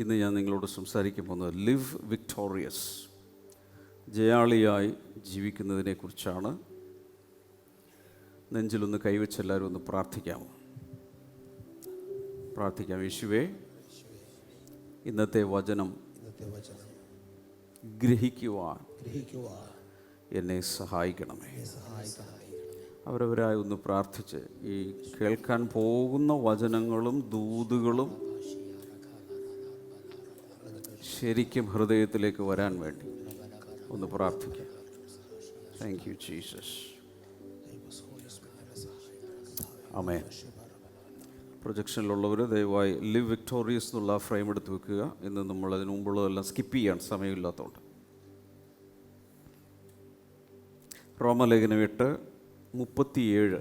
ഇന്ന് ഞാൻ നിങ്ങളോട് സംസാരിക്കാൻ പോകുന്നത് ലിവ് വിക്ടോറിയസ്, ജയാളിയായി ജീവിക്കുന്നതിനെക്കുറിച്ചാണ്. നെഞ്ചിലൊന്ന് കൈവച്ച് എല്ലാവരും ഒന്ന് പ്രാർത്ഥിക്കാമോ? പ്രാർത്ഥിക്കാം. യേശുവേ, ഇന്നത്തെ വചനം ഗ്രഹിക്കുവാൻ എന്നെ സഹായിക്കണമേ. അവരവരായി ഒന്ന് പ്രാർത്ഥിച്ച് ഈ കേൾക്കാൻ പോകുന്ന വചനങ്ങളും ദൂതുകളും ശരിക്കും ഹൃദയത്തിലേക്ക് വരാൻ വേണ്ടി ഒന്ന് പ്രാർത്ഥിക്കാം. Thank you Jesus. ആമേൻ. പ്രൊജക്ഷനിലുള്ളവർ ദയവായി ലിവ് വിക്ടോറിയസ് എന്നുള്ള ഫ്രെയിം എടുത്ത് വെക്കുക. ഇന്ന് നമ്മൾ അതിന് മുമ്പുള്ളതെല്ലാം സ്കിപ്പ് ചെയ്യാൻ സമയമില്ലാത്തതുകൊണ്ട്. റോമലേഖനം 8:37.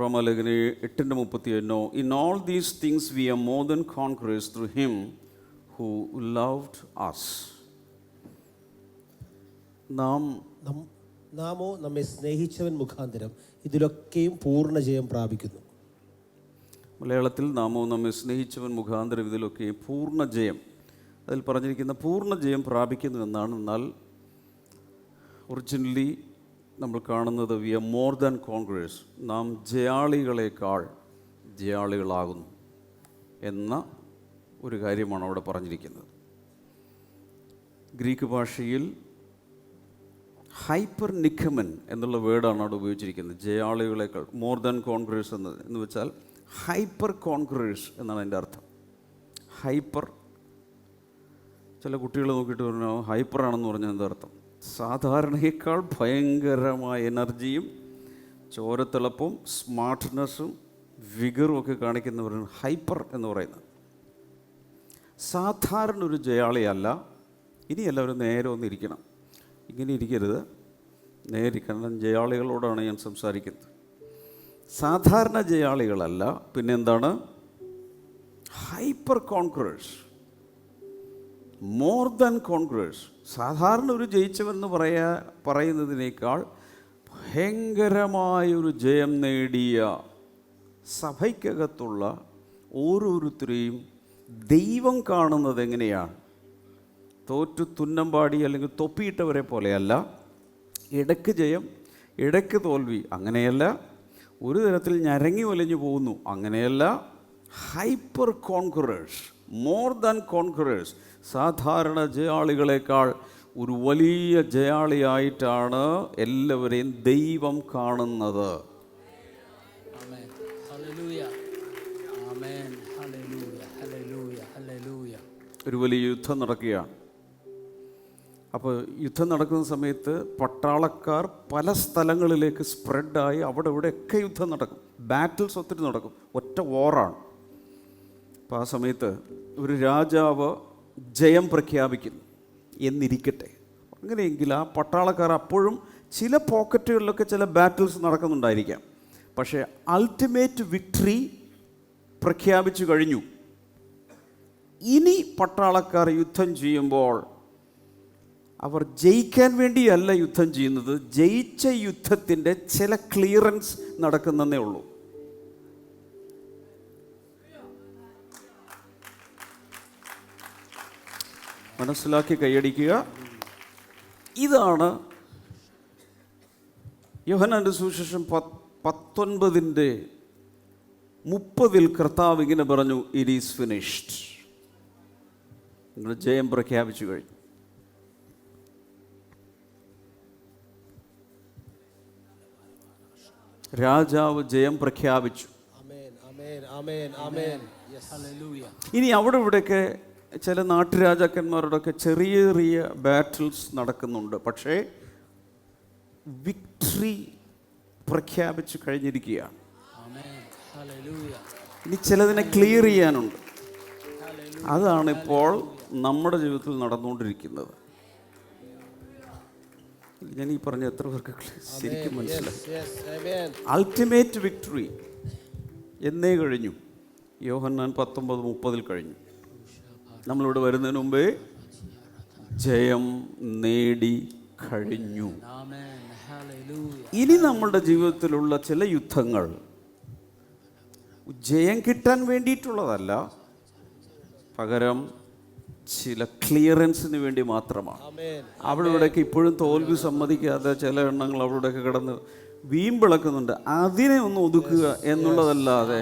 റോമലേഖനം 8:37. No, in all these things we are more than conquerors through him who loved us. നാമോ നമ്മെ സ്നേഹിച്ചവൻ മുഖാന്തരം ഇതിലൊക്കെയും പൂർണ്ണ ജയം പ്രാപിക്കുന്നു. മലയാളത്തിൽ നാമോ നമ്മെ സ്നേഹിച്ചവൻ മുഖാന്തരം ഇതിലൊക്കെയും പൂർണ്ണ ജയം. അതിൽ പറഞ്ഞിരിക്കുന്ന പൂർണ്ണ ജയം പ്രാപിക്കുന്നു എന്നാണ്. എന്നാൽ ഒറിജിനലി നമ്മൾ കാണുന്നത് we are more than conquerors, നാം ജയാളികളെക്കാൾ ജയാളികളാകുന്നു എന്ന ഒരു കാര്യമാണ് അവിടെ പറഞ്ഞിരിക്കുന്നത്. ഗ്രീക്ക് ഭാഷയിൽ ഹൈപ്പർ നിക്കമൻ എന്നുള്ള വേർഡാണ് അവിടെ ഉപയോഗിച്ചിരിക്കുന്നത്. ജയാളികളെക്കാൾ, മോർ ദാൻ കോൺഗ്രേഴ്സ് എന്ന് വെച്ചാൽ ഹൈപ്പർ കോൺഗ്രേഴ്സ് എന്നാണ് അതിൻ്റെ അർത്ഥം. ഹൈപ്പർ, ചില കുട്ടികൾ നോക്കിയിട്ട് പറഞ്ഞു ഹൈപ്പറാണെന്ന് പറഞ്ഞാൽ എന്താ അർത്ഥം? സാധാരണയേക്കാൾ ഭയങ്കരമായ എനർജിയും ചോരത്തിളപ്പും സ്മാർട്ട്നെസ്സും വിഗറും ഒക്കെ കാണിക്കുന്നവരാണ് ഹൈപ്പർ എന്ന് പറയുന്നത്. സാധാരണ ഒരു ജയാളിയല്ല. ഇനി എല്ലാവരും നേരെ ഒന്നിരിക്കണം. ഇങ്ങനെ ഇരിക്കരുത്, നേരെ. കാരണം ജയാളികളോടാണ് ഞാൻ സംസാരിക്കുന്നത്. സാധാരണ ജയാളികളല്ല, പിന്നെന്താണ്? Hyper conquerors, more than conquerors. സാധാരണ ഒരു ജയിച്ചവെന്ന് പറയുന്നതിനേക്കാൾ ഭയങ്കരമായൊരു ജയം നേടിയ സഭയ്ക്കകത്തുള്ള ഓരോരുത്തരെയും ദൈവം കാണുന്നത് എങ്ങനെയാണ്? തോറ്റു തുന്നമ്പാടി അല്ലെങ്കിൽ തൊപ്പിയിട്ടവരെ പോലെയല്ല. ഇടയ്ക്ക് ജയം, ഇടയ്ക്ക് തോൽവി, അങ്ങനെയല്ല. ഒരു തരത്തിൽ ഞരങ്ങി ഒലിഞ്ഞു പോകുന്നു, അങ്ങനെയല്ല. Hyper conquerors, more than conquerors. സാധാരണ ജയാളികളെക്കാൾ ഒരു വലിയ ജയാളിയായിട്ടാണ് എല്ലാവരെയും ദൈവം കാണുന്നത്. ഒരു വലിയ യുദ്ധം നടക്കുകയാണ്. അപ്പോൾ യുദ്ധം നടക്കുന്ന സമയത്ത് പട്ടാളക്കാർ പല സ്ഥലങ്ങളിലേക്ക് സ്പ്രെഡായി അവിടെ ഇവിടെയൊക്കെ യുദ്ധം നടക്കും. ബാറ്റിൽസ് ഒത്തിരി നടക്കും. ഒറ്റ വാറാണ്. അപ്പോൾ ആ സമയത്ത് ഒരു രാജാവ് ജയം പ്രഖ്യാപിക്കുന്നു എന്നിരിക്കട്ടെ. അങ്ങനെയെങ്കിൽ ആ പട്ടാളക്കാർ അപ്പോഴും ചില പോക്കറ്റുകളിലൊക്കെ ചില ബാറ്റിൽസ് നടക്കുന്നുണ്ടായിരിക്കാം. പക്ഷേ അൾട്ടിമേറ്റ് വിക്ടറി പ്രഖ്യാപിച്ചു കഴിഞ്ഞു. ഇനി പട്ടാളക്കാർ യുദ്ധം ചെയ്യുമ്പോൾ അവർ ജയിക്കാൻ വേണ്ടിയല്ല യുദ്ധം ചെയ്യുന്നത്, ജയിച്ച യുദ്ധത്തിൻ്റെ ചില ക്ലിയറൻസ് നടക്കുന്നതേ ഉള്ളൂ. മനസ്സിലാക്കി കൈയടിക്കുക. ഇതാണ് യോഹന്നാന്റെ സുവിശേഷം 19:30 കർത്താവ് ഇങ്ങനെ പറഞ്ഞു, ഇറ്റ് ഈസ് ഫിനിഷ്ഡ്. നിങ്ങൾ ജയം പ്രഖ്യാപിച്ചു കഴിഞ്ഞു. രാജാവ് ജയം പ്രഖ്യാപിച്ചു. ഇനി അവിടെ ഇവിടെയൊക്കെ ചില നാട്ടുരാജാക്കന്മാരോടൊക്കെ ചെറിയ ചെറിയ ബാറ്റിൽസ് നടക്കുന്നുണ്ട്. പക്ഷേ വിക്ടറി പ്രഖ്യാപിച്ചു കഴിഞ്ഞിരിക്കുകയാണ്. ഇനി ചിലതിനെ ക്ലിയർ ചെയ്യാനുണ്ട്. അതാണിപ്പോൾ നമ്മുടെ ജീവിതത്തിൽ നടന്നുകൊണ്ടിരിക്കുന്നത്. ഞാൻ ഈ പറഞ്ഞ എത്ര പേർക്ക് ശരിക്കും മനസ്സിലായി? അൾട്ടിമേറ്റ് വിക്ടറി എന്നേ കഴിഞ്ഞു. യോഹന്നാൻ 19:30 കഴിഞ്ഞു. നമ്മളിവിടെ വരുന്നതിന് മുമ്പേ ജയം നേടി കഴിഞ്ഞു. ഇനി നമ്മളുടെ ജീവിതത്തിലുള്ള ചില യുദ്ധങ്ങൾ ജയം കിട്ടാൻ വേണ്ടിയിട്ടുള്ളതല്ല, പകരം ചില ക്ലിയറൻസിന് വേണ്ടി മാത്രമാണ്. അവിടെ ഇവിടെയൊക്കെ ഇപ്പോഴും തോൽവി സമ്മതിക്കാതെ ചില എണ്ണങ്ങൾ അവിടെ ഇവിടെയൊക്കെ കിടന്ന് വീമ്പിളക്കുന്നുണ്ട്. അതിനെ ഒന്ന് ഒതുക്കുക എന്നുള്ളതല്ലാതെ,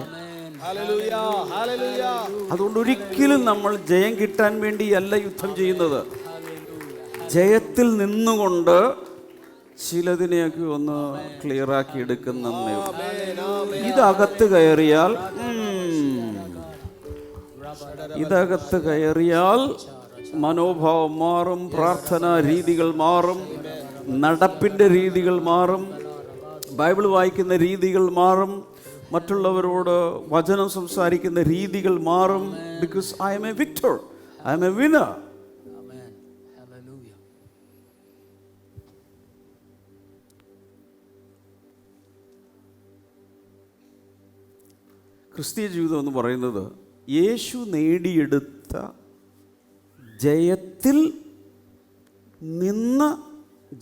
അതുകൊണ്ട് ഒരിക്കലും നമ്മൾ ജയം കിട്ടാൻ വേണ്ടിയല്ല യുദ്ധം ചെയ്യുന്നത്. ജയത്തിൽ നിന്നുകൊണ്ട് ചിലതിനെയൊക്കെ ഒന്ന് ക്ലിയറാക്കി എടുക്കുന്നേ. ഇതകത്ത് കയറിയാൽ മനോഭാവം മാറും, പ്രാർത്ഥനാ രീതികൾ മാറും, നടപ്പിൻ്റെ രീതികൾ മാറും, ബൈബിൾ വായിക്കുന്ന രീതികൾ മാറും, മറ്റുള്ളവരോട് വചനം സംസാരിക്കുന്ന രീതികൾ മാറും. Because I M A Victor, I M A winner. ക്രിസ്തീയ ജീവിതം എന്ന് പറയുന്നത് യേശു നേടിയെടുത്ത ജയത്തിൽ നിന്ന്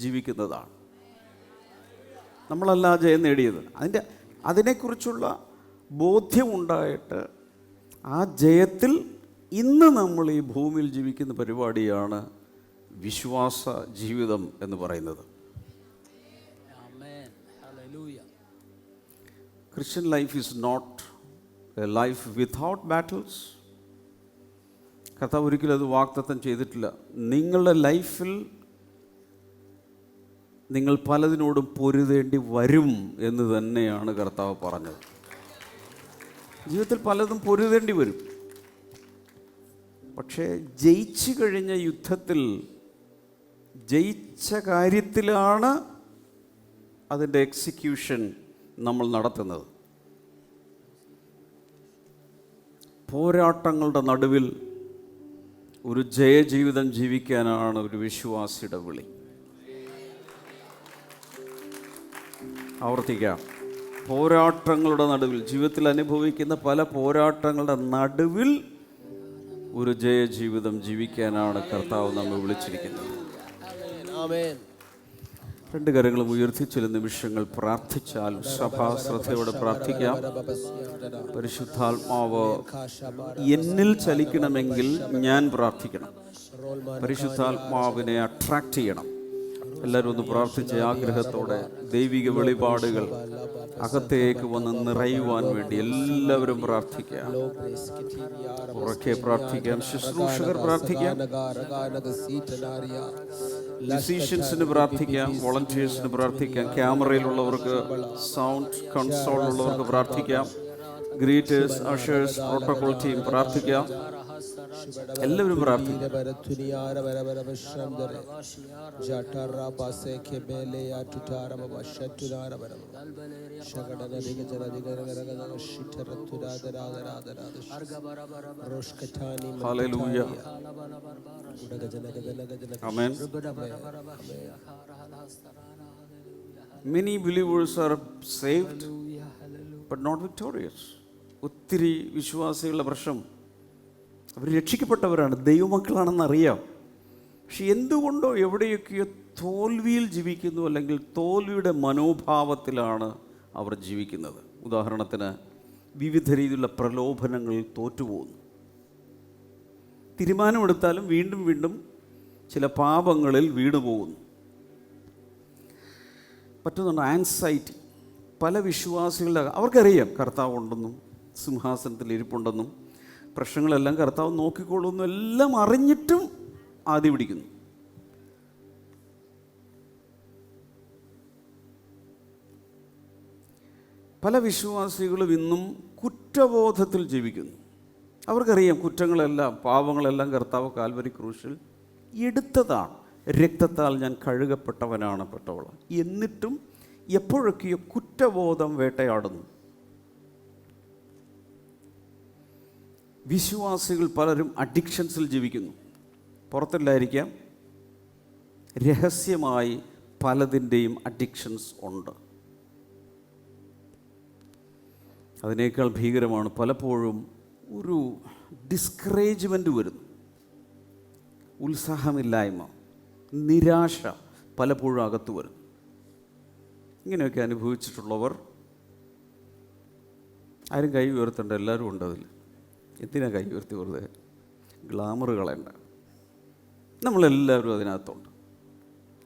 ജീവിക്കുന്നതാണ്. നമ്മളല്ല ജയം നേടിയത്. അതിനെക്കുറിച്ചുള്ള ബോധ്യമുണ്ടായിട്ട് ആ ജയത്തിൽ ഇന്ന് നമ്മൾ ഈ ഭൂമിയിൽ ജീവിക്കുന്ന പരിപാടിയാണ് വിശ്വാസ ജീവിതം എന്ന് പറയുന്നത്. Christian life is not a life without battles. കർത്താവ് ഒരിക്കലും അത് വാഗ്ദത്തം ചെയ്തിട്ടില്ല. നിങ്ങളുടെ ലൈഫിൽ നിങ്ങൾ പലതിനോടും പൊരുതേണ്ടി വരും എന്ന് തന്നെയാണ് കർത്താവ് പറഞ്ഞത്. ജീവിതത്തിൽ പലതും പൊരുതേണ്ടി വരും. പക്ഷേ ജയിച്ചു കഴിഞ്ഞ യുദ്ധത്തിൽ ജയിച്ച കാര്യത്തിലാണ് അതിൻ്റെ എക്സിക്യൂഷൻ നമ്മൾ നടത്തുന്നത്. പോരാട്ടങ്ങളുടെ നടുവിൽ ഒരു ജയജീവിതം ജീവിക്കാനാണ് ഒരു വിശ്വാസിയുടെ വിളി. ആവർത്തിക്കാം. പോരാട്ടങ്ങളുടെ നടുവിൽ, ജീവിതത്തിൽ അനുഭവിക്കുന്ന പല പോരാട്ടങ്ങളുടെ നടുവിൽ ഒരു ജയജീവിതം ജീവിക്കാനാണ് കർത്താവ് നമ്മെ വിളിച്ചിരിക്കുന്നത്. രണ്ട് കരങ്ങളും ഉയർത്തി ചില നിമിഷങ്ങൾ പ്രാർത്ഥിച്ചാൽ സഭാശ്രദ്ധയോടെ പ്രാർത്ഥിക്കാം. പരിശുദ്ധാത്മാവ് എന്നിൽ ചലിക്കണമെങ്കിൽ ഞാൻ പ്രാർത്ഥിക്കണം. പരിശുദ്ധാത്മാവിനെ അട്രാക്റ്റ് ചെയ്യണം. എല്ലാവരും ഒന്ന് പ്രാർത്ഥിച്ച ആഗ്രഹത്തോടെ ദൈവിക വെളിപാടുകൾ അകത്തേക്ക് വന്ന് നിറയുവാൻ വേണ്ടി എല്ലാവരും പ്രാർത്ഥിക്കാം. ഉറക്കെ പ്രാർത്ഥിക്കാം. ശുശ്രൂഷകർ പ്രാർത്ഥിക്കാം. മ്യൂസീഷ്യൻസിന് പ്രാർത്ഥിക്കാം. വോളണ്ടിയേഴ്സിന് പ്രാർത്ഥിക്കാം. ക്യാമറയിലുള്ളവർക്ക്, സൗണ്ട് കൺസോളിലുള്ളവർക്ക് പ്രാർത്ഥിക്കാം. ഗ്രീറ്റേഴ്സ്, അഷേഴ്സ്, പ്രോട്ടോകോൾ ടീം പ്രാർത്ഥിക്കാം. എല്ലാവരും പ്രാർത്ഥിക്കും. Hallelujah. Amen. Many believers are saved but not victorious. ഒത്തിരി വിശ്വാസികളുടെ പ്രശ്നം അവർ രക്ഷിക്കപ്പെട്ടവരാണ്, ദൈവമക്കളാണെന്നറിയാം. പക്ഷെ എന്തുകൊണ്ടോ എവിടെയൊക്കെയോ തോൽവിയിൽ ജീവിക്കുന്നു, അല്ലെങ്കിൽ തോൽവിയുടെ മനോഭാവത്തിലാണ് അവർ ജീവിക്കുന്നത്. ഉദാഹരണത്തിന് വിവിധ രീതിയിലുള്ള പ്രലോഭനങ്ങളിൽ തോറ്റുപോകുന്നു. തീരുമാനമെടുത്താലും വീണ്ടും വീണ്ടും ചില പാപങ്ങളിൽ വീണുപോകുന്നു. മറ്റൊന്നുണ്ട് ആൻസൈറ്റി. പല വിശ്വാസികളുടെ അവർക്കറിയാം കർത്താവ് ഉണ്ടെന്നും സിംഹാസനത്തിൽ ഇരിപ്പുണ്ടെന്നും പ്രശ്നങ്ങളെല്ലാം കർത്താവ് നോക്കിക്കൊള്ളുന്നു, എല്ലാം അറിഞ്ഞിട്ടും ആദ്യം പിടിക്കുന്നു. പല വിശ്വാസികളും ഇന്നും കുറ്റബോധത്തിൽ ജീവിക്കുന്നു. അവർക്കറിയാം കുറ്റങ്ങളെല്ലാം, പാപങ്ങളെല്ലാം കർത്താവ് കാൽവരി ക്രൂശിൽ എടുത്തതാണ്. രക്തത്താൽ ഞാൻ കഴുകപ്പെട്ടവനാണ്, പെട്ടവളാണ്. എന്നിട്ടും എപ്പോഴൊക്കെയോ കുറ്റബോധം വേട്ടയാടുന്നു. വിശ്വാസികൾ പലരും അഡിക്ഷൻസിൽ ജീവിക്കുന്നു. പുറത്തില്ലായിരിക്കാം, രഹസ്യമായി പലതിൻ്റെയും അഡിക്ഷൻസ് ഉണ്ട്. അതിനേക്കാൾ ഭീകരമാണ് പലപ്പോഴും ഒരു ഡിസ്കറേജ്മെൻറ്റ് വരുന്നു. ഉത്സാഹമില്ലായ്മ, നിരാശ, പലപ്പോഴും അകത്ത് വരും. ഇങ്ങനെയൊക്കെ അനുഭവിച്ചിട്ടുള്ളവർ ആരും കൈ ഉയർത്തേണ്ട, എല്ലാവരും ഉണ്ട് അതിൽ. എന്തിനാ കൈ ഉയർത്തി വെറുതെ ഗ്ലാമർ കളയണ്ട? നമ്മളെല്ലാവരും അതിനകത്തുണ്ട്.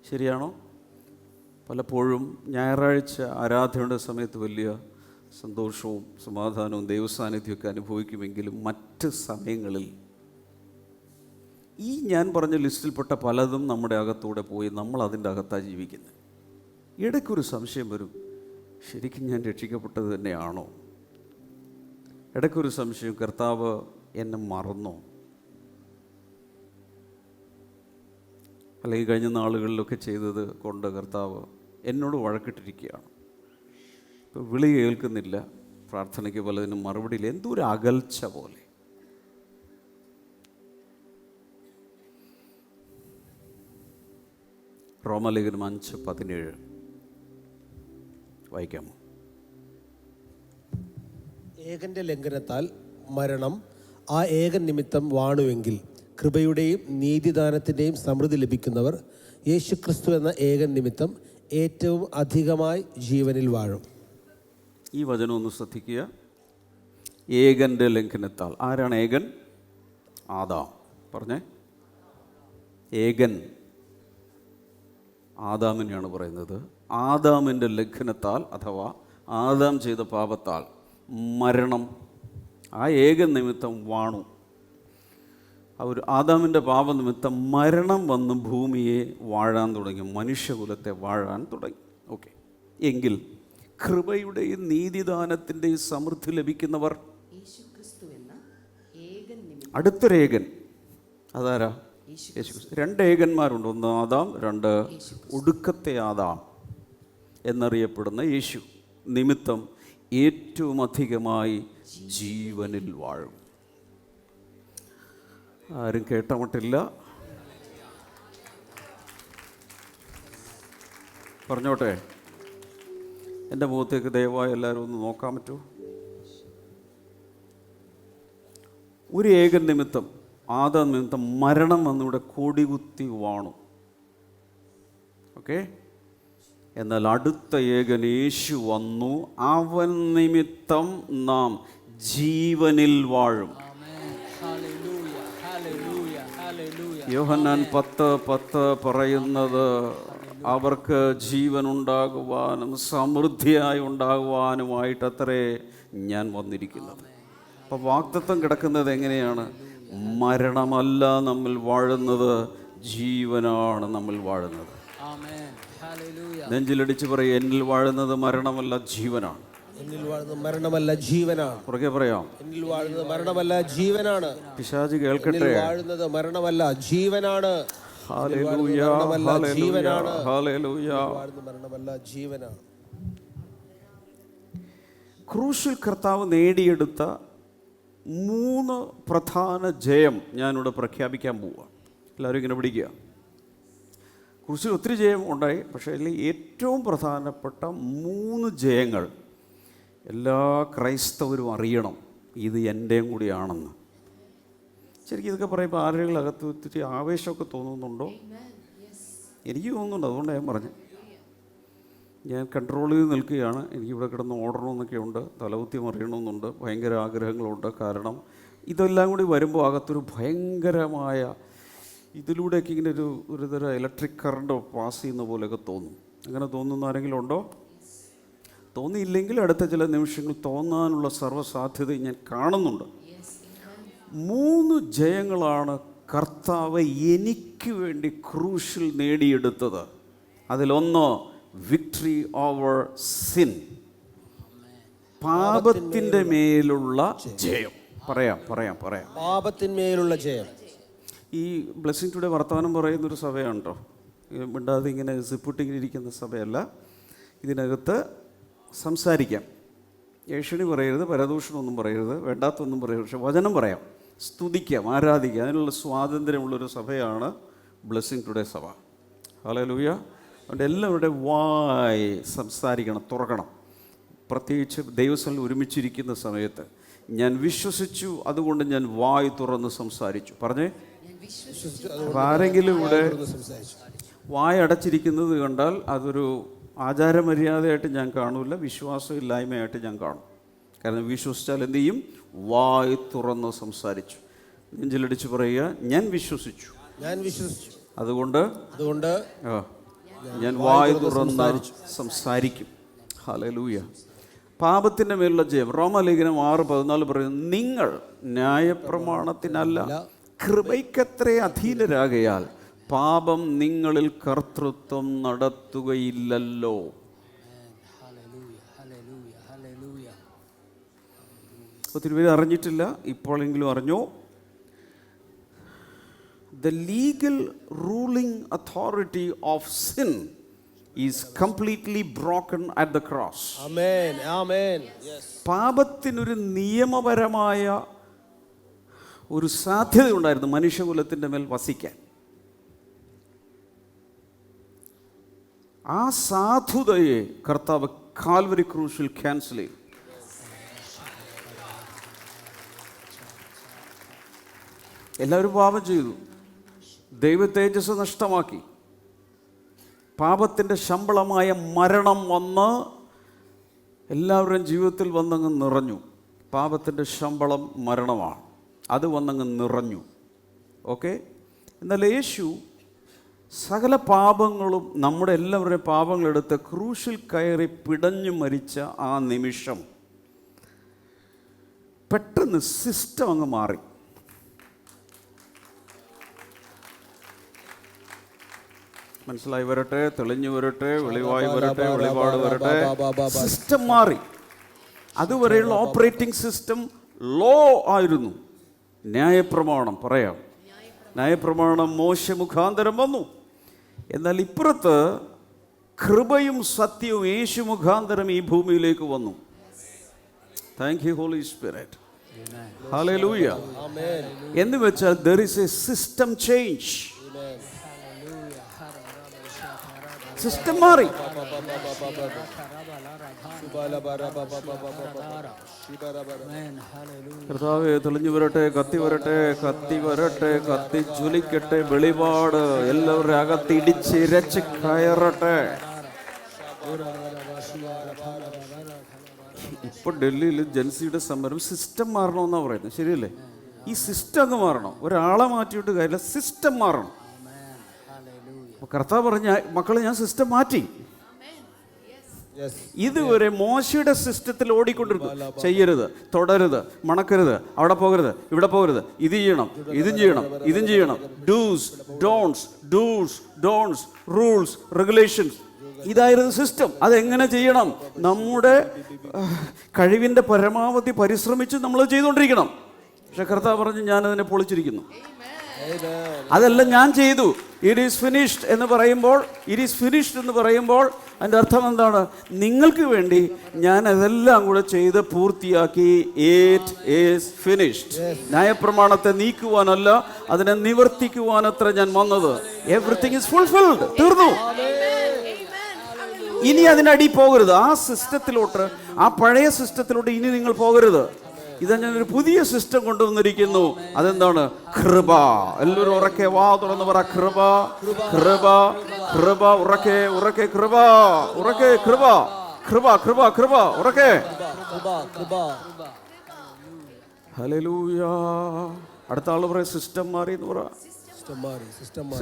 ശരിയാണോ? പലപ്പോഴും ഞായറാഴ്ച ആരാധനയുടെ സമയത്ത് വലിയ സന്തോഷവും സമാധാനവും ദൈവസാന്നിധ്യമൊക്കെ അനുഭവിക്കുമെങ്കിലും മറ്റ് സമയങ്ങളിൽ ഈ ഞാൻ പറഞ്ഞ ലിസ്റ്റിൽപ്പെട്ട പലതും നമ്മുടെ അകത്തൂടെ പോയി നമ്മൾ അതിൻ്റെ അകത്താണ് ജീവിക്കുന്നത്. ഇടയ്ക്കൊരു സംശയം വരും, ശരിക്കും ഞാൻ രക്ഷിക്കപ്പെട്ടത് തന്നെയാണോ? ഇടയ്ക്കൊരു സംശയം, കർത്താവ് എന്നെ മറന്നോ? അല്ലെങ്കിൽ കഴിഞ്ഞ നാളുകളിലൊക്കെ ചെയ്തത് കൊണ്ട് കർത്താവ് എന്നോട് വഴക്കിട്ടിരിക്കുകയാണ്. ഇപ്പോൾ വിളി കേൾക്കുന്നില്ല, പ്രാർത്ഥനയ്ക്ക് പലതിനും മറുപടിയില്ല, എന്തോ ഒരു അകൽച്ച പോലെ. റോമാലേഖനം 5:17 വായിക്കാമോ? ഏകന്റെ ലംഘനത്താൽ മരണം ആ ഏകൻ നിമിത്തം വാണുവെങ്കിൽ കൃപയുടെയും നീതിദാനത്തിൻ്റെയും സമൃദ്ധി ലഭിക്കുന്നവർ യേശുക്രിസ്തു എന്ന ഏകൻ നിമിത്തം ഏറ്റവും അധികമായി ജീവനിൽ വാഴും. ഈ വചനം ഒന്ന് ശ്രദ്ധിക്കുക. ഏകൻ്റെ ലംഘനത്താൽ. ആരാണ് ഏകൻ? ആദാം. പറഞ്ഞേ, ഏകൻ ആദാമിനെയാണ് പറയുന്നത്. ആദാമിൻ്റെ ലംഘനത്താൽ അഥവാ ആദാം ചെയ്ത പാപത്താൽ മരണം ആ ഏകൻ നിമിത്തം വാണു. അവർ ആദാമിൻ്റെ പാപനിമിത്തം മരണം വന്ന് ഭൂമിയെ വാഴാൻ തുടങ്ങി, മനുഷ്യകുലത്തെ വാഴാൻ തുടങ്ങി. ഓക്കെ, എങ്കിൽ കൃപയുടെയും നീതിദാനത്തിൻ്റെയും സമൃദ്ധി ലഭിക്കുന്നവർ അടുത്തൊരു ഏകൻ. അതാരാ? യേശുക്രിസ്തു. 2 ഏകന്മാരുണ്ട്. ഒന്ന് ആദാം, 2 ഒടുക്കത്തെ ആദാം എന്നറിയപ്പെടുന്ന യേശു നിമിത്തം ഏറ്റവും അധികമായി ജീവനിൽ വാഴും. ആരും കേട്ടമട്ടില്ല. പറഞ്ഞോട്ടെ, എൻ്റെ മുഖത്തേക്ക് ദയവായി എല്ലാവരും ഒന്ന് നോക്കാൻ പറ്റുമോ? ഒരു ഏകൻ നിമിത്തം, ആദാം നിമിത്തം മരണം വന്നിവിടെ കൊടികുത്തി വാണു. ഓക്കെ, എന്നാൽ അടുത്ത ഏകൻ യേശു വന്നു, അവൻ നിമിത്തം നാം ജീവനിൽ വാഴും. യോഹന്നാൻ 10:10 പറയുന്നത് അവർക്ക് ജീവൻ ഉണ്ടാകുവാനും സമൃദ്ധിയായി ഉണ്ടാകുവാനുമായിട്ടത്രേ ഞാൻ വന്നിരിക്കുന്നത്. അപ്പോൾ വാഗ്ദത്തം കിടക്കുന്നത് എങ്ങനെയാണ്? മരണമല്ല നമ്മിൽ വാഴുന്നത്, ജീവനാണ് നമ്മിൽ വാഴുന്നത്. നെഞ്ചിലടിച്ച് പറയും, എന്നിൽ വാഴുന്നത് മരണമല്ല ജീവനാണ്. എന്നിൽ വാഴുന്നത് മരണമല്ല ജീവനാണ്. പുറകെ പറയാം, എന്നിൽ വാഴുന്നത് മരണമല്ല ജീവനാണ്. പിശാച് കേൾക്കട്ടെ. വാഴുന്നത് മരണമല്ല ജീവനാണ്. ഹല്ലേലൂയ, ജീവനാണ്. ഹല്ലേലൂയ. മരണമല്ല ജീവനാണ്. ക്രൂശിൽ കർത്താവ് നേടിയെടുത്ത 3 പ്രധാന ജയം ഞാനിവിടെ പ്രഖ്യാപിക്കാൻ പോവുക. എല്ലാവരും ഇങ്ങനെ പിടിക്കുക. ക്രൂശിൽ ഒത്തിരി ജയം ഉണ്ടായി, പക്ഷേ അതിൽ ഏറ്റവും പ്രധാനപ്പെട്ട 3 ജയങ്ങൾ എല്ലാ ക്രൈസ്തവരും അറിയണം. ഇത് എൻ്റെയും കൂടിയാണെന്ന്. ശരിക്കും ഇതൊക്കെ പറയുമ്പോൾ ആരെങ്കിലും അകത്ത് ഒത്തിരി ആവേശമൊക്കെ തോന്നുന്നുണ്ടോ? എനിക്ക് തോന്നുന്നുണ്ട്. അതുകൊണ്ടാണ് ഞാൻ പറഞ്ഞത്. ഞാൻ കൺട്രോൾ ചെയ്ത് നിൽക്കുകയാണ്. എനിക്കിവിടെ കിടന്ന് ഓടണമെന്നൊക്കെ ഉണ്ട്, തലകുത്തി മറിയണമെന്നുണ്ട്, ഭയങ്കര ആഗ്രഹങ്ങളുണ്ട്. കാരണം ഇതെല്ലാം കൂടി വരുമ്പോൾ അകത്തൊരു ഭയങ്കരമായ ഇതിലൂടെയൊക്കെ ഇങ്ങനെ ഒരു തരം ഇലക്ട്രിക് കറണ്ട് പാസ് ചെയ്യുന്ന പോലെയൊക്കെ തോന്നും. അങ്ങനെ തോന്നുന്ന ആരെങ്കിലും ഉണ്ടോ? തോന്നിയില്ലെങ്കിൽ അടുത്ത ചില നിമിഷങ്ങൾ തോന്നാനുള്ള സർവ്വസാധ്യതയും ഞാൻ കാണുന്നുണ്ട്. 3 ജയങ്ങളാണ് കർത്താവ് എനിക്ക് വേണ്ടി ക്രൂശിൽ നേടിയെടുത്തത്. അതിലൊന്ന് വിക്ടറി ഓവർ സിൻ, പാപത്തിൻ്റെ മേലുള്ള ജയം. പറയാം പാപത്തിന്മേലുള്ള ജയം. ഈ ബ്ലെസ്സിംഗ് ടുഡേ വർത്തമാനം പറയുന്നൊരു സഭയാണ് കേട്ടോ. മിണ്ടാതെ ഇങ്ങനെ സിപ്പിട്ടിങ്ങനെ ഇരിക്കുന്ന സഭയല്ല. ഇതിനകത്ത് സംസാരിക്കാം. ഏഷണി പറയരുത്, പരദൂഷണമൊന്നും പറയരുത്, വേണ്ടാത്തൊന്നും പറയരുത്. പക്ഷെ വചനം പറയാം, സ്തുതിക്കാം, ആരാധിക്കാം. അതിനുള്ള സ്വാതന്ത്ര്യമുള്ളൊരു സഭയാണ് ബ്ലെസ്സിംഗ് ടുഡേ സഭ. ഹല്ലേലൂയ. അതുകൊണ്ട് എല്ലാവരുടെ വായ് സംസാരിക്കണം, തുറക്കണം. പ്രത്യേകിച്ച് ദൈവസ്ഥലിൽ ഒരുമിച്ചിരിക്കുന്ന സമയത്ത് ഞാൻ വിശ്വസിച്ചു, അതുകൊണ്ട് ഞാൻ വായ് തുറന്ന് സംസാരിച്ചു. പറഞ്ഞേ. അപ്പോൾ ആരെങ്കിലും ഇവിടെ വായടച്ചിരിക്കുന്നത് കണ്ടാൽ അതൊരു ആചാരമര്യാദയായിട്ട് ഞാൻ കാണൂല, വിശ്വാസമില്ലായ്മയായിട്ട് ഞാൻ കാണും. കാരണം വിശ്വസിച്ചാൽ എന്ത് ചെയ്യും? വായ് തുറന്ന് സംസാരിച്ചു. നെഞ്ചിലടിച്ച് പറയുക, ഞാൻ വിശ്വസിച്ചു, അതുകൊണ്ട് ഞാൻ വായ് തുറന്ന് സംസാരിക്കും. ഹല്ലേലൂയ. പാപത്തിൻ്റെ മേലുള്ള ജയം. റോമാലേഖനം 6:14 പറയുന്നു, നിങ്ങൾ ന്യായപ്രമാണത്തിനല്ല കൃപയ്ക്കത്രേ അധീനരാകയാൽ പാപം നിങ്ങളിൽ കർത്തൃത്വം നടത്തുകയില്ലല്ലോ. ഒത്തിരി പേര് അറിഞ്ഞിട്ടില്ല, ഇപ്പോഴെങ്കിലും അറിഞ്ഞോ. The legal ruling authority of sin is completely broken at the cross. Amen. Amen. Yes. പാപത്തിനൊരു നിയമപരമായ ഒരു സാധ്യത ഉണ്ടായിരുന്നു മനുഷ്യകുലത്തിൻ്റെ മേൽ വസിക്കാൻ. ആ സാധുതയെ കർത്താവ് കാൽവരി ക്രൂശിൽ ക്യാൻസൽ ചെയ്തു. എല്ലാവരും പാപം ചെയ്തു, ദൈവ തേജസ് നഷ്ടമാക്കി. പാപത്തിൻ്റെ ശമ്പളമായ മരണം വന്ന് എല്ലാവരുടെയും ജീവിതത്തിൽ വന്നങ്ങ് നിറഞ്ഞു. പാപത്തിൻ്റെ ശമ്പളം മരണമാണ്, അത് വന്നങ്ങ് നിറഞ്ഞു. ഓക്കെ. എന്നാൽ യേശു സകല പാപങ്ങളും, നമ്മുടെ എല്ലാവരുടെയും പാപങ്ങളെടുത്ത് ക്രൂശിൽ കയറി പിടഞ്ഞു മരിച്ച ആ നിമിഷം പെട്ടെന്ന് സിസ്റ്റം അങ്ങ് മാറി. മനസ്സിലായി വരട്ടെ, തെളിഞ്ഞു വരട്ടെ, വെളിവായി വരട്ടെ, വെളിപാട് വരട്ടെ. സിസ്റ്റം മാറി. അതുവരെയുള്ള ഓപ്പറേറ്റിംഗ് സിസ്റ്റം ലോ ആയിരുന്നു. ന്യായപ്രമാണം പറയാം, ന്യായപ്രമാണം മോശെ മുഖാന്തരം വന്നു. എന്നാൽ ഇപ്പുറത്ത് കൃപയും സത്യവും യേശു മുഖാന്തരം ഈ ഭൂമിയിലേക്ക് വന്നു. Thank you Holy Spirit. Hallelujah. എന്ന് വെച്ചാൽ there is a system change. System മാറി. കർത്താവേ, തെളിഞ്ഞു വരട്ടെ, കത്തി വരട്ടെ, കത്തി വരട്ടെ, കത്തി ജ്വലിക്കട്ടെ, വെളിപാട് എല്ലാവരുടെ അകത്ത് ഇടിച്ചിരച്ച് കയറട്ടെ. ഇപ്പൊ ഡൽഹിയിൽ ജൻസിയുടെ സമരം സിസ്റ്റം മാറണമെന്നാണ് പറയുന്നത്. ശരിയല്ലേ? ഈ സിസ്റ്റം അങ്ങ് മാറണം. ഒരാളെ മാറ്റിയിട്ട് കാര്യമില്ല, സിസ്റ്റം മാറണം. കർത്താവ് പറഞ്ഞ മക്കളെ, ഞാൻ സിസ്റ്റം മാറ്റി. ഇതുവരെ മോശയുടെ സിസ്റ്റത്തിൽ ഓടിക്കൊണ്ടിരുന്നു. ചെയ്യരുത്, തൊടരുത്, മണക്കരുത്, അവിടെ പോകരുത്, ഇവിടെ പോകരുത്, ഇത് ചെയ്യണം, ഇതും ചെയ്യണം, ഇതും ചെയ്യണം. Dos dawns, rules, regulations. ഇതായിരുന്നു സിസ്റ്റം. അതെങ്ങനെ ചെയ്യണം? നമ്മുടെ കഴിവിൻ്റെ പരമാവധി പരിശ്രമിച്ച് നമ്മൾ ചെയ്തുകൊണ്ടിരിക്കണം. പക്ഷെ കർത്താവ് പറഞ്ഞു, ഞാനതിനെ പൊളിച്ചിരിക്കുന്നു. അതല്ല ഞാൻ ചെയ്തു. ഇറ്റ് ഈസ് ഫിനിഷ്ഡ് എന്ന് പറയുമ്പോൾ അതിൻ്റെ അർത്ഥം എന്താണ്? നിങ്ങൾക്ക് വേണ്ടി ഞാൻ അതെല്ലാം കൂടെ ചെയ്ത് പൂർത്തിയാക്കി. It is finished. ന്യായപ്രമാണത്തെ നീക്കുവാനല്ല, അതിനെ നിവർത്തിക്കുവാനത്ര ഞാൻ വന്നത്. Everything is fulfilled. തീർന്നു. ഇനി അതിനടി പോകരുത്. ആ സിസ്റ്റത്തിലോട്ട്, ആ പഴയ സിസ്റ്റത്തിലോട്ട് ഇനി നിങ്ങൾ പോകരുത്. ഇതാ ഞാനൊരു പുതിയ സിസ്റ്റം കൊണ്ടുവന്നിരിക്കുന്നു. അതെന്താണ്? കൃപ. എല്ലാവരും ഉറക്കെ വാ തുറന്ന് പറ, കൃപ, കൃപ, കൃപ. ഉറക്കെ ഉറക്കെ, കൃപ, ഉറക്കെ, കൃപ, കൃപ, കൃപ, കൃപ, ഉറക്കെ. ഹല്ലേലൂയ. അടുത്ത ആള് പറയാം, സിസ്റ്റം മാറി എന്ന് പറ.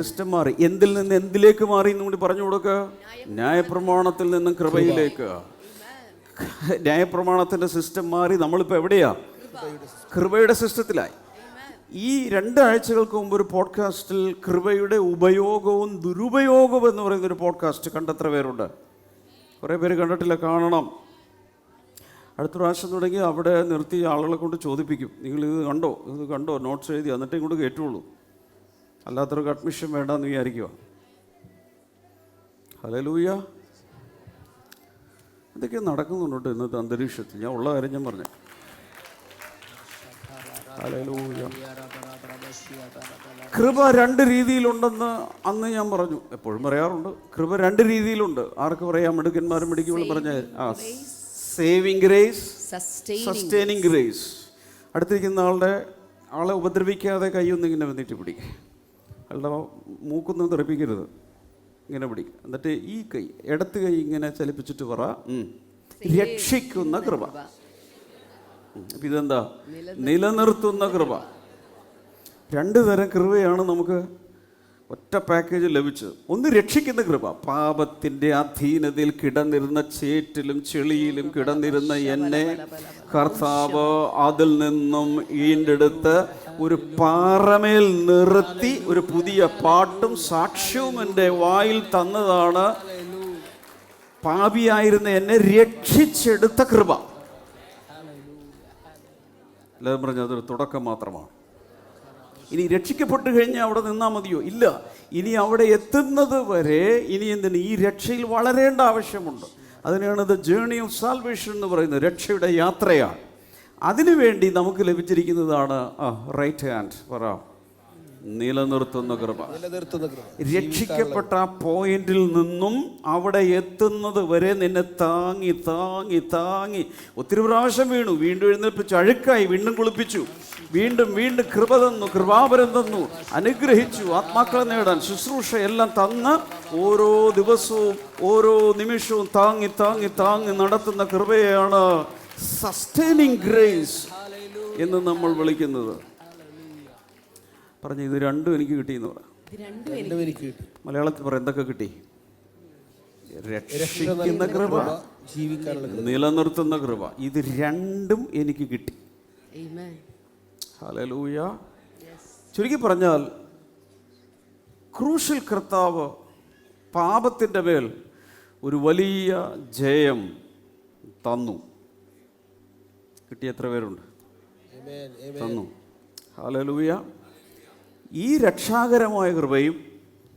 സിസ്റ്റം മാറി. എന്തിൽ നിന്ന് എന്തിലേക്ക് മാറി എന്ന് കൂടി പറഞ്ഞു കൊടുക്കുക. ന്യായപ്രമാണത്തിൽ നിന്നും കൃപയിലേക്ക്. ന്യായപ്രമാണത്തിൻ്റെ സിസ്റ്റം മാറി. നമ്മളിപ്പോൾ എവിടെയാ? കൃപയുടെ സിസ്റ്റത്തിലായി. ഈ 2 ആഴ്ചകൾക്ക് മുമ്പ് ഒരു പോഡ്കാസ്റ്റിൽ കൃപയുടെ ഉപയോഗവും ദുരുപയോഗവും എന്ന് പറയുന്നൊരു പോഡ്കാസ്റ്റ് കണ്ടെത്ര പേരുണ്ട്? കുറേ പേര് കണ്ടിട്ടില്ല, കാണണം. അടുത്ത പ്രാവശ്യം തുടങ്ങി അവിടെ നിർത്തി ആളുകളെ കൊണ്ട് ചോദിപ്പിക്കും, നിങ്ങൾ ഇത് കണ്ടോ, നോട്ട്സ് എഴുതി, എന്നിട്ട് ഇങ്ങോട്ട് കേട്ടുള്ളൂ. അല്ലാത്തവർക്ക് അഡ്മിഷൻ വേണ്ടെന്ന് വിചാരിക്കുക. ഹല്ലേലൂയ. ഇതൊക്കെ നടക്കുന്നുണ്ട് ഇന്നത്തെ അന്തരീക്ഷത്തിൽ. ഞാൻ ഉള്ള കാര്യം ഞാൻ പറഞ്ഞു. ഹല്ലേലൂയ. കൃപ 2 രീതിയിലുണ്ടെന്ന് അന്ന് ഞാൻ പറഞ്ഞു, എപ്പോഴും പറയാറുണ്ട്. കൃപ 2 രീതിയിലുണ്ട്. ആർക്ക് പറയാം? മിടുക്കന്മാരും മിടുക്കികളും പറഞ്ഞ സേവിങ് ഗ്രേസ്, സസ്റ്റൈനിങ് ഗ്രേസ്. അടുത്തിരിക്കുന്ന ആളെ ഉപദ്രവിക്കാതെ കൈയൊന്നിങ്ങനെ വന്നിട്ട് പിടിക്കുക. അയാളുടെ മൂക്കൊന്നും തെറിപ്പിക്കരുത്. ഇങ്ങനെ പിടിക്കുക. എന്നിട്ട് ഈ കൈ ഇടത്ത് കൈ ഇങ്ങനെ ചലിപ്പിച്ചിട്ട് പറ രക്ഷിക്കുന്ന കൃപ. അപ്പം ഇതെന്താ? നിലനിർത്തുന്ന കൃപ. 2 തരം കൃപയാണ് നമുക്ക് ഒറ്റ പാക്കേജ് ലഭിച്ചത്. ഒന്ന് രക്ഷിക്കുന്ന കൃപ. പാപത്തിൻ്റെ അധീനതയിൽ കിടന്നിരുന്ന ചേറ്റിലും ചെളിയിലും കിടന്നിരുന്ന എന്നെ കർത്താവ് അതിൽ നിന്നും വീണ്ടെടുത്ത് ഒരു പാറമേൽ നിർത്തി ഒരു പുതിയ പാട്ടും സാക്ഷ്യവും എൻ്റെ വായിൽ തന്നതാണ്. പാപിയായിരുന്ന എന്നെ രക്ഷിച്ചെടുത്ത കൃപ. എല്ലാവരും പറഞ്ഞു അതൊരു തുടക്കം മാത്രമാണ്. ഇനി രക്ഷിക്കപ്പെട്ട് കഴിഞ്ഞാൽ അവിടെ നിന്നാൽ മതിയോ? ഇല്ല. ഇനി അവിടെ എത്തുന്നത് വരെ ഇനി എന്തിന് ഈ രക്ഷയിൽ വളരേണ്ട ആവശ്യമുണ്ട്. അതിനാണ് ദ ജേർണി ഓഫ് സാൽവേഷൻ എന്ന് പറയുന്നത്. രക്ഷയുടെ യാത്രയാണ്. അതിനുവേണ്ടി നമുക്ക് ലഭിച്ചിരിക്കുന്നതാണ് റൈറ്റ് ഹാൻഡ് പറ നിലനിർത്തുന്ന കൃപ. രക്ഷിക്കപ്പെട്ട ആ പോയിന്റിൽ നിന്നും അവിടെ എത്തുന്നത് വരെ നിന്നെ താങ്ങി താങ്ങി താങ്ങി ഒത്തിരി പ്രാവശ്യം വീണു, വീണ്ടും എഴുന്നേൽപ്പിച്ചു, അഴുക്കായി, വീണ്ടും കുളിപ്പിച്ചു, വീണ്ടും വീണ്ടും കൃപ തന്നു, കൃപാവരം തന്നു, അനുഗ്രഹിച്ചു, ആത്മാക്കളെ നേടാൻ ശുശ്രൂഷ എല്ലാം തന്ന് ഓരോ ദിവസവും ഓരോ നിമിഷവും താങ്ങി താങ്ങി താങ്ങി നടത്തുന്ന കൃപയാണ് സസ്റ്റൈനിങ് ഗ്രേസ് എന്ന് നമ്മൾ വിളിക്കുന്നത്. പറഞ്ഞു ഇത് രണ്ടും എനിക്ക് കിട്ടിയെന്ന് പറ. മലയാളത്തിൽ പറ എന്തൊക്കെ കിട്ടി? രക്ഷിക്കുന്ന കൃപ, നിലനിർത്തുന്ന കൃപ. ഇത് രണ്ടും എനിക്ക് കിട്ടി. ഹല്ലേലൂയ. ചുരുക്കി പറഞ്ഞാൽ ക്രൂശിൽ കർത്താവ് പാപത്തിൻ്റെ മേൽ ഒരു വലിയ ജയം തന്നു. കിട്ടിയ എത്ര പേരുണ്ട്? തന്നു. ഹല്ലേലൂയ. ഈ രക്ഷാകരമായ കൃപയും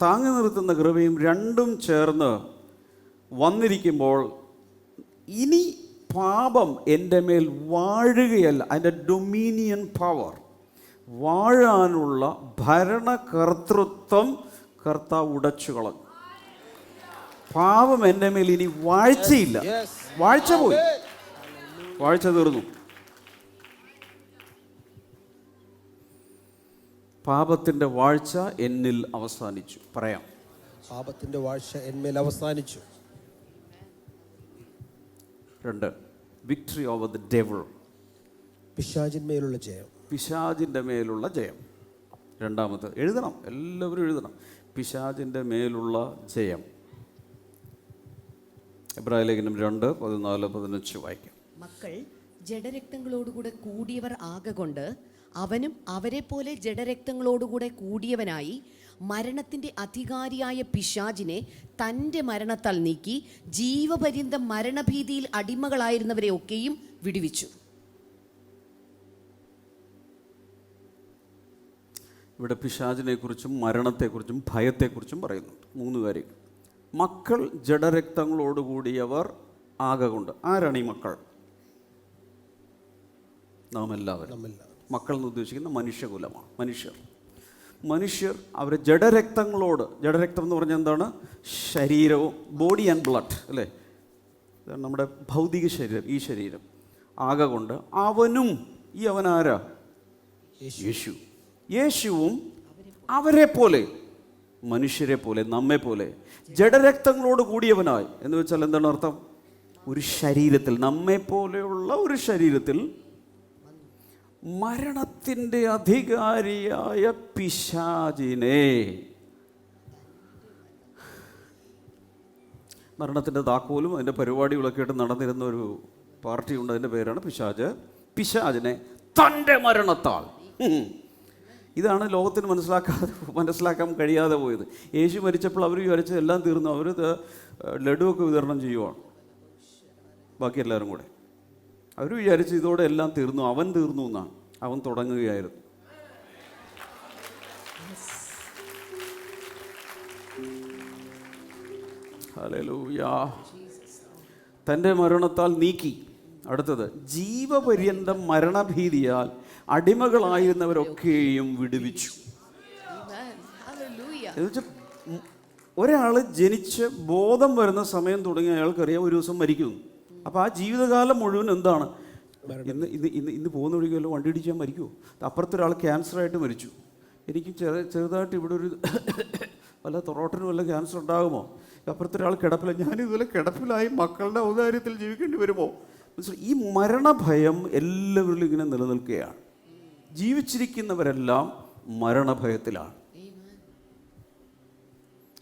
താങ്ങി നിർത്തുന്ന കൃപയും രണ്ടും ചേർന്ന് വന്നിരിക്കുമ്പോൾ ഇനി പാപം എൻ്റെ മേൽ വാഴുകയല്ല, അതിൻ്റെ ഡൊമീനിയൻ പവർ, വാഴാനുള്ള ഭരണകർത്തൃത്വം കർത്താവ് ഉടച്ചു കളഞ്ഞു. പാപം എൻ്റെ മേൽ ഇനി വാഴ്ചയില്ല. വാഴ്ച പോയി, വാഴ്ച തീർന്നു. പാപത്തിൻ്റെ വാഴ്ച എന്നിൽ അവസാനിച്ചു. പറയാം, പാപത്തിൻ്റെ വാഴ്ച എന്മേൽ അവസാനിച്ചു. 2 വിക്ടറി ഓവർ ദ ഡെവിൾ. പിശാചിന്മേലുള്ള ജയം. പിശാചിൻ്റെ മേലുള്ള ജയം. രണ്ടാമത്തെ എഴുതണം, എല്ലാവരും എഴുതണം. പിശാചിൻ്റെ മേലുള്ള ജയം. എബ്രായ ലേഖനം 2:14-15 വായിക്കാം. മക്കൾ ജഡരക്തങ്ങളോടുകൂടെ കൂടിയവർ ആകൊണ്ട് അവനും അവരെ പോലെ ജഡരക്തങ്ങളോടുകൂടെ കൂടിയവനായി മരണത്തിൻ്റെ അധികാരിയായ പിശാചിനെ തൻ്റെ മരണത്താൽ നീക്കി ജീവപര്യന്തം മരണഭീതിയിൽ അടിമകളായിരുന്നവരെ ഒക്കെയും വിടുവിച്ചു. ഇവിടെ പിശാചിനെക്കുറിച്ചും മരണത്തെക്കുറിച്ചും ഭയത്തെക്കുറിച്ചും പറയുന്നുണ്ട്. 3 കാര്യങ്ങൾ. മക്കൾ ജഡരക്തങ്ങളോടുകൂടിയവർ ആകൊണ്ട്. ആരാണ് ഈ മക്കൾ? നാം എല്ലാവരും. മക്കൾ എന്ന് ഉദ്ദേശിക്കുന്ന മനുഷ്യകുലമാണ്. മനുഷ്യർ അവർ ജഡരക്തങ്ങളോട്, ജഡരക്തം എന്ന് പറഞ്ഞാൽ എന്താണ്? ശരീരവും, ബോഡി ആൻഡ് ബ്ലഡ് അല്ലേ, നമ്മുടെ ഭൗതിക ശരീരം, ഈ ശരീരം കൊണ്ട് അവനും, ഈ അവനാരാ? യേശുവും അവരെ പോലെ, മനുഷ്യരെ പോലെ, നമ്മെ പോലെ ജഡരക്തങ്ങളോട് കൂടിയവനായി എന്ന് വെച്ചാൽ എന്താണ് അർത്ഥം? ഒരു ശരീരത്തിൽ, നമ്മെ പോലെയുള്ള ഒരു ശരീരത്തിൽ മരണത്തിൻ്റെ അധികാരിയായ പിശാചിനെ, മരണത്തിൻ്റെ താക്കോലും അതിൻ്റെ പരിപാടികളൊക്കെ ആയിട്ട് നടന്നിരുന്ന ഒരു പാർട്ടിയുണ്ട്, അതിൻ്റെ പേരാണ് പിശാച്. പിശാചിനെ തൻ്റെ മരണത്താൽ. ഇതാണ് ലോകത്തിന് മനസ്സിലാക്കാൻ കഴിയാതെ പോയത്. യേശു മരിച്ചപ്പോൾ അവർ വിചാരിച്ചത് എല്ലാം തീർന്നു, അവർ ലഡുവൊക്കെ വിതരണം ചെയ്യുവാണ് ബാക്കി എല്ലാവരും കൂടെ. അവർ വിചാരിച്ചു ഇതോടെ എല്ലാം തീർന്നു, അവൻ തീർന്നു എന്നാണ്. അവൻ തുടങ്ങുകയായിരുന്നു. ഹല്ലേലൂയ. തൻ്റെ മരണത്താൽ നീക്കി. അടുത്തത്, ജീവപര്യന്തം മരണഭീതിയാൽ അടിമകളായിരുന്നവരൊക്കെയും വിടുവിച്ചു. എന്നുവെച്ചാൽ ഒരാൾ ജനിച്ച് ബോധം വരുന്ന സമയം തുടങ്ങി അയാൾക്കറിയാം ഒരു ദിവസം മരിക്കുന്നു. അപ്പോൾ ആ ജീവിതകാലം മുഴുവൻ എന്താണ്? ഇന്ന് പോകുന്ന വഴിക്കല്ലോ വണ്ടി ഇടിച്ചാൽ മരിക്കുമോ? അപ്പുറത്തൊരാൾ ക്യാൻസറായിട്ട് മരിച്ചു. എനിക്ക് ചെറുതായിട്ട് ഇവിടെ ഒരു വല്ല തൊറോട്ടിനും വല്ല ക്യാൻസർ ഉണ്ടാകുമോ? അപ്പുറത്തൊരാൾ കിടപ്പില്ല, ഞാനിതുപോലെ കിടപ്പിലായി മക്കളുടെ ഔദാര്യത്തിൽ ജീവിക്കേണ്ടി വരുമോ? ഈ മരണഭയം എല്ലാവരിലും ഇങ്ങനെ നിലനിൽക്കുകയാണ്. ജീവിച്ചിരിക്കുന്നവരെല്ലാം മരണഭയത്തിലാണ്.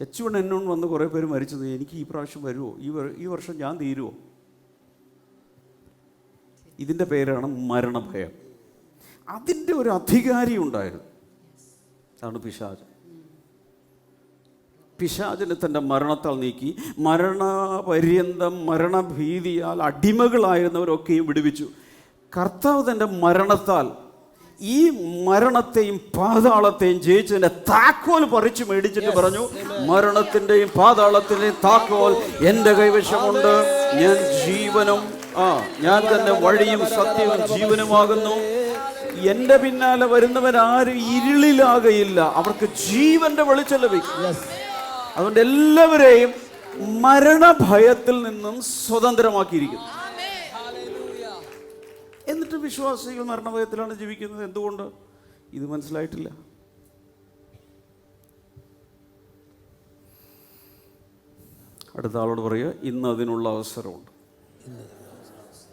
H1N1 വന്ന് കുറേ പേര് മരിച്ചത്, എനിക്ക് ഈ പ്രാവശ്യം വരുമോ, ഈ വർഷം ഞാൻ തീരുമോ? ഇതിൻ്റെ പേരാണ് മരണഭയം. അതിൻ്റെ ഒരു അധികാരി ഉണ്ടായിരുന്നു, അതാണ് പിശാച്. പിശാചിനെ തൻ്റെ മരണത്താൽ നീക്കി മരണപര്യന്തം മരണഭീതിയാൽ അടിമകളായിരുന്നവരൊക്കെയും വിടുവിച്ചു. കർത്താവ് തൻ്റെ മരണത്താൽ ഈ മരണത്തെയും പാതാളത്തെയും ജയിച്ചതിൻ്റെ താക്കോൽ പറിച്ചു മേടിച്ചിട്ട് പറഞ്ഞു, മരണത്തിൻ്റെയും പാതാളത്തിൻ്റെയും താക്കോൽ എൻ്റെ കൈവശമുണ്ട്. ഞാൻ ജീവനും ഞാൻ തന്നെ വഴിയും സത്യവും ജീവനുമാകുന്നു. എൻ്റെ പിന്നാലെ വരുന്നവൻ ആരും ഇരുളിലാകയില്ല, അവർക്ക് ജീവന്റെ വെളിച്ചം ലഭിക്കും. അതുകൊണ്ട് എല്ലാവരെയും മരണഭയത്തിൽ നിന്നും സ്വതന്ത്രമാക്കിയിരിക്കുന്നു. എന്നിട്ട് വിശ്വാസികൾ മരണഭയത്തിലാണ് ജീവിക്കുന്നത്. എന്തുകൊണ്ട്? ഇത് മനസ്സിലായിട്ടില്ല. അടുത്ത ആളോട് പറയുക, ഇന്ന് അതിനുള്ള അവസരമുണ്ട്.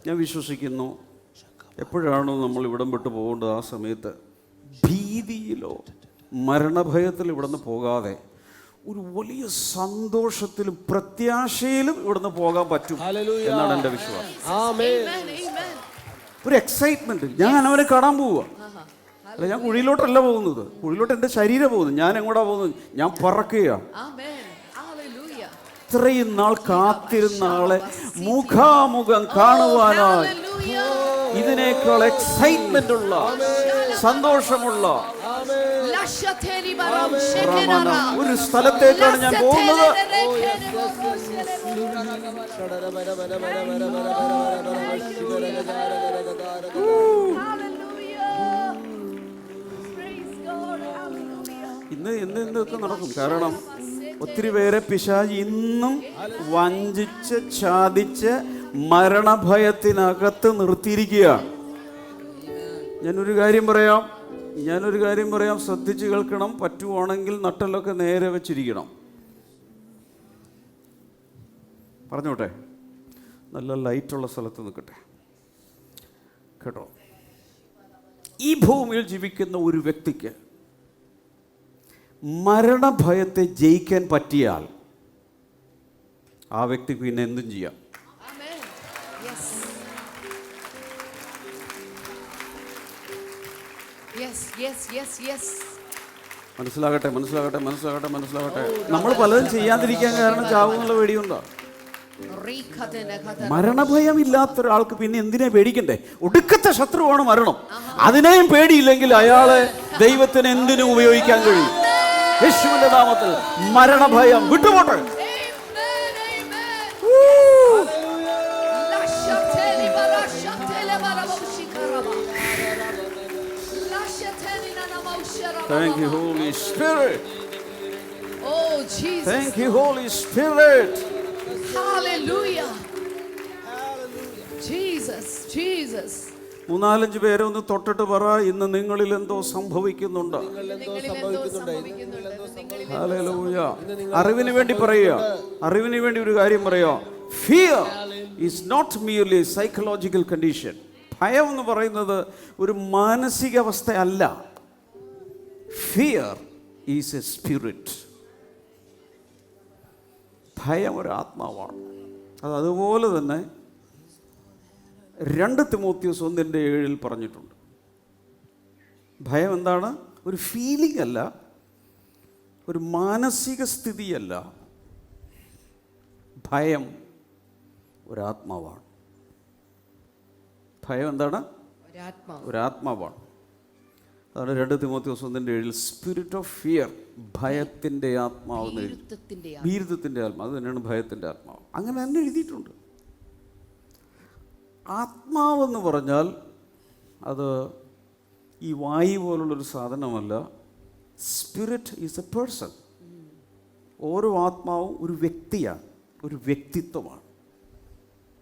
ഞാൻ വിശ്വസിക്കുന്നു എപ്പോഴാണോ നമ്മൾ ഇവിടം വിട്ട് പോകേണ്ടത് ആ സമയത്ത് ഭീതിയിലോ മരണഭയത്തിൽ ഇവിടുന്ന് പോകാതെ ഒരു വലിയ സന്തോഷത്തിലും പ്രത്യാശയിലും ഇവിടുന്ന് പോകാൻ പറ്റും എന്നാണ് എൻ്റെ വിശ്വാസം. ഒരു എക്സൈറ്റ്മെന്റ്. ഞാൻ അവനെ കാണാൻ പോവുക, അല്ല ഞാൻ കുഴിയിലോട്ടല്ല പോകുന്നത്, കുഴിയിലോട്ട് എൻ്റെ ശരീരം പോകുന്നത്. ഞാൻ എങ്ങോട്ടാ പോകുന്നത്? ഞാൻ പറക്കുകയാണ്. ഇത്രയും നാൾ കാത്തിരുന്ന ആളെ മുഖാമുഖം കാണുവാനായി ഇതിനേക്കാൾ എക്സൈറ്റ്മെന്റ് ഉള്ള സന്തോഷമുള്ള ഒരു സ്ഥലത്തേക്കാണ് ഞാൻ പോകുന്നത്. ഇന്നൊക്കെ നടക്കും. കാരണം ഒത്തിരി പേരെ പിശാച് ഇന്നും വഞ്ചിച്ച് ചാദിച്ച് മരണഭയത്തിനകത്ത് നിർത്തിയിരിക്കുകയാണ്. ഞാനൊരു കാര്യം പറയാം, ശ്രദ്ധിച്ച് കേൾക്കണം. പറ്റുവാണെങ്കിൽ നട്ടെല്ലൊക്കെ നേരെ വെച്ചിരിക്കണം. പറഞ്ഞോട്ടെ, നല്ല ലൈറ്റുള്ള സ്ഥലത്ത് നിൽക്കട്ടെ കേട്ടോ. ഈ ഭൂമിയിൽ ജീവിക്കുന്ന ഒരു വ്യക്തിക്ക് മരണഭയത്തെ ജയിക്കാൻ പറ്റിയാൽ ആ വ്യക്തിക്ക് പിന്നെ എന്തും ചെയ്യാം. മനസ്സിലാകട്ടെ. നമ്മൾ പലതും ചെയ്യാതിരിക്കാൻ കാരണം ചാവുന്നുള്ള പേടിയുണ്ടോ? മരണഭയം ഇല്ലാത്ത ഒരാൾക്ക് പിന്നെ എന്തിനെ പേടിക്കണ്ടേ? ഒടുക്കത്തെ ശത്രുവാണ് മരണം. അതിനെയും പേടിയില്ലെങ്കിൽ അയാളെ ദൈവത്തിന് എന്തിനും ഉപയോഗിക്കാൻ കഴിയും. യേശുവിന്റെ നാമത്തിൽ മരണഭയം വിട്ടുപോട്ടെ. Thank you, Holy Spirit. Oh, Jesus. Thank you, Holy Spirit. Hallelujah. Jesus. 3-4 പേരെ ഒന്ന് തൊട്ടിട്ട് പറ, ഇന്ന് നിങ്ങളിൽ എന്തോ സംഭവിക്കുന്നുണ്ട്. ഹല്ലേലൂയ. അറിവിന് വേണ്ടി ഒരു കാര്യം പറയുക. Fear is not merely a psychological condition. ഭയം എന്ന് പറയുന്നത് ഒരു മാനസികാവസ്ഥയല്ല. Fear is a spirit. ഭയം ഒരു ആത്മാവാണ്. അതുപോലെ തന്നെ 2 തിമോത്തിയോസ് 1:7 പറഞ്ഞിട്ടുണ്ട്. ഭയം എന്താണ്? ഒരു ഫീലിംഗ് അല്ല, ഒരു മാനസിക സ്ഥിതിയല്ല. ഭയം ഒരാത്മാവാണ്. ഭയം എന്താണ്? ഒരാത്മാവാണ്. അതാണ് 2 തിമോത്തിയോസ് 1:7 സ്പിരിറ്റ് ഓഫ് ഫിയർ, ഭയത്തിൻ്റെ ആത്മാവ്, ഭീരുത്വത്തിൻ്റെ ആത്മാവ്. അത് തന്നെയാണ് ഭയത്തിൻ്റെ ആത്മാവ്. അങ്ങനെ തന്നെ എഴുതിയിട്ടുണ്ട്. ആത്മാവെന്ന് പറഞ്ഞാൽ അത് ഈ വായു പോലുള്ളൊരു സാധനമല്ല. Spirit is A person. ഓരോ ആത്മാവും ഒരു വ്യക്തിയാണ്, ഒരു വ്യക്തിത്വമാണ്.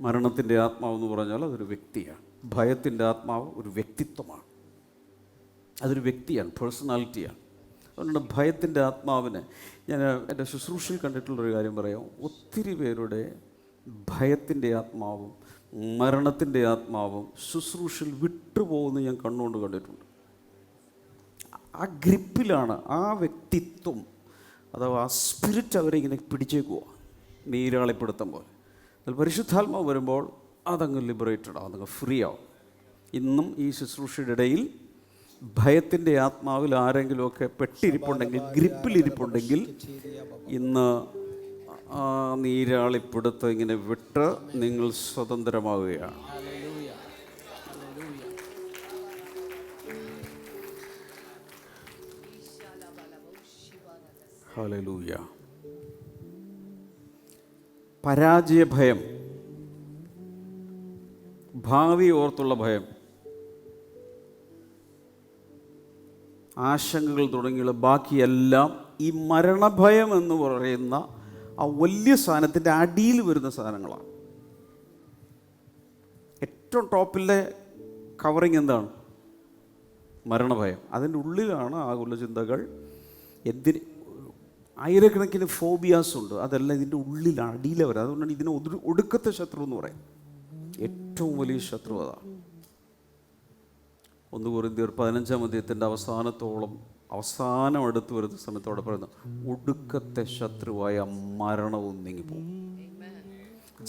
മരണത്തിൻ്റെ ആത്മാവെന്ന് പറഞ്ഞാൽ അതൊരു വ്യക്തിയാണ്. ഭയത്തിൻ്റെ ആത്മാവ് ഒരു വ്യക്തിത്വമാണ്, അതൊരു വ്യക്തിയാണ്, പേഴ്സണാലിറ്റിയാണ്. അതുകൊണ്ട് ഭയത്തിൻ്റെ ആത്മാവിനെ ഞാൻ എൻ്റെ ശുശ്രൂഷയിൽ കണ്ടിട്ടുള്ളൊരു കാര്യം പറയാം. ഒത്തിരി പേരുടെ ഭയത്തിൻ്റെ ആത്മാവും മരണത്തിൻ്റെ ആത്മാവും ശുശ്രൂഷയിൽ വിട്ടുപോകുന്നത് ഞാൻ കണ്ണുകൊണ്ട് കണ്ടിട്ടുണ്ട്. ആ ഗ്രിപ്പിലാണ് ആ വ്യക്തിത്വം അഥവാ ആ സ്പിരിറ്റ് അവരെ ഇങ്ങനെ പിടിച്ചേക്കുക, നീരാളിപ്പെടുത്തം പോലെ. എന്നാൽ പരിശുദ്ധാത്മാവ് വരുമ്പോൾ അതങ്ങ് ലിബറേറ്റഡ് ആവും, അതങ്ങ് ഫ്രീ ആവും. ഇന്നും ഈ ശുശ്രൂഷയുടെ ഇടയിൽ ഭയത്തിൻ്റെ ആത്മാവിൽ ആരെങ്കിലുമൊക്കെ പെട്ടിരിപ്പുണ്ടെങ്കിൽ, ഗ്രിപ്പിലിരിപ്പുണ്ടെങ്കിൽ, ഇന്ന് ആ നീരാളിപ്പിടുത്തം ഇങ്ങനെ വിട്ട് നിങ്ങൾ സ്വതന്ത്രമാവുകയാണ്. ഹല്ലേലൂയ. പരാജയ ഭയം, ഭാവി ഓർത്തുള്ള ഭയം, ആശങ്കകൾ തുടങ്ങിയുള്ള ബാക്കിയെല്ലാം ഈ മരണഭയം എന്ന് പറയുന്ന ആ വലിയ സാധനത്തിൻ്റെ അടിയിൽ വരുന്ന സാധനങ്ങളാണ്. ഏറ്റവും ടോപ്പിലെ കവറിങ് എന്താണ്? മരണഭയം. അതിൻ്റെ ഉള്ളിലാണ് ആകുല ചിന്തകൾ. എന്തിന് ആയിരക്കണക്കിന് ഫോബിയാസ് ഉണ്ട്, അതെല്ലാം ഇതിൻ്റെ ഉള്ളിലാണ്, അടിയിലെ വരാം. അതുകൊണ്ടാണ് ഇതിനെ ഒടുക്കത്തെ ശത്രു എന്ന് പറയും. ഏറ്റവും വലിയ ശത്രു അതാണ്. 1 കൊരിന്ത്യർ 15-ാം അധ്യായത്തിൻ്റെ അവസാനം അടുത്ത് വരുന്ന സമയത്തോടെ പറയുന്നു, ഒടുക്കത്തെ ശത്രുവായ മരണവും നീങ്ങിപ്പോകും.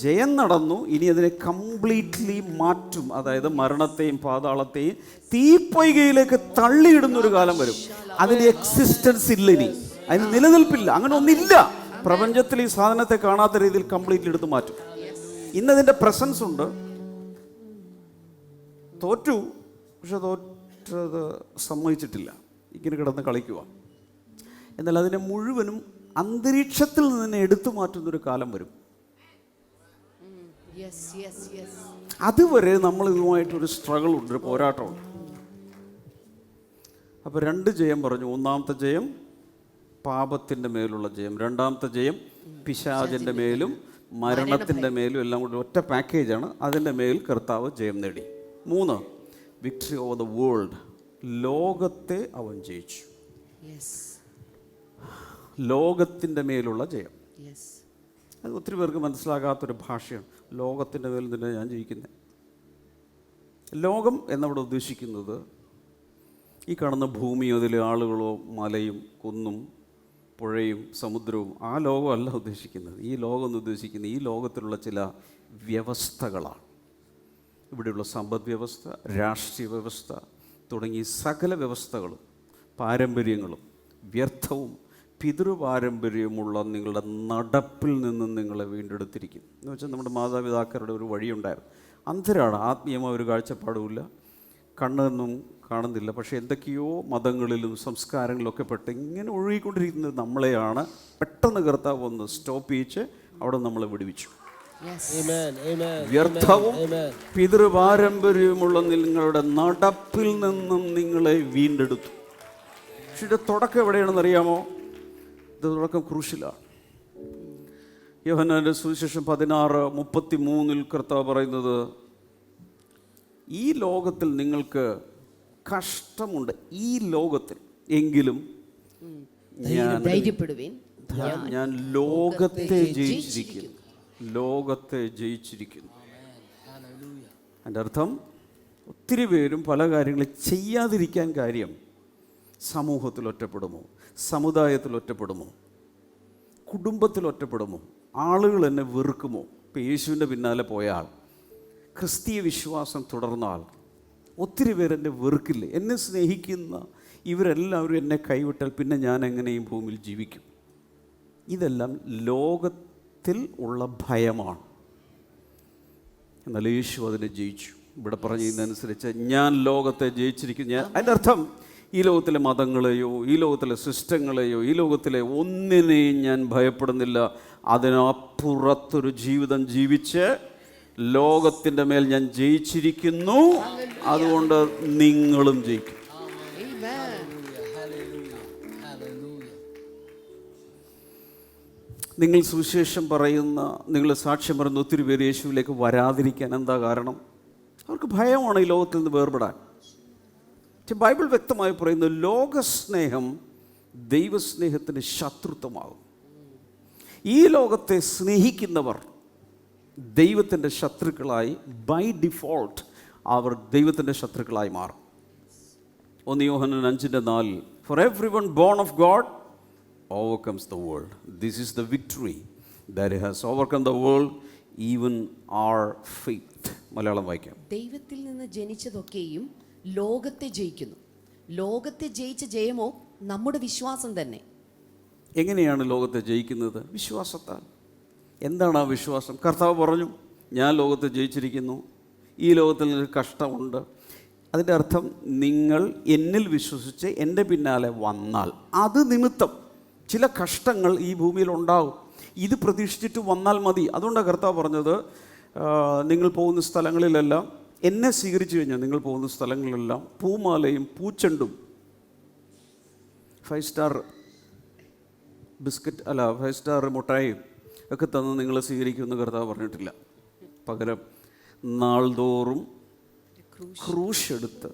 ജയം നടന്നു, ഇനി അതിനെ കംപ്ലീറ്റ്ലി മാറ്റും. അതായത് മരണത്തെയും പാതാളത്തെയും തീപ്പൊയ്കയിലേക്ക് തള്ളിയിടുന്നൊരു കാലം വരും. അതിന് എക്സിസ്റ്റൻസ് ഇല്ല, ഇനി അതിന് നിലനിൽപ്പില്ല, അങ്ങനെ ഒന്നില്ല. പ്രപഞ്ചത്തിൽ ഈ സാധനത്തെ കാണാത്ത രീതിയിൽ കംപ്ലീറ്റ്ലി എടുത്ത് മാറ്റും. ഇന്നതിൻ്റെ പ്രസൻസ് ഉണ്ട്. തോറ്റു, പക്ഷെ തോറ്റത് സമ്മതിച്ചിട്ടില്ല, ഇങ്ങനെ കിടന്ന് കളിക്കുക. എന്നാൽ അതിനെ മുഴുവനും അന്തരീക്ഷത്തിൽ നിന്ന് എടുത്തു മാറ്റുന്നൊരു കാലം വരും. അതുവരെ നമ്മൾ ഇതുമായിട്ടൊരു സ്ട്രഗിൾ ഉണ്ട്, ഒരു പോരാട്ടമുണ്ട്. അപ്പോൾ 2 ജയം പറഞ്ഞു. ഒന്നാമത്തെ ജയം പാപത്തിൻ്റെ മേലുള്ള ജയം, രണ്ടാമത്തെ ജയം പിശാചിൻ്റെ മേലും മരണത്തിൻ്റെ മേലും എല്ലാം കൂടി ഒറ്റ പാക്കേജാണ്. അതിൻ്റെ മേൽ കർത്താവ് ജയം നേടി. 3, വിക്ടറി ഓവർ ദ വേൾഡ്. ലോകത്തെ അവൻ ജയിച്ചു. ലോകത്തിൻ്റെ മേലുള്ള ജയം. അത് ഒത്തിരി പേർക്ക് മനസ്സിലാകാത്തൊരു ഭാഷയാണ്. ലോകത്തിൻ്റെ മേൽ തന്നെ ഞാൻ ജയിക്കുന്നത്. ലോകം എന്നവിടെ ഉദ്ദേശിക്കുന്നത് ഈ കാണുന്ന ഭൂമിയോ അതിലെ ആളുകളോ മലയും കുന്നും പുഴയും സമുദ്രവും ആ ലോകമല്ല ഉദ്ദേശിക്കുന്നത്. ഈ ലോകം എന്ന് ഉദ്ദേശിക്കുന്നത് ഈ ലോകത്തിലുള്ള ചില വ്യവസ്ഥകളാണ്. ഇവിടെയുള്ള സമ്പദ് വ്യവസ്ഥ, രാഷ്ട്രീയ വ്യവസ്ഥ തുടങ്ങി സകല വ്യവസ്ഥകളും പാരമ്പര്യങ്ങളും വ്യർത്ഥവും പിതൃപാരമ്പര്യമുള്ള നിങ്ങളുടെ നടപ്പിൽ നിന്നും നിങ്ങളെ വീണ്ടെടുത്തിരിക്കുന്നു. എന്ന് വെച്ചാൽ നമ്മുടെ മാതാപിതാക്കളുടെ ഒരു വഴിയുണ്ടായിരുന്നു. അന്ധരാണ്, ആത്മീയമായ ഒരു കാഴ്ചപ്പാടുമില്ല, കണ്ണൊന്നും കാണുന്നില്ല. പക്ഷേ എന്തൊക്കെയോ മതങ്ങളിലും സംസ്കാരങ്ങളിലൊക്കെ പെട്ട് ഇങ്ങനെ ഒഴുകിക്കൊണ്ടിരിക്കുന്നത് നമ്മളെയാണ്. പെട്ടെന്ന് കർത്താവ് ഒന്ന് സ്റ്റോപ്പ് ചെയ്യിച്ച് അവിടെ നമ്മളെ വിടുവിച്ചു. വ്യർത്ഥവും പിതൃപാരമ്പര്യമുള്ള നിങ്ങളുടെ നടപ്പിൽ നിന്നും നിങ്ങളെ വീണ്ടെടുത്തു. പക്ഷെ ഇതിൻ്റെ തുടക്കം എവിടെയാണെന്ന് അറിയാമോ? ഇത് തുടക്കം ക്രൂശിലാണ്. യോഹന്നാന്റെ സുവിശേഷം 16:33 കർത്താവ് പറയുന്നത്, ഈ ലോകത്തിൽ നിങ്ങൾക്ക് കഷ്ടമുണ്ട്, ഈ ലോകത്തിൽ എങ്കിലും ഞാൻ ലോകത്തെ ജയിച്ചിരിക്കുന്നു. ലോകത്തെ ജയിച്ചിരിക്കുന്നു. എൻ്റെ അർത്ഥം, ഒത്തിരി പേരും പല കാര്യങ്ങളും ചെയ്യാതിരിക്കാൻ കാര്യം സമൂഹത്തിൽ ഒറ്റപ്പെടുമോ, സമുദായത്തിൽ ഒറ്റപ്പെടുമോ, കുടുംബത്തിൽ ഒറ്റപ്പെടുമോ, ആളുകൾ എന്നെ വെറുക്കുമോ. ഇപ്പോൾ യേശുവിൻ്റെ പിന്നാലെ പോയാൽ, ക്രിസ്തീയ വിശ്വാസം തുടർന്നാൽ ഒത്തിരി പേരെന്നെ വെറുക്കില്ലേ? എന്നെ സ്നേഹിക്കുന്ന ഇവരെല്ലാവരും എന്നെ കൈവിട്ടാൽ പിന്നെ ഞാൻ എങ്ങനെയും ഭൂമിയിൽ ജീവിക്കും? ഇതെല്ലാം ലോകത്തിൽ ഉള്ള ഭയമാണ്. എന്നാൽ യേശു അതിനെ ജയിച്ചു. ഇവിടെ പറഞ്ഞതിനനുസരിച്ച് ഞാൻ ലോകത്തെ ജയിച്ചിരിക്കുന്നു. അതിൻ്റെ അർത്ഥം, ഈ ലോകത്തിലെ മതങ്ങളെയോ ഈ ലോകത്തിലെ സിസ്റ്റങ്ങളെയോ ഈ ലോകത്തിലെ ഒന്നിനെയും ഞാൻ ഭയപ്പെടുന്നില്ല. അതിനപ്പുറത്തൊരു ജീവിതം ജീവിച്ച് ലോകത്തിൻ്റെ മേൽ ഞാൻ ജയിച്ചിരിക്കുന്നു. അതുകൊണ്ട് നിങ്ങളും ജയിക്കും. നിങ്ങൾ സുവിശേഷം പറയുന്ന, നിങ്ങൾ സാക്ഷ്യം പറയുന്ന ഒത്തിരി പേര് യേശുവിലേക്ക് വരാതിരിക്കാൻ എന്താ കാരണം? അവർക്ക് ഭയമാണ് ഈ ലോകത്തിൽ നിന്ന് വേർപെടാൻ. ബൈബിൾ വ്യക്തമായി പറയുന്നു, ലോകസ്നേഹം ദൈവസ്നേഹത്തിന് ശത്രുത്വമാകും. ഈ ലോകത്തെ സ്നേഹിക്കുന്നവർ ദൈവത്തിൻ്റെ ശത്രുക്കളായി ബൈ ഡിഫോൾട്ട് അവർ ദൈവത്തിൻ്റെ ശത്രുക്കളായി മാറും. 1 യോഹന്നാൻ 5:4 For everyone born of God overcomes the world. This is the victory that has overcome the world, even our faith. Malayalam വായിക്കാം. ദൈവത്തിൽ നിന്ന് ജനിച്ചതൊക്കെയും ലോകത്തെ ജയിക്കുന്നു. ലോകത്തെ ജയിച്ച ജയമോ നമ്മുടെ വിശ്വാസം തന്നെ. എങ്ങനെയാണ് ലോകത്തെ ജയിക്കുന്നത്? വിശ്വാസത്താൽ. എന്താണ് ആ വിശ്വാസം? കർത്താവ് പറഞ്ഞു, ഞാൻ ലോകത്തെ ജയിച്ചിരിക്കുന്നു, ഈ ലോകത്തിൽ നിന്ന് കഷ്ടമുണ്ട്. അതിൻ്റെ അർത്ഥം നിങ്ങൾ എന്നിൽ വിശ്വസിച്ച് എൻ്റെ പിന്നാലെ വന്നാൽ അത് നിമിത്തം ചില കഷ്ടങ്ങൾ ഈ ഭൂമിയിൽ ഉണ്ടാവും. ഇത് പ്രതീക്ഷിച്ചിട്ട് വന്നാൽ മതി. അതുകൊണ്ടാണ് കർത്താവ് പറഞ്ഞത്, നിങ്ങൾ പോകുന്ന സ്ഥലങ്ങളിലെല്ലാം എന്നെ സ്വീകരിച്ചു കഴിഞ്ഞാൽ നിങ്ങൾ പോകുന്ന സ്ഥലങ്ങളിലെല്ലാം പൂമാലയും പൂച്ചെണ്ടും 5 സ്റ്റാർ ബിസ്ക്കറ്റ് 5 സ്റ്റാർ മുട്ടായും ഒക്കെ തന്ന് നിങ്ങളെ സ്വീകരിക്കുമെന്ന് കർത്താവ് പറഞ്ഞിട്ടില്ല. പകരം നാൾതോറും ക്രൂശ് എടുത്ത്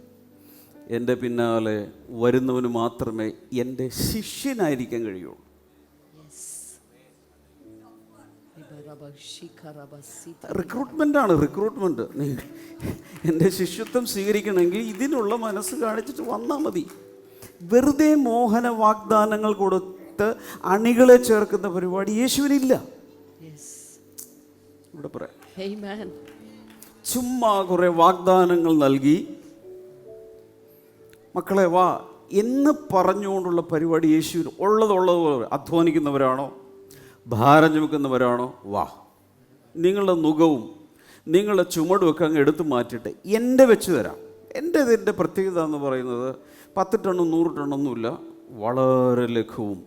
എൻ്റെ പിന്നാലെ വരുന്നവന് മാത്രമേ എൻ്റെ ശിഷ്യനായിരിക്കാൻ കഴിയുള്ളൂ. റിക്രൂട്ട്മെൻ്റാണ്, റിക്രൂട്ട്മെൻറ്റ്. എൻ്റെ ശിഷ്യത്വം സ്വീകരിക്കണമെങ്കിൽ ഇതിനുള്ള മനസ്സ് കാണിച്ചിട്ട് വന്നാൽ മതി. വെറുതെ മോഹന വാഗ്ദാനങ്ങൾ കൊടുത്ത് അണികളെ ചേർക്കുന്ന പരിപാടി യേശുവിനില്ല. ഇവിടെ പറയാം, ചുമ്മാ കുറേ വാഗ്ദാനങ്ങൾ നൽകി മക്കളെ വാ എന്ന് പറഞ്ഞുകൊണ്ടുള്ള പരിപാടി യേശുവിന് ഉള്ളതുപോലെ. അധ്വാനിക്കുന്നവരാണോ, ഭാരം ചുമക്കുന്നവരാണോ, വാ. നിങ്ങളുടെ നുകവും നിങ്ങളുടെ ചുമടുമൊക്കെ അങ്ങ് എടുത്തു മാറ്റിയിട്ട് എൻ്റെ വെച്ച് തരാം. ഇതിൻ്റെ പ്രത്യേകത എന്ന് പറയുന്നത് 10 ടണ്ണും 100 ടണ്ണൊന്നുമില്ല, വളരെ ലഘുവും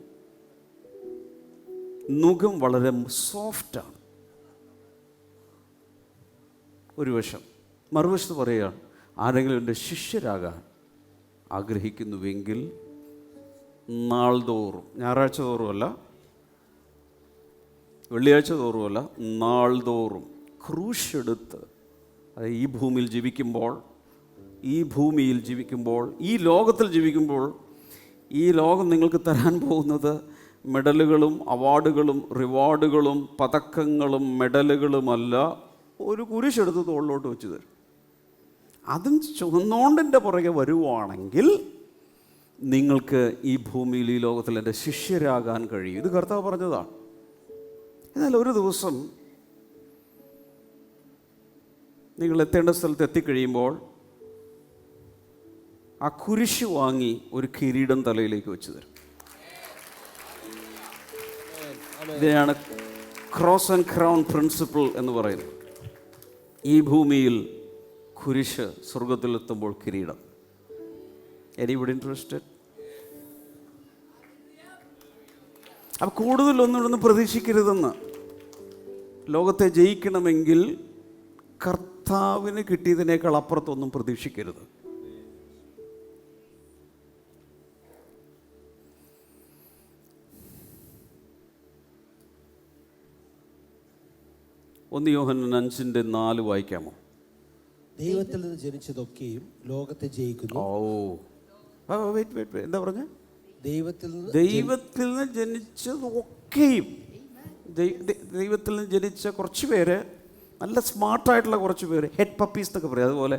നുകം വളരെ സോഫ്റ്റാണ്. ഒരു വശം. മറുവശത്ത് പറയുകയാണ്, ആരെങ്കിലും എൻ്റെ ശിഷ്യരാകാൻ ആഗ്രഹിക്കുന്നുവെങ്കിൽ നാൾതോറും, ഞായറാഴ്ച തോറുമല്ല, വെള്ളിയാഴ്ച തോറുമല്ല, നാൾതോറും ക്രൂശെടുത്ത്, ഈ ഭൂമിയിൽ ജീവിക്കുമ്പോൾ, ഈ ലോകത്തിൽ ജീവിക്കുമ്പോൾ, ഈ ലോകം നിങ്ങൾക്ക് തരാൻ പോകുന്നത് മെഡലുകളും അവാർഡുകളും റിവാർഡുകളും പതക്കങ്ങളും മെഡലുകളുമല്ല, ഒരു കുരിശെടുത്ത് തോളിലോട്ട് വെച്ച് തരും. അതും ചുവന്നോണ്ടിൻ്റെ പുറകെ വരുവാണെങ്കിൽ നിങ്ങൾക്ക് ഈ ഭൂമിയിൽ, ഈ ലോകത്തിൽ എൻ്റെ ശിഷ്യരാകാൻ കഴിയും. ഇത് കർത്താവ് പറഞ്ഞതാണ്. എന്നാൽ ഒരു ദിവസം നിങ്ങൾ എത്തേണ്ട സ്ഥലത്ത് എത്തിക്കഴിയുമ്പോൾ ആ കുരിശ് വാങ്ങി ഒരു കിരീടം തലയിലേക്ക് വെച്ച് തരും. ഇതിനെയാണ് ക്രോസ് ആൻഡ് ക്രൗൺ പ്രിൻസിപ്പിൾ എന്ന് പറയുന്നത്. ഈ ഭൂമിയിൽ കുരിശ്, സ്വർഗത്തിലെത്തുമ്പോൾ കിരീടം. Anybody interested? അപ്പം കൂടുതലൊന്നും പ്രതീക്ഷിക്കരുതെന്ന്. ലോകത്തെ ജയിക്കണമെങ്കിൽ കർത്താവിന് കിട്ടിയതിനേക്കാൾ അപ്പുറത്തൊന്നും പ്രതീക്ഷിക്കരുത്. ഒന്ന് യോഹന്നാൻ 5:4 വായിക്കാമോ? ദൈവത്തിൽ നിന്ന് ജനിച്ചതൊക്കെയും ലോകത്തെ ജയിക്കുന്നു. എന്താ പറഞ്ഞ? ദൈവത്തിൽ നിന്ന് ജനിച്ചതൊക്കെയും. ദൈവത്തിൽ നിന്ന് ജനിച്ച കുറച്ച് പേര്, നല്ല സ്മാർട്ടായിട്ടുള്ള കുറച്ച് പേര്, ഹെഡ് പപ്പീസ് എന്നൊക്കെ പറയും, അതുപോലെ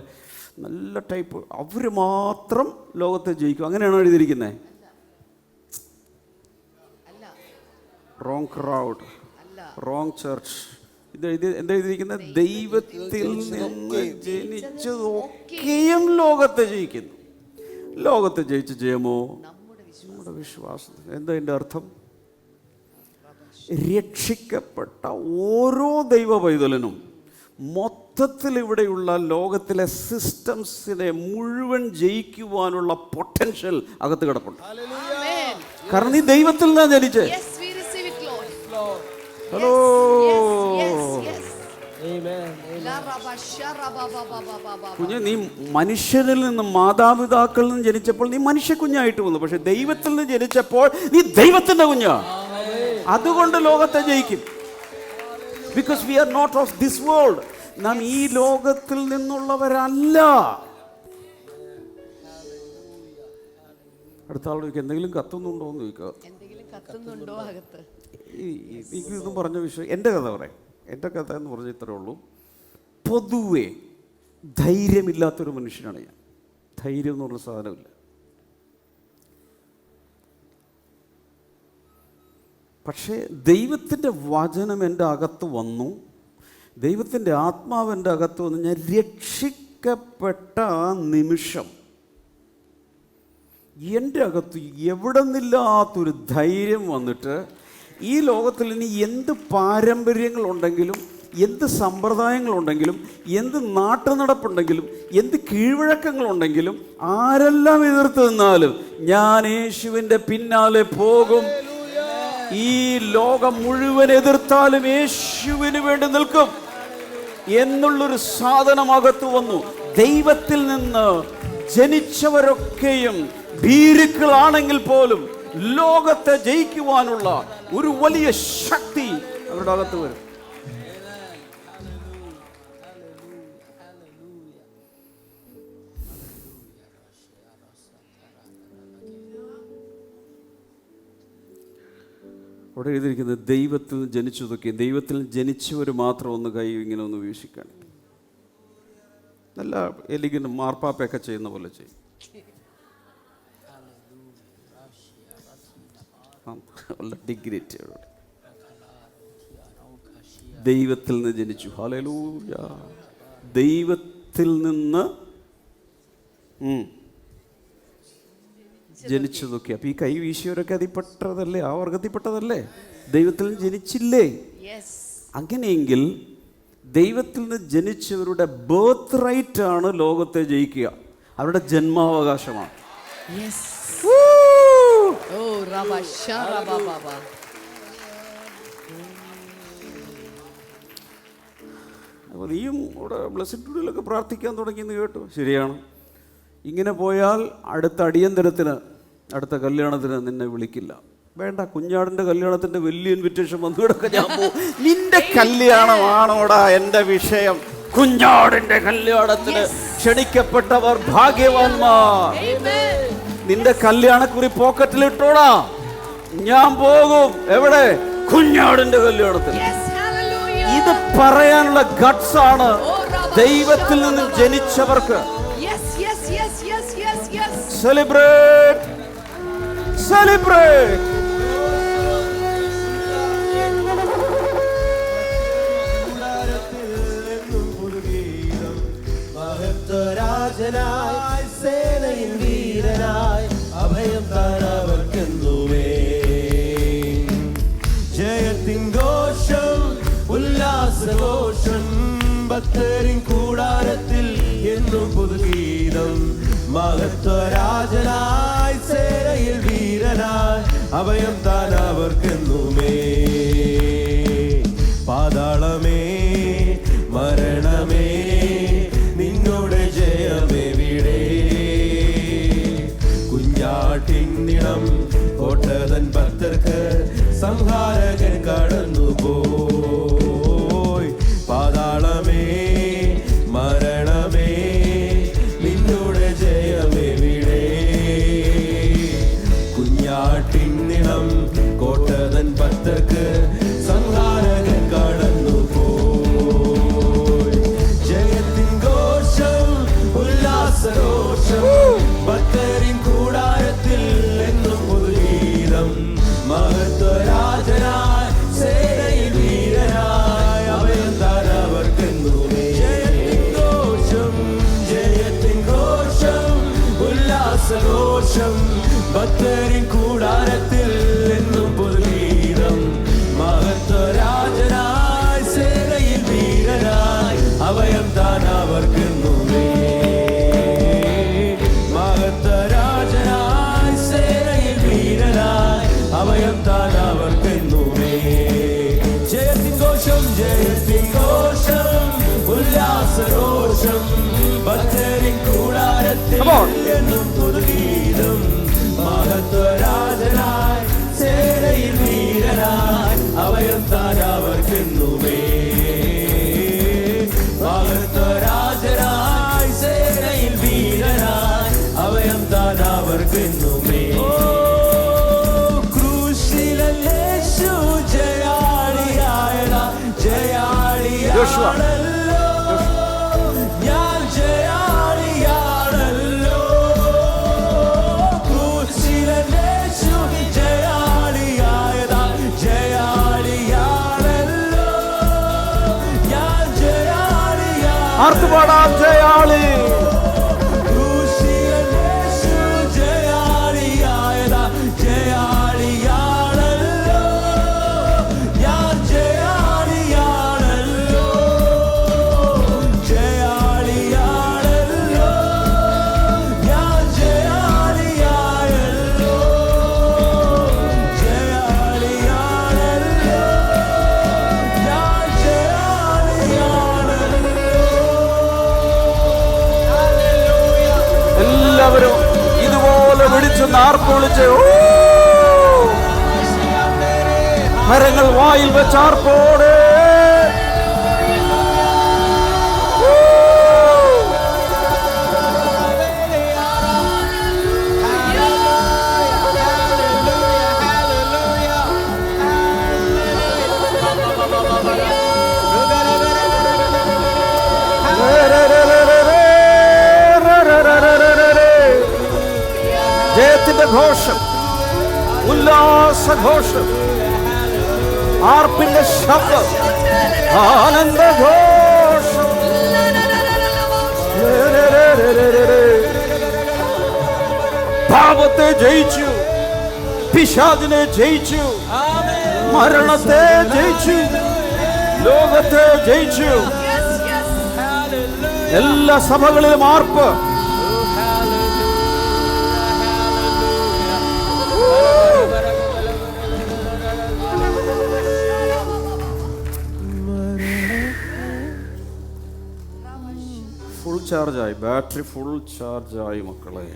നല്ല ടൈപ്പ്, അവർ മാത്രം ലോകത്തെ ജയിക്കും. അങ്ങനെയാണോ എഴുതിയിരിക്കുന്നത്? Wrong crowd, wrong church. എന്താ എഴുതിയിരിക്കുന്നത്? ദൈവത്തിൽ നിന്ന് ജനിച്ചതൊക്കെയും ലോകത്തെ ജയിക്കുന്നു. ലോകത്തെ ജയിച്ച ജയമോ നമ്മുടെ വിശ്വാസം. എന്താ എൻ്റെ അർത്ഥം? രക്ഷിക്കപ്പെട്ട ഓരോ ദൈവ പൈതലനും മൊത്തത്തിൽ ഇവിടെയുള്ള ലോകത്തിലെ സിസ്റ്റംസിനെ മുഴുവൻ ജയിക്കുവാനുള്ള പൊട്ടൻഷ്യൽ അകത്ത് കിടപ്പുണ്ട്. കാരണം നീ ദൈവത്തിൽ നിന്നാണ് ജനിച്ചേ. ഹലോ, കുഞ്ഞ്, നീ മനുഷ്യരിൽ നിന്നും മാതാപിതാക്കളിൽ നിന്നും ജനിച്ചപ്പോൾ നീ മനുഷ്യ കുഞ്ഞായിട്ട് വന്നു. പക്ഷെ ദൈവത്തിൽ നിന്ന് ജനിച്ചപ്പോൾ നീ ദൈവത്തിന്റെ കുഞ്ഞാ. അതുകൊണ്ട് ലോകത്തെ ജയിക്കും. Because we are not of this world. നാം ഈ ലോകത്തിൽ നിന്നുള്ളവരല്ല. അടുത്ത ആൾ ചോദിക്കുക എന്തെങ്കിലും കത്തുന്നുണ്ടോ എന്ന് ചോദിക്കുക. എന്തെങ്കിലും കത്തുന്നുണ്ടോ അകത്ത്? ഇതൊന്നും പറഞ്ഞ വിഷയം എൻ്റെ കഥ പറയാം. എൻ്റെ കഥ എന്ന് പറഞ്ഞാൽ ഇത്രേ ഉള്ളൂ. പൊതുവെ ധൈര്യമില്ലാത്തൊരു മനുഷ്യനാണ് ഞാൻ. ധൈര്യം എന്ന് പറഞ്ഞ സാധനമില്ല. പക്ഷേ ദൈവത്തിൻ്റെ വചനം എൻ്റെ അകത്ത് വന്നു, ദൈവത്തിൻ്റെ ആത്മാവ് എൻ്റെ അകത്ത് വന്നു. ഞാൻ രക്ഷിക്കപ്പെട്ട ആ നിമിഷം എൻ്റെ അകത്ത് എവിടെ നിന്നില്ലാത്തൊരു ധൈര്യം വന്നിട്ട്, ഈ ലോകത്തിൽ ഇനി എന്ത് പാരമ്പര്യങ്ങളുണ്ടെങ്കിലും, എന്ത് സമ്പ്രദായങ്ങളുണ്ടെങ്കിലും, എന്ത് നാട്ടുനടപ്പുണ്ടെങ്കിലും, എന്ത് കീഴ്വഴക്കങ്ങളുണ്ടെങ്കിലും, ആരെല്ലാം എതിർത്ത് നിന്നാലും ഞാൻ യേശുവിൻ്റെ പിന്നാലെ പോകും. ഈ ലോകം മുഴുവൻ എതിർത്താലും യേശുവിന് വേണ്ടി നിൽക്കും എന്നുള്ളൊരു സാധനമകത്ത് വന്നു. ദൈവത്തിൽ നിന്ന് ജനിച്ചവരൊക്കെയും ഭീരുക്കളാണെങ്കിൽ പോലും ലോകത്തെ ജയിക്കുവാനുള്ള ഒരു വലിയ ശക്തി അവരുടെ അകത്ത് വരും. അവിടെ എഴുതിയിരിക്കുന്നത് ദൈവത്തിൽ ജനിച്ചതൊക്കെ, ദൈവത്തിൽ ജനിച്ചവർ മാത്രം ഒന്ന് കൈ ഇങ്ങനെ ഒന്ന് വീശിക്കാണ്. നല്ല എലിഗന്റ് മാർപ്പാപ്പയൊക്കെ ചെയ്യുന്ന പോലെ ചെയ്യും. ഡിഗ്രിറ്റി ദൈവത്തിൽ നിന്ന് ജനിച്ചു. ഹല്ലേലൂയ. ദൈവത്തിൽ നിന്ന് ജനിച്ചതൊക്കെ. അപ്പൊ ഈ കൈ വീശിയവരൊക്കെ അതിൽപ്പെട്ടതല്ലേ? ആ വർഗത്തിൽപ്പെട്ടതല്ലേ? ദൈവത്തിൽ ജനിച്ചില്ലേ? അങ്ങനെയെങ്കിൽ ദൈവത്തിൽ നിന്ന് ജനിച്ചവരുടെ ബർത്ത് റൈറ്റ് ആണ് ലോകത്തെ ജയിക്കുക. അവരുടെ ജന്മാവകാശമാണ്. അപ്പോൾ നീയും ഇവിടെ ബ്ലെസ്സഡ് ടുഡേയിലൊക്കെ പ്രാർത്ഥിക്കാൻ തുടങ്ങിയെന്ന് കേട്ടു. ശരിയാണ്. ഇങ്ങനെ പോയാൽ അടുത്ത അടിയന്തരത്തിന്, അടുത്ത കല്യാണത്തിന് നിന്നെ വിളിക്കില്ല. വേണ്ട, കുഞ്ഞാടിൻ്റെ കല്യാണത്തിൻ്റെ വലിയ ഇൻവിറ്റേഷൻ വന്നു കിടക്കുക. ഞാൻ പോകും. നിന്റെ കല്യാണമാണോടാ എൻ്റെ വിഷയം? കുഞ്ഞാടിൻ്റെ കല്യാണത്തിന് ക്ഷണിക്കപ്പെട്ടവർ ഭാഗ്യവാന്മാർ. നിന്റെ കല്യാണക്കുറി പോക്കറ്റിലിട്ടോടാ. ഞാൻ പോകും. എവിടെ? കുഞ്ഞാടിൻ്റെ കല്യാണത്തിന്. ഇത് പറയാനുള്ള ഗട്ട്സ് ആണ് ദൈവത്തിൽ നിന്ന് ജനിച്ചവർക്ക്. Celebrate! Celebrate! രാജനായി സേനയിൽ വീരനായി അഭയം താരവർക്കെന്നുമേ ജയത്തിൻ ഘോഷം ഉല്ലാസഘോഷം ഭക്തരിൻ കൂടാരത്തിൽ എന്നും പുതുഗീതം മഹത്വരാജനായി സേനയിൽ വീരനായി അഭയം താനവർക്കെന്നുമേ പാതാളമേ മരണമേ നിന്നോട് ജയമെവിടെ കുഞ്ഞാട്ടിന്നിടം കോട്ടതൻ ഭക്തർക്ക് സംഹാരകൻ കടന്നു പോയി പാതാളമേ മരണമേ നിന്നോട് ജയമെവിടെ കുഞ്ഞാട്ടിന്നിടം കോട്ടതൻ ഭക്തർക്ക് സംഹാരകൻ കടന്നു പോയി ജയത്തിൻ ഘോഷം ഉല്ലാസഘോഷം ഭക്തരിൻ കൂടാരത്തിൽ എന്നും പുതുഗീതം മഹത്വരാജനായി സേനയിൽ വീരനായി അഭയം താരവർക്കെന്നുമേ ജയത്തിൻ ഘോഷം ഉല്ലാസഘോഷം ഭക്തരിൻ കൂടാരത്തിൽ എന്നും പുതുഗീതം മഹത്വരാജനായി സേനയിൽ വീരനായി അഭയം താനവർക്കെന്നുമേ മഹത്വരാജനായി സേനയിൽ വീരനായി അഭയം താനവർക്കെന്നുമേ ജയത്തിൻ ഘോഷം ഉല്ലാസഘോഷം ഭക്തരിൻ കൂടാരത്തിൽ എന്നും പുതുഗീതം മഹത്വരാജനായി സേനയിൽ വീരനായി അഭയം താനവർക്കെന്നുമേ മഹത്വരാജനായി സേനയിൽ വീരനായി അഭയം താനവർക്കെന്നുമേ യോശുവ. ഞാൻ ജയാളിയാണല്ലോ, ക്രൂശിലേശു ജയാളിയായതാ, ജയാളിയാണല്ലോ, ഞാൻ ജയാളിയാ. ആർത്തുപാടാം ജയാളി. ക്രൂശിലേശു ജയാളിയായതാ, ജയാളിയാണല്ലോ, ഞാൻ ജയാളിയാണല്ലോ, ജയാളിയാണല്ലോ, ഞാൻ ജയാളിയായല്ലോ, ജയാളിയാണല്ലോ, ഞാൻ ജയാളിയാണല്ലോ. എല്ലാവരും ഇതുപോലെ വിളിച്ച് നാർപ്പ് വിളിച്ച് കരങ്ങൾ വായിൽ വെച്ചാർപ്പോടെ ജയത്തിന്റെ ഘോഷം, ഉല്ലാസഘോഷം, ആർപ്പിന്റെ ശബ്ദം, ആനന്ദഘോഷം. പാപത്തെ ജയിച്ചു, പിശാചിനെ ജയിച്ചു, മരണത്തെ ജയിച്ചു, ലോകത്തെ ജയിച്ചു. എല്ലാ സഭകളിലും ആർപ്പ്. ഫുൾ ചാർജായി, ബാറ്ററി ഫുൾ ചാർജായി മക്കളെ.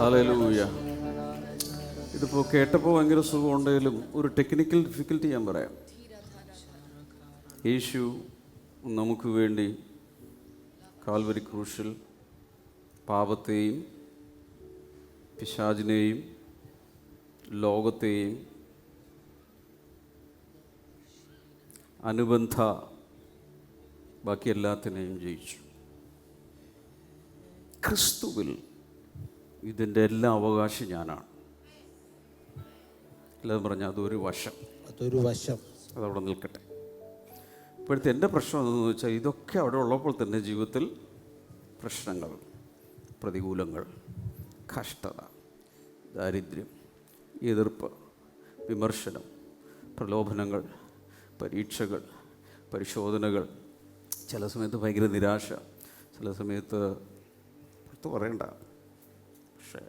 ഹല്ലേലൂയ. ഇതിപ്പോൾ കേട്ടപ്പോൾ ഭയങ്കര സുഖമുണ്ടെങ്കിലും ഒരു ടെക്നിക്കൽ ഡിഫിക്കൽറ്റി ഞാൻ പറയാം. യേശു നമുക്ക് വേണ്ടി കാൽവരി ക്രൂശിൽ പാപത്തെയും പിശാചിനെയും ലോകത്തെയും അനുബന്ധ ബാക്കി എല്ലാത്തിനെയും ജയിച്ചു. ക്രിസ്തുവിൽ ഇതിൻ്റെ എല്ലാ അവകാശം ഞാനാണ്. എല്ലാവരും പറഞ്ഞാൽ അതൊരു വശം, അതവിടെ നിൽക്കട്ടെ. ഇപ്പോഴത്തെ എൻ്റെ പ്രശ്നം എന്തെന്ന് വെച്ചാൽ ഇതൊക്കെ അവിടെ ഉള്ളപ്പോൾ തന്നെ ജീവിതത്തിൽ പ്രശ്നങ്ങൾ, പ്രതികൂലങ്ങൾ, കഷ്ടത, ദാരിദ്ര്യം, എതിർപ്പ്, വിമർശനം, പ്രലോഭനങ്ങൾ, പരീക്ഷകൾ, പരിശോധനകൾ, ചില സമയത്ത് ഭയങ്കര നിരാശ, ചില സമയത്ത് പുറത്ത് പറയണ്ട, പക്ഷേ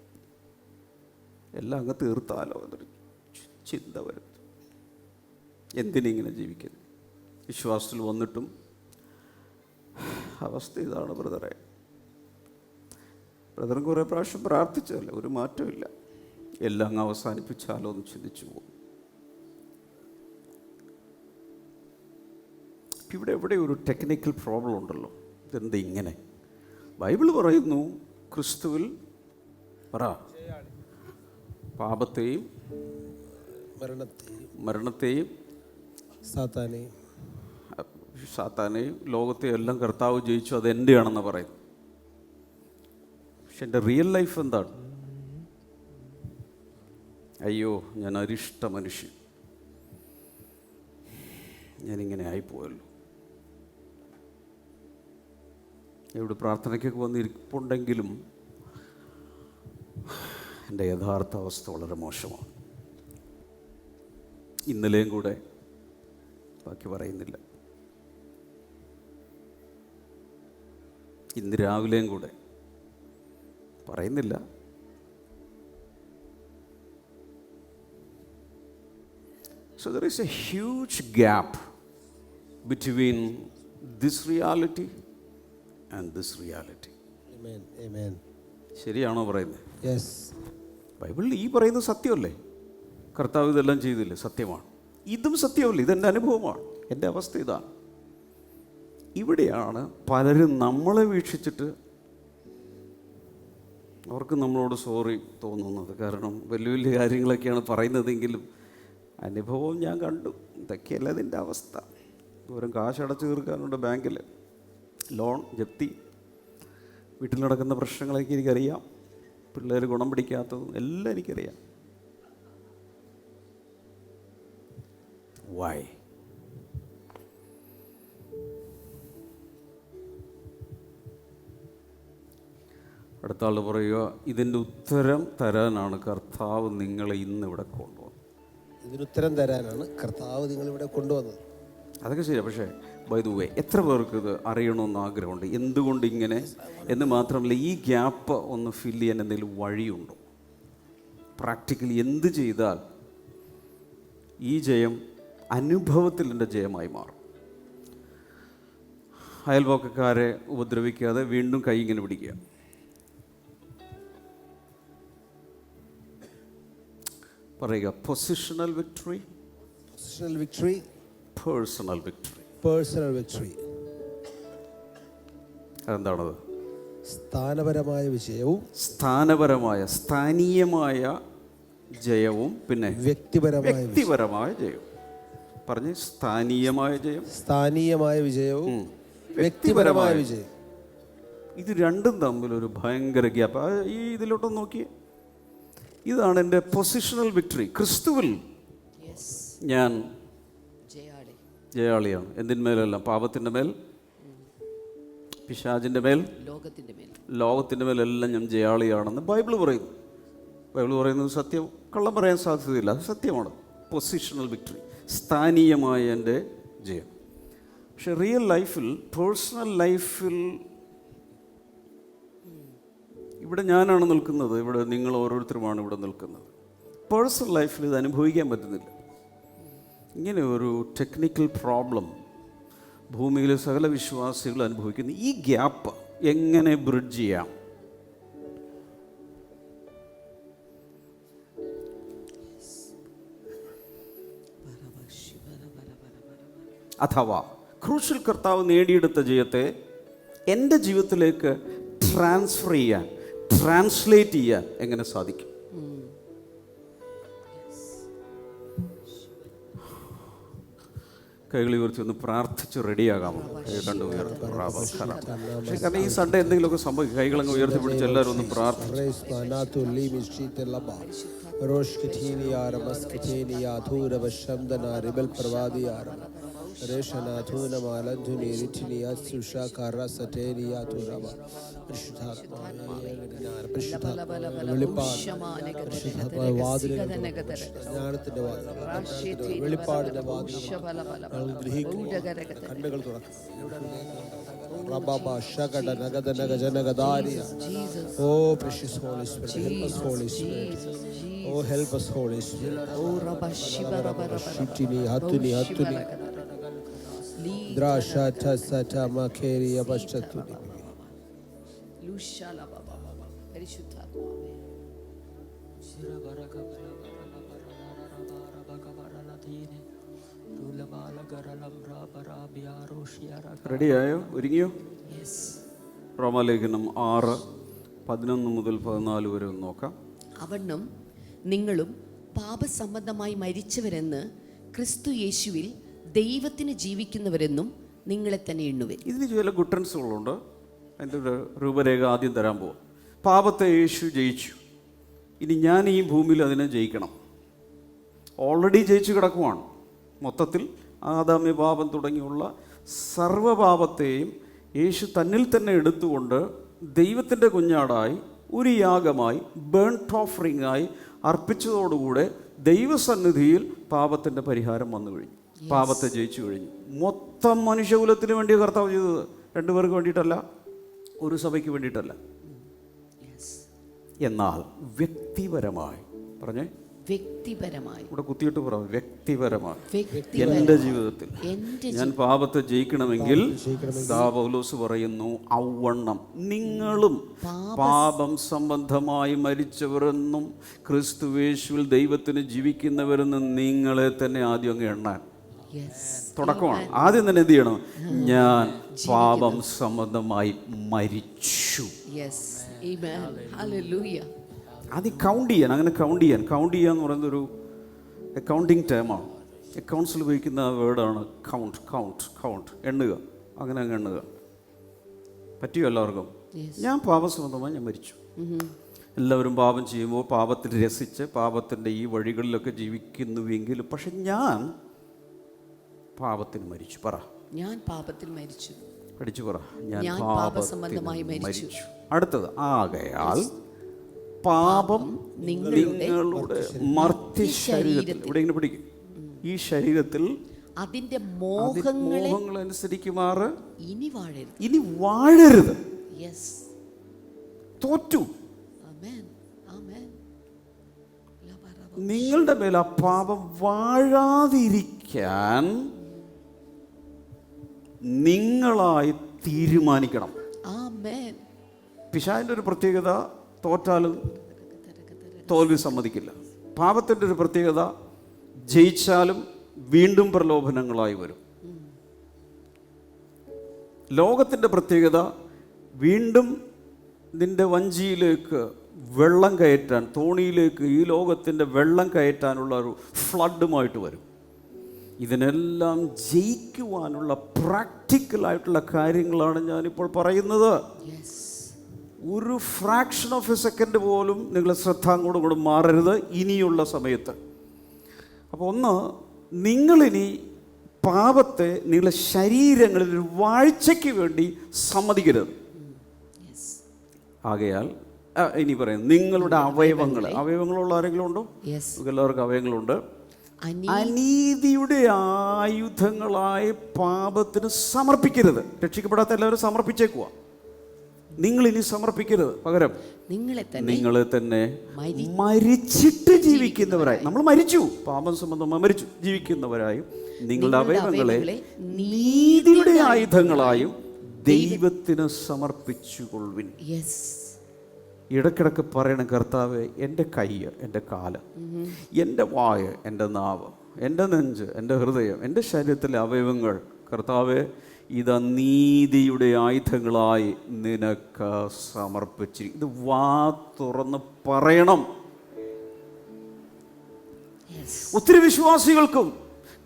എല്ലാം അങ്ങ് തീർത്താലോ എന്നൊരു ചിന്ത വരുന്നു. എന്തിനിങ്ങനെ ജീവിക്കുന്നത്? വിശ്വാസത്തിൽ വന്നിട്ടും അവസ്ഥ ഇതാണ് ബ്രദറെ. ബ്രദറും കുറേ പ്രാവശ്യം പ്രാർത്ഥിച്ചതല്ല, ഒരു മാറ്റമില്ല. എല്ലാം അങ്ങ് അവസാനിപ്പിച്ചാലോ എന്ന് ചിന്തിച്ചു പോകും. ഇവിടെ എവിടെ ഒരു ടെക്നിക്കൽ പ്രോബ്ലം ഉണ്ടല്ലോ. ഇതെന്താ ഇങ്ങനെ? ബൈബിൾ പറയുന്നു ക്രിസ്തുവിൽ പറ പാപത്തെയും മരണത്തെയും സാത്താനെയും ലോകത്തെയും എല്ലാം കർത്താവ് ജയിച്ചു, അത് എൻ്റെയാണെന്ന് പറയുന്നു. പക്ഷെ എൻ്റെ റിയൽ ലൈഫ് എന്താണ്? അയ്യോ, ഞാൻ അരിഷ്ട മനുഷ്യൻ, ഞാനിങ്ങനെ ആയിപ്പോയല്ലോ. ഇവിടെ പ്രാർത്ഥനയ്ക്കൊക്കെ വന്നിരിപ്പുണ്ടെങ്കിലും എൻ്റെ യഥാർത്ഥ അവസ്ഥ വളരെ മോശമാണ്. ഇന്നലെയും കൂടെ, ബാക്കി പറയുന്നില്ല, ഇന്ന് രാവിലെയും കൂടെ പറയുന്നില്ല. So there is a huge gap between this reality and this reality. Amen. Amen. ശരിയാണോ പറയുന്നത്? Yes. ബൈബിളിൽ ഈ പറയുന്നത് സത്യമല്ലേ? കർത്താവ് ഇതെല്ലാം ചെയ്തില്ലേ? സത്യമാണ്. ഇതും സത്യമല്ലേ? ഇതെൻ്റെ അനുഭവമാണ്, എൻ്റെ അവസ്ഥ ഇതാണ്. ഇവിടെയാണ് പലരും നമ്മളെ വീക്ഷിച്ചിട്ട് അവർക്ക് നമ്മളോട് സോറി തോന്നുന്നത്. കാരണം വലിയ വലിയ കാര്യങ്ങളൊക്കെയാണ് പറയുന്നതെങ്കിലും അനുഭവം ഞാൻ കണ്ടു, ഇതൊക്കെയല്ല ഇതിൻ്റെ അവസ്ഥ. ദൂരം കാശടച്ച് തീർക്കാനുണ്ട്, ബാങ്കിൽ ലോൺ ജപ്തി, വീട്ടിൽ നടക്കുന്ന പ്രശ്നങ്ങളൊക്കെ എനിക്കറിയാം, പിള്ളേർ ഗുണം പിടിക്കാത്തതും എല്ലാം എനിക്കറിയാം. വൈ? അടുത്ത ആൾ പറയുക, ഇതിൻ്റെ ഉത്തരം തരാനാണ് കർത്താവ് നിങ്ങളെ ഇന്നിവിടെ കൊണ്ടുവന്നത്. ഇതിനുത്തരം തരാനാണ് കർത്താവ് നിങ്ങളിവിടെ കൊണ്ടുവന്നത്. അതൊക്കെ ശരിയാണ്. പക്ഷേ ബൈ ദ വേ, എത്ര പേർക്ക് ഇത് അറിയണമെന്ന് ആഗ്രഹമുണ്ട്? എന്തുകൊണ്ട് ഇങ്ങനെ എന്ന് മാത്രമല്ല, ഈ ഗ്യാപ്പ് ഒന്ന് ഫില്ല് ചെയ്യാൻ എന്തെങ്കിലും വഴിയുണ്ടോ? പ്രാക്ടിക്കലി എന്ത് ചെയ്താൽ ഈ ജയം അനുഭവത്തിൽ എൻ്റെ ജയമായി മാറും? അയൽവക്കക്കാരെ ഉപദ്രവിക്കാതെ വീണ്ടും കൈ ഇങ്ങനെ പിടിക്കുക. പറയുക, positional victory, positional victory, personal victory. Personal victory. അതെന്താണത്? സ്ഥാനപരമായ വിജയവും, സ്ഥാനീയമായ ജയവും, പിന്നെ വ്യക്തിപരമായ ജയവും. പറഞ്ഞ്, സ്ഥാനീയമായ ജയം, സ്ഥാനീയമായ വിജയവും വ്യക്തിപരമായ വിജയം. ഇത് രണ്ടും തമ്മിലൊരു ഭയങ്കര ഗ്യാപ്പ്. ഈ ഇതിലോട്ടൊന്ന് നോക്കിയേ. ഇതാണ് എൻ്റെ പൊസിഷണൽ വിക്ടറി. ക്രിസ്തുവിൽ ഞാൻ ജയാളിയാണ്. എന്തിന്മേലല്ല? പാപത്തിൻ്റെ മേൽ, പിശാചിൻ്റെ മേൽ, ലോകത്തിൻ്റെ മേലെല്ലാം ഞാൻ ജയാളിയാണെന്ന് ബൈബിൾ പറയുന്നു. ബൈബിൾ പറയുന്നത് സത്യം, കള്ളം പറയാൻ സാധ്യതയില്ല, അത് സത്യമാണ്. പൊസിഷണൽ വിക്ടറി, സ്ഥാനീയമായ എൻ്റെ ജയം. പക്ഷെ റിയൽ ലൈഫിൽ, പേഴ്സണൽ ലൈഫിൽ ഇവിടെ ഞാനാണ് നിൽക്കുന്നത്, ഇവിടെ നിങ്ങൾ ഓരോരുത്തരുമാണ് ഇവിടെ നിൽക്കുന്നത്. പേഴ്സണൽ ലൈഫിൽ ഇത് അനുഭവിക്കാൻ പറ്റുന്നില്ല. ഇങ്ങനെ ഒരു ടെക്നിക്കൽ പ്രോബ്ലം ഭൂമിയിലെ സകല വിശ്വാസികൾ അനുഭവിക്കുന്നു. ഈ ഗ്യാപ്പ് എങ്ങനെ ബ്രിഡ്ജ് ചെയ്യാം? അഥവാ ക്രൂശിൽ കർത്താവ് നേടിയെടുത്ത ജയത്തെ എൻ്റെ ജീവിതത്തിലേക്ക് ട്രാൻസ്ഫർ ചെയ്യാൻ, ട്രാൻസ്ലേറ്റ് ചെയ്യാൻ എങ്ങനെ സാധിക്കും? കൈകൾ ഉയർത്തി ഒന്ന് പ്രാർത്ഥിച്ച് റെഡിയാകാമോ? കണ്ടു ഉയർത്തി. കാരണം ഈ സൺഡേ എന്തെങ്കിലുമൊക്കെ സംഭവിക്കും. കൈകളങ്ങ് ഉയർത്തി പിടിച്ച് എല്ലാവരും ഒന്ന് പ്രാർത്ഥിച്ചു. കണ്ണുകൾ തുറക്കും. Oh, precious Holy Spirit, help us, Holy Spirit. Oh, help us, Holy Spirit. Hatuni. Drasha tasata makeri abashatuni. Lushala baba baba. പരിശുദ്ധാത്മാവേ. റെഡിയായോ? ഒരുങ്ങിയോ? റോമാലേഖനം 6:11 മുതൽ 14 വരെ ഒന്ന് നോക്കാം. അവണ്ണം നിങ്ങളും പാപസംബന്ധമായി മരിച്ചവരെന്ന് ക്രിസ്തു യേശുവിൽ ദൈവത്തിന് ജീവിക്കുന്നവരെന്നും നിങ്ങളെ തന്നെ എണ്ണുവിൻ. ഇതിന് ചില ഗുട്ടൻസുകളുണ്ട്. അതിൻ്റെ ഒരു രൂപരേഖ ആദ്യം തരാൻ പോകും. പാപത്തെ യേശു ജയിച്ചു. ഇനി ഞാൻ ഈ ഭൂമിയിൽ അതിനെ ജയിക്കണം. ഓൾറെഡി ജയിച്ചു കിടക്കുവാണ്. മൊത്തത്തിൽ ആദാമ്യ പാപം തുടങ്ങിയുള്ള സർവ്വപാപത്തെയും യേശു തന്നിൽ തന്നെ എടുത്തുകൊണ്ട് ദൈവത്തിൻ്റെ കുഞ്ഞാടായി ഒരു യാഗമായി ബേൺട്ട് ഓഫറിംഗായി അർപ്പിച്ചതോടുകൂടെ ദൈവസന്നിധിയിൽ പാപത്തിൻ്റെ പരിഹാരം വന്നു കഴിഞ്ഞു. പാപത്തെ ജയിച്ചു കഴിഞ്ഞു. മൊത്തം മനുഷ്യകുലത്തിന് വേണ്ടി കർത്താവ് ചെയ്തത്. 2 പേർക്ക് വേണ്ടിയിട്ടല്ല, ഒരു സഭയ്ക്ക് വേണ്ടിയിട്ടല്ല. എന്നാൽ വ്യക്തിപരമായി പറഞ്ഞേ, വ്യക്തിപരമായി ഇവിടെ കുത്തിയിട്ട് പറ, വ്യക്തിപരമായി എൻ്റെ ജീവിതത്തിൽ ഞാൻ പാപത്തെ ജയിക്കണമെങ്കിൽ പൗലോസ് പറയുന്നു, ഔവണ്ണം നിങ്ങളും പാപം സംബന്ധമായി മരിച്ചവരെന്നും ക്രിസ്തുവേശുവിൽ ദൈവത്തിന് ജീവിക്കുന്നവരെന്നും നിങ്ങളെ തന്നെ ആദ്യം അങ്ങ് എണ്ണാൻ തുടക്കമാണ്. ആദ്യം തന്നെ എന്ത് ചെയ്യണം? ഞാൻ പാപം സംബന്ധമായി മരിച്ചു. അത് കൗണ്ട് ചെയ്യാൻ, അങ്ങനെ കൗണ്ട് ചെയ്യുക എന്ന് പറയുന്നത് ഒരു അക്കൗണ്ടിങ് ടേമാണ്. അക്കൗണ്ട്സിൽ ഉപയോഗിക്കുന്ന വേർഡാണ് കൗണ്ട്, എണ്ണുക. അങ്ങനെ അങ്ങ് എണ്ണുക. പറ്റിയോ എല്ലാവർക്കും? ഞാൻ പാപസംബന്ധമായി ഞാൻ മരിച്ചു. എല്ലാവരും പാപം ചെയ്യുമ്പോൾ പാപത്തിൽ രസിച്ച് പാപത്തിൻ്റെ ഈ വഴികളിലൊക്കെ ജീവിക്കുന്നുവെങ്കിലും പക്ഷെ ഞാൻ പാപത്തിന് മരിച്ചു. പറ, ഞാൻ പാപത്തിൽ മരിച്ചു. പഠിച്ചു പറ, ഞാൻ പാപസംബന്ധമായി മരിച്ചു. അടുത്തത്, ആകയാൽ പാപം നിങ്ങളുടെ മർത്യശരീരത്തിൽ, ഇവിടെ ഇങ്ങനെ പിടിക്കും, ഈ ശരീരത്തിൽ അതിന്റെ മോഹങ്ങളനുസരിക്കുമാറ് ഇനി വാഴരുത്. തോറ്റു. നിങ്ങളുടെ മേൽ ആ പാപം വാഴാതിരിക്കാൻ നിങ്ങളായി തീരുമാനിക്കണം. പിശാചിൻ്റെ ഒരു പ്രത്യേകത, തോറ്റാലും തോൽവി സമ്മതിക്കില്ല. പാപത്തിൻ്റെ ഒരു പ്രത്യേകത, ജയിച്ചാലും വീണ്ടും പ്രലോഭനങ്ങളായി വരും. ലോകത്തിൻ്റെ പ്രത്യേകത, വീണ്ടും നിന്റെ വഞ്ചിയിലേക്ക് വെള്ളം കയറ്റാൻ, തോണിയിലേക്ക് ഈ ലോകത്തിൻ്റെ വെള്ളം കയറ്റാനുള്ള ഒരു ഫ്ലഡുമായിട്ട് വരും. ഇതിനെല്ലാം ജയിക്കുവാനുള്ള പ്രാക്ടിക്കലായിട്ടുള്ള കാര്യങ്ങളാണ് ഞാനിപ്പോൾ പറയുന്നത്. ഒരു ഫ്രാക്ഷൻ ഓഫ് എ സെക്കൻഡ് പോലും നിങ്ങൾ ശ്രദ്ധ അങ്ങോട്ടും മാറരുത് ഇനിയുള്ള സമയത്ത്. അപ്പോൾ ഒന്ന്, നിങ്ങളിനി പാപത്തെ നിങ്ങളുടെ ശരീരങ്ങളിൽ ഒരു വാഴ്ചയ്ക്ക് വേണ്ടി സമ്മതിക്കരുത്. ആകയാൽ ഇനി പറയാം, നിങ്ങളുടെ അവയവങ്ങളുള്ള ആരെങ്കിലും ഉണ്ടോ? എല്ലാവർക്കും അവയവങ്ങളുണ്ട്. അനീതിയുടെ ആയുധങ്ങളായ പാപത്തിന് സമർപ്പിക്കരുത്. രക്ഷിക്കപ്പെടാത്ത എല്ലാവരും സമർപ്പിച്ചേക്കുക. നിങ്ങളിനി സമർപ്പിക്കരുത്. പകരം നിങ്ങളെ തന്നെ മരിച്ചിട്ട് ജീവിക്കുന്നവരായി, നമ്മൾ മരിച്ചു, പാപം സംബന്ധമായി മരിച്ചു, ജീവിക്കുന്നവരായും നിങ്ങളുടെ അവയവങ്ങളെ നീതിയുടെ ആയുധങ്ങളായും ദൈവത്തിന് സമർപ്പിച്ചുകൊള്ളുവിൻ. ഇടയ്ക്കിടയ്ക്ക് പറയണം, കർത്താവേ, എൻ്റെ കൈ, എൻ്റെ കാല്, എൻ്റെ വായ്, എൻ്റെ നാവ്, എൻ്റെ നെഞ്ച്, എൻ്റെ ഹൃദയം, എൻ്റെ ശരീരത്തിലെ അവയവങ്ങൾ, കർത്താവേ, ഇത് നീതിയുടെ ആയുധങ്ങളായി നിനക്ക് സമർപ്പിച്ചിരിക്കും. ഇത് വാ തുറന്ന് പറയണം. ഒത്തിരി വിശ്വാസികൾക്കും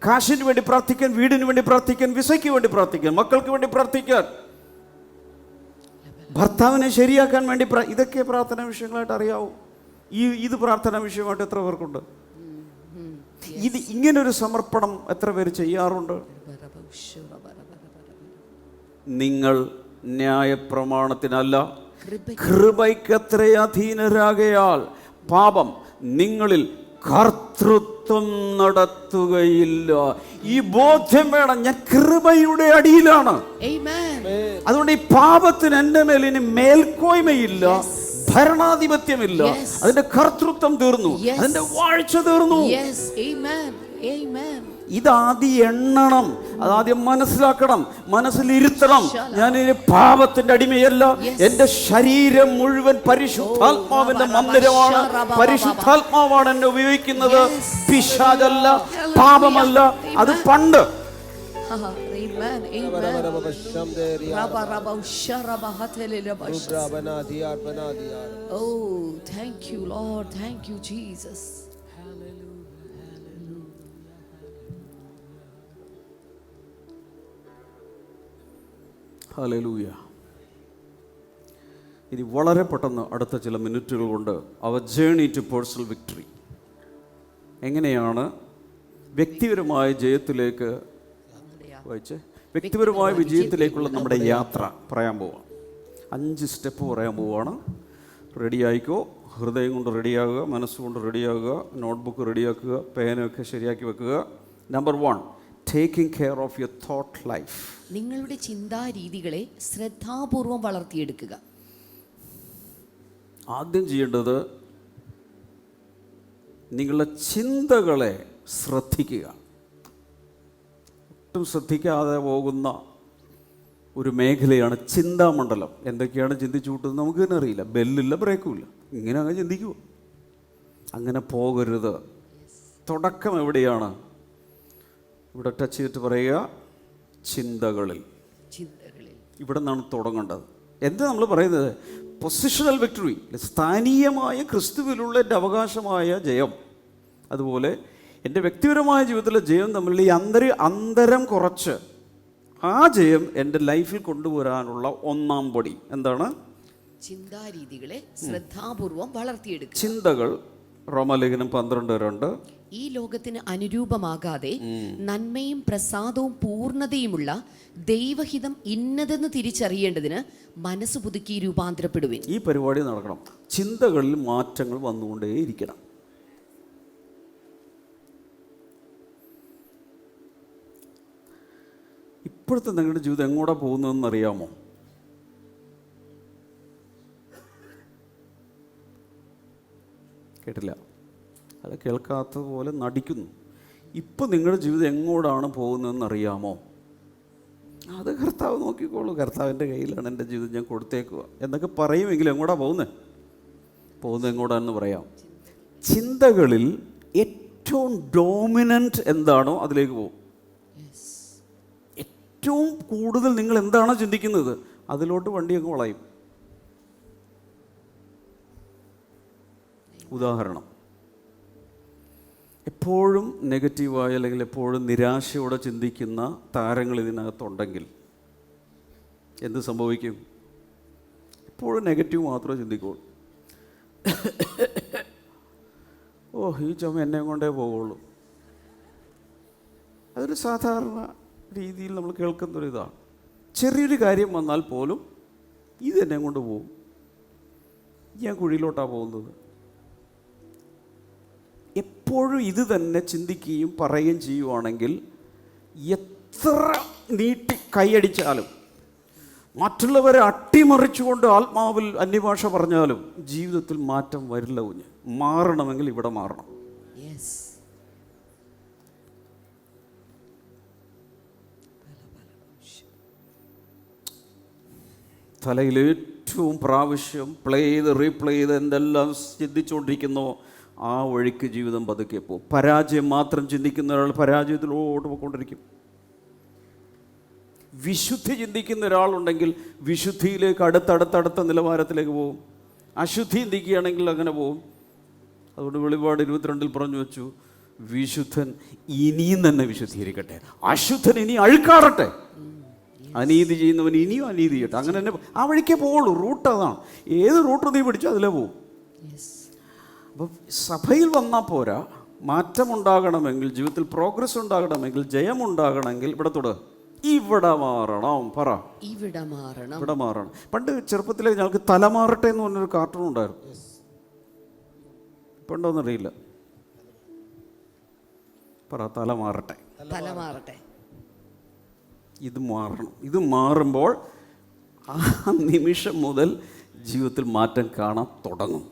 കാശിന് വേണ്ടി പ്രാർത്ഥിക്കാൻ, വീടിന് വേണ്ടി പ്രാർത്ഥിക്കാൻ, വിസയ്ക്ക് വേണ്ടി പ്രാർത്ഥിക്കാൻ, മക്കൾക്ക് വേണ്ടി പ്രാർത്ഥിക്കാൻ, ഭർത്താവിനെ ശരിയാക്കാൻ വേണ്ടി ഇതൊക്കെ പ്രാർത്ഥനാ വിഷയങ്ങളായിട്ട് അറിയാവൂ. ഇത് പ്രാർത്ഥനാ വിഷയമായിട്ട് എത്ര പേർക്കുണ്ട്? ഇത് ഇങ്ങനൊരു സമർപ്പണം എത്ര പേര് ചെയ്യാറുണ്ട്? നിങ്ങൾ ന്യായപ്രമാണത്തിനല്ല കൃപയ്ക്കത്ര അധീനരാകയാൽ പാപം നിങ്ങളിൽ കർത്തൃത്വം നടത്തുകയില്ല. ഈ ബോധ്യം വേണം, ഞാൻ കൃപയുടെ അടിയിലാണ്. അതുകൊണ്ട് ഈ പാപത്തിന് എൻ്റെ മേൽ ഇനി മേൽക്കോയ്മയില്ല, ഭരണാധിപത്യമില്ല. അതിന്റെ കർത്തൃത്വം തീർന്നു, അതിന്റെ വാഴ്ച തീർന്നു. ഇതാദ്യം എണ്ണണം, അതാദ്യം മനസ്സിലാക്കണം, മനസ്സിലിരുത്തണം. ഞാനിനി പാപത്തിന്റെ അടിമയല്ല. എന്റെ ശരീരം മുഴുവൻ പരിശുദ്ധാത്മാവിന്റെ മന്ദിരമാണ്. പരിശുദ്ധാത്മാവാണ് എന്നെ ഉപയോഗിക്കുന്നത്, പിശാചല്ല, പാപമല്ല. അത് പണ്ട്. Oh, thank you, Lord. Thank you, Jesus. Hallelujah. ഇനി വളരെ പെട്ടെന്ന് അടുത്ത ചില മിനിറ്റുകൾ കൊണ്ട് അവർ ജേണി ടു പേഴ്സണൽ വിക്ടറി, എങ്ങനെയാണ് വ്യക്തിപരമായ ജയത്തിലേക്ക് വായിച്ച് വ്യക്തിപരമായ വിജയത്തിലേക്കുള്ള നമ്മുടെ യാത്ര പറയാൻ പോവാം. 5 സ്റ്റെപ്പ് പറയാൻ പോവുകയാണ്. റെഡിയായിക്കോ. ഹൃദയം കൊണ്ട് റെഡിയാകുക, മനസ്സുകൊണ്ട് റെഡിയാകുക, നോട്ട്ബുക്ക് റെഡിയാക്കുക, പേനയൊക്കെ ശരിയാക്കി വെക്കുക. Number 1, taking care of your thought life. നിങ്ങളുടെ ചിന്താരീതികളെ ശ്രദ്ധാപൂർവം വളർത്തിയെടുക്കുക. ആദ്യം ചെയ്യേണ്ടത് നിങ്ങളുടെ ചിന്തകളെ ശ്രദ്ധിക്കുക. ഒട്ടും ശ്രദ്ധിക്കാതെ പോകുന്ന ഒരു മേഖലയാണ് ചിന്താമണ്ഡലം. എന്തൊക്കെയാണ് ചിന്തിച്ചു കൂട്ടുന്നത് നമുക്ക് തന്നെ അറിയില്ല. ബെല്ലില്ല, ബ്രേക്കുമില്ല, ഇങ്ങനെ അങ്ങ് ചിന്തിക്കുമോ? അങ്ങനെ പോകരുത്. തുടക്കം എവിടെയാണ്? ഇവിടെ ടച്ച് ചെയ്തിട്ട് പറയുക, ചിന്തകളിൽ. ഇവിടെ നിന്നാണ് തുടങ്ങേണ്ടത്. എന്താ നമ്മൾ പറയുന്നത്? പൊസിഷണൽ വിക്ടറി, സ്ഥാനീയമായ ക്രിസ്തുവിലുള്ള എൻ്റെ അവകാശമായ ജയം, അതുപോലെ എൻ്റെ വ്യക്തിപരമായ ജീവിതത്തിലെ ജയം തമ്മിലുള്ള ഈ അന്തരം കുറച്ച് ആ ജയം എൻ്റെ ലൈഫിൽ കൊണ്ടുവരാനുള്ള ഒന്നാം പടി എന്താണ്? ചിന്താരീതികളെ ശ്രദ്ധാപൂർവം വളർത്തിയെടുക്കുക. ചിന്തകൾ, റോമാലേഖനം 12:2, ഈ ലോകത്തിന് അനുരൂപമാകാതെ നന്മയും പ്രസാദവും പൂർണ്ണതയുമുള്ള ദൈവഹിതം ഇന്നതെന്ന് തിരിച്ചറിയേണ്ടതിന് മനസ്സ് പുതുക്കി രൂപാന്തരപ്പെടുവിൻ. ഈ പരിപാടി നടക്കണം. ചിന്തകളിൽ മാറ്റങ്ങൾ വന്നുകൊണ്ടേയിരിക്കണം. ഇപ്പോഴത്തെ നിങ്ങളുടെ ജീവിതം എങ്ങോട്ടാ പോകുന്നതെന്ന് അറിയാമോ? കേട്ടില്ല? അത് കേൾക്കാത്തതുപോലെ നടിക്കുന്നു. ഇപ്പം നിങ്ങളുടെ ജീവിതം എങ്ങോട്ടാണ് പോകുന്നതെന്ന് അറിയാമോ? അത് കർത്താവ് നോക്കിക്കോളൂ. കർത്താവിൻ്റെ കയ്യിലാണ് എൻ്റെ ജീവിതം, ഞാൻ കൊടുത്തേക്കുക എന്നൊക്കെ പറയുമെങ്കിലും എങ്ങോട്ടാണ് പോകുന്നത് എങ്ങോട്ടാണെന്ന് പറയാം. ചിന്തകളിൽ ഏറ്റവും ഡോമിനൻ്റ് എന്താണോ അതിലേക്ക് പോകും. ഏറ്റവും കൂടുതൽ നിങ്ങൾ എന്താണോ ചിന്തിക്കുന്നത് അതിലോട്ട് വണ്ടിയൊക്കെ വളയും. ഉദാഹരണം, എപ്പോഴും നെഗറ്റീവായ അല്ലെങ്കിൽ എപ്പോഴും നിരാശയോടെ ചിന്തിക്കുന്ന താരങ്ങൾ ഇതിനകത്തുണ്ടെങ്കിൽ എന്ത് സംഭവിക്കും? എപ്പോഴും നെഗറ്റീവ് മാത്രമേ ചിന്തിക്കുള്ളൂ. ഈ ചുമ എന്നെ കൊണ്ടേ പോകുള്ളൂ. അതൊരു സാധാരണ രീതിയിൽ നമ്മൾ കേൾക്കുന്നൊരു ഇതാണ്. ചെറിയൊരു കാര്യം വന്നാൽ പോലും ഇതെന്നെ കൊണ്ട് പോകും, ഞാൻ കുഴിയിലോട്ടാണ് പോകുന്നത്. എപ്പോഴും ഇത് തന്നെ ചിന്തിക്കുകയും പറയുകയും ചെയ്യുവാണെങ്കിൽ എത്ര നീട്ടി കൈയടിച്ചാലും മറ്റുള്ളവരെ അട്ടിമറിച്ചുകൊണ്ട് ആത്മാവിൽ അന്യഭാഷ പറഞ്ഞാലും ജീവിതത്തിൽ മാറ്റം വരില്ല. കുഞ്ഞ് മാറണമെങ്കിൽ ഇവിടെ മാറണം. തലയിൽ ഏറ്റവും പ്രാവശ്യം പ്ലേ ചെയ്ത് റീപ്ലേ ചെയ്ത് എന്തെല്ലാം ചിന്തിച്ചുകൊണ്ടിരിക്കുന്നോ ആ വഴിക്ക് ജീവിതം പതുക്കെ പോകും. പരാജയം മാത്രം ചിന്തിക്കുന്ന ഒരാൾ പരാജയത്തിലോട്ട് പോയിക്കൊണ്ടിരിക്കും. വിശുദ്ധി ചിന്തിക്കുന്ന ഒരാളുണ്ടെങ്കിൽ വിശുദ്ധിയിലേക്ക് അടുത്തടുത്ത നിലവാരത്തിലേക്ക് പോകും. അശുദ്ധി ചിന്തിക്കുകയാണെങ്കിൽ അങ്ങനെ പോകും. അതുകൊണ്ട് വെളിപാട് 22 പറഞ്ഞു വെച്ചു, വിശുദ്ധൻ ഇനിയും തന്നെ വിശുദ്ധീകരിക്കട്ടെ, അശുദ്ധൻ ഇനി അഴുക്കാറട്ടെ, അനീതി ചെയ്യുന്നവൻ ഇനിയും അനീതി ചെയ്യട്ടെ. അങ്ങനെ തന്നെ ആ വഴിക്കേ പോവുള്ളൂ. റൂട്ട് അതാണ്. ഏത് റൂട്ട് നീ പിടിച്ചോ അതിലേ പോവും. അപ്പം സഭയിൽ വന്നാൽ പോരാ. മാറ്റമുണ്ടാകണമെങ്കിൽ, ജീവിതത്തിൽ പ്രോഗ്രസ് ഉണ്ടാകണമെങ്കിൽ, ജയമുണ്ടാകണമെങ്കിൽ ഇവിടെ മാറണം. പറ, ഇവിടെ മാറണം. പണ്ട് ചെറുപ്പത്തിലെ ഞങ്ങൾക്ക് തലമാറട്ടെ എന്ന് പറഞ്ഞൊരു കാർട്ടൂൺ ഉണ്ടായിരുന്നു. ഇപ്പം ഉണ്ടോയെന്നറിയില്ല. പറ, തലമാറട്ടെ. ഇത് മാറണം. ഇത് മാറുമ്പോൾ ആ നിമിഷം മുതൽ ജീവിതത്തിൽ മാറ്റം കാണാൻ തുടങ്ങും.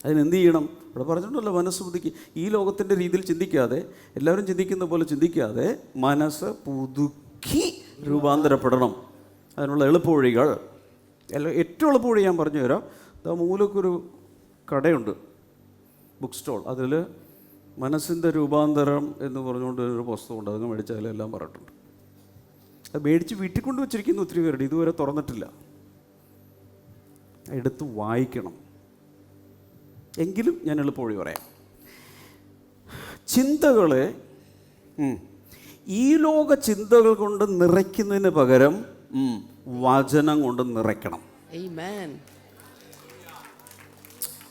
അതിനെന്ത് ചെയ്യണം? ഇവിടെ പറഞ്ഞിട്ടുണ്ടല്ലോ, മനസ്സ് പുതുക്കി. ഈ ലോകത്തിൻ്റെ രീതിയിൽ ചിന്തിക്കാതെ, എല്ലാവരും ചിന്തിക്കുന്ന പോലെ ചിന്തിക്കാതെ മനസ്സ് പുതുക്കി രൂപാന്തരപ്പെടണം. അതിനുള്ള എളുപ്പവഴികൾ, ഏറ്റവും എളുപ്പവഴി ഞാൻ പറഞ്ഞു തരാം. മൂലക്കൊരു കടയുണ്ട്, ബുക്ക് സ്റ്റോൾ. അതിൽ മനസ്സിൻ്റെ രൂപാന്തരം എന്ന് പറഞ്ഞുകൊണ്ട് ഒരു പുസ്തകമുണ്ട്. അതങ്ങ് മേടിച്ചാൽ എല്ലാം പറഞ്ഞിട്ടുണ്ട്. അത് മേടിച്ച് വീട്ടിൽ കൊണ്ട് വെച്ചിരിക്കുന്ന ഒത്തിരി പേരുണ്ട്, ഇതുവരെ തുറന്നിട്ടില്ല. എടുത്ത് വായിക്കണം. എങ്കിലും ഞാൻ എളുപ്പവഴി പറയാം. ചിന്തകളെ ഈ ലോക ചിന്തകൾ കൊണ്ട് നിറയ്ക്കുന്നതിന് പകരം വചനം കൊണ്ട് നിറയ്ക്കണം. Amen.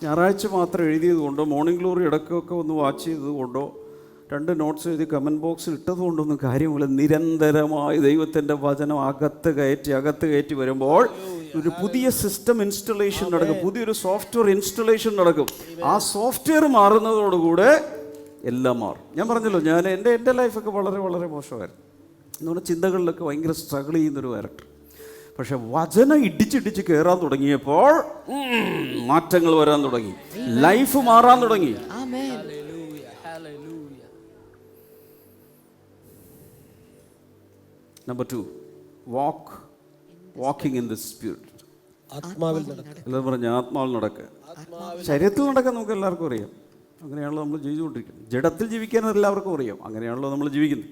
ഞായറാഴ്ച മാത്രം എഴുതിയത് കൊണ്ടോ മോർണിംഗ് ഗ്ലോറി ഇടയ്ക്കൊക്കെ ഒന്ന് വാച്ച് ചെയ്തത് കൊണ്ടോ 2 നോട്ട്സ് എഴുതി കമൻറ്റ് ബോക്സിൽ ഇട്ടത് കൊണ്ടൊന്നും കാര്യമില്ല. നിരന്തരമായി ദൈവത്തിൻ്റെ വചനം അകത്ത് കയറ്റി വരുമ്പോൾ ഒരു പുതിയ സിസ്റ്റം ഇൻസ്റ്റലേഷൻ നടക്കും, പുതിയൊരു സോഫ്റ്റ്വെയർ ഇൻസ്റ്റലേഷൻ നടക്കും. ആ സോഫ്റ്റ്വെയർ മാറുന്നതോടുകൂടെ എല്ലാം മാറും. ഞാൻ പറഞ്ഞല്ലോ, എൻ്റെ ലൈഫൊക്കെ വളരെ വളരെ മോശമായിരുന്നു. എന്ന് പറഞ്ഞാൽ ചിന്തകളിലൊക്കെ ഭയങ്കര സ്ട്രഗിൾ ചെയ്യുന്നൊരു ക്യാരക്ടർ. പക്ഷെ വചനം ഇടിച്ചിടിച്ച് കയറാൻ തുടങ്ങിയപ്പോൾ മാറ്റങ്ങൾ വരാൻ തുടങ്ങി, ലൈഫ് മാറാൻ തുടങ്ങി. Amen. Number 2, walking in the spirit. ആത്മാവിൽ നടക്കുക. എല്ലാവരും പറഞ്ഞ ആത്മാവിൽ നടക്കുക. ശരീരത്തിൽ നടക്കാൻ നമുക്ക് എല്ലാവർക്കും അറിയാം, അങ്ങനെയാണല്ലോ നമ്മൾ ജീവിച്ചുകൊണ്ടിരിക്കുന്നത്. ജഡത്തിൽ ജീവിക്കാൻ എല്ലാവർക്കും അറിയാം, അങ്ങനെയാണല്ലോ നമ്മൾ ജീവിക്കുന്നത്.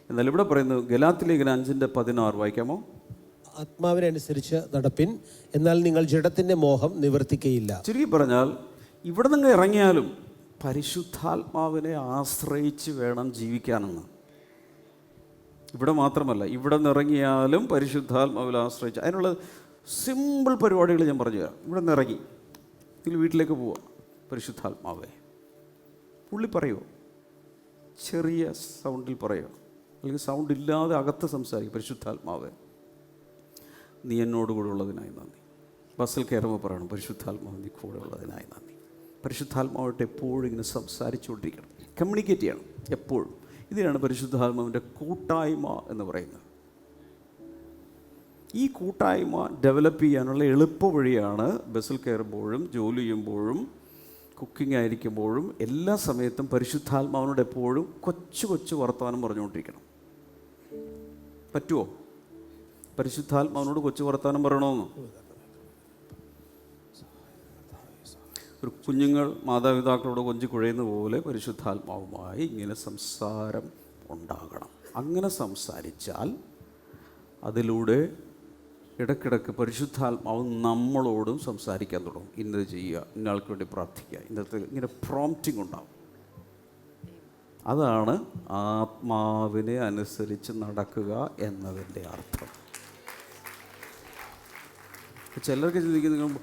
എന്നാൽ ഇവിടെ പറയുന്നത് ഗലാത്യലേഖനം 5:16 വായിക്കാമോ? ആത്മാവിനനുസരിച്ച് നടപ്പിൻ, എന്നാൽ നിങ്ങൾ ജഡത്തിന്റെ മോഹം നിവർത്തിക്കയില്ല. ചുരുക്കി പറഞ്ഞാൽ ഇവിടെ നിന്ന് ഇറങ്ങിയാലും പരിശുദ്ധാത്മാവിനെ ആശ്രയിച്ച് വേണം ജീവിക്കാനെന്ന്. ഇവിടെ മാത്രമല്ല, ഇവിടെ നിന്ന് ഇറങ്ങിയാലും പരിശുദ്ധാത്മാവിൽ ആശ്രയിച്ച്. അതിനുള്ള സിമ്പിൾ പരിപാടികൾ ഞാൻ പറഞ്ഞു തരാം. ഇവിടെ നിന്ന് ഇറങ്ങി നിങ്ങൾ വീട്ടിലേക്ക് പോവുക, പരിശുദ്ധാത്മാവേ പുള്ളി പറയുമോ? ചെറിയ സൗണ്ടിൽ പറയുമോ? അല്ലെങ്കിൽ സൗണ്ട് ഇല്ലാതെ അകത്ത് സംസാരിക്കും. പരിശുദ്ധാത്മാവേ നീ എന്നോട് കൂടെ ഉള്ളതിനായി നന്ദി. ബസ്സിൽ കയറുമ്പോൾ പറയണം, പരിശുദ്ധാത്മാവ് നീ കൂടെ ഉള്ളതിനായി നന്ദി. പരിശുദ്ധാത്മാവായിട്ട് എപ്പോഴും ഇങ്ങനെ സംസാരിച്ചുകൊണ്ടിരിക്കണം, കമ്മ്യൂണിക്കേറ്റ് ചെയ്യണം എപ്പോഴും. ഇതിനാണ് പരിശുദ്ധാത്മാവിൻ്റെ കൂട്ടായ്മ എന്ന് പറയുന്നത്. ഈ കൂട്ടായ്മ ഡെവലപ്പ് ചെയ്യാനുള്ള എളുപ്പ വഴിയാണ് ബസ്സിൽ കയറുമ്പോഴും ജോലി ചെയ്യുമ്പോഴും കുക്കിംഗ് ആയിരിക്കുമ്പോഴും എല്ലാ സമയത്തും പരിശുദ്ധാത്മാവിനോട് എപ്പോഴും കൊച്ചു കൊച്ചു വർത്തമാനം പറഞ്ഞുകൊണ്ടിരിക്കണം. പറ്റുമോ? പരിശുദ്ധാത്മാവിനോട് കൊച്ചു വർത്തമാനം പറയണമെന്ന്? ഒരു കുഞ്ഞുങ്ങൾ മാതാപിതാക്കളോട് കൊഞ്ചി കുഴയുന്ന പോലെ പരിശുദ്ധാത്മാവുമായി ഇങ്ങനെ സംസാരം ഉണ്ടാകണം. അങ്ങനെ സംസാരിച്ചാൽ അതിലൂടെ ഇടയ്ക്കിടയ്ക്ക് പരിശുദ്ധാത്മാവ് നമ്മളോടും സംസാരിക്കാൻ തുടങ്ങും. ഇന്നത് ചെയ്യുക, ഇന്നയാൾക്ക് വേണ്ടി പ്രാർത്ഥിക്കുക, ഇന്നത്തെ ഇങ്ങനെ പ്രോംപ്റ്റിംഗ് ഉണ്ടാവും. അതാണ് ആത്മാവിനെ അനുസരിച്ച് നടക്കുക എന്നതിൻ്റെ അർത്ഥം. ചിലർക്ക് ചിന്തിക്കുന്നത്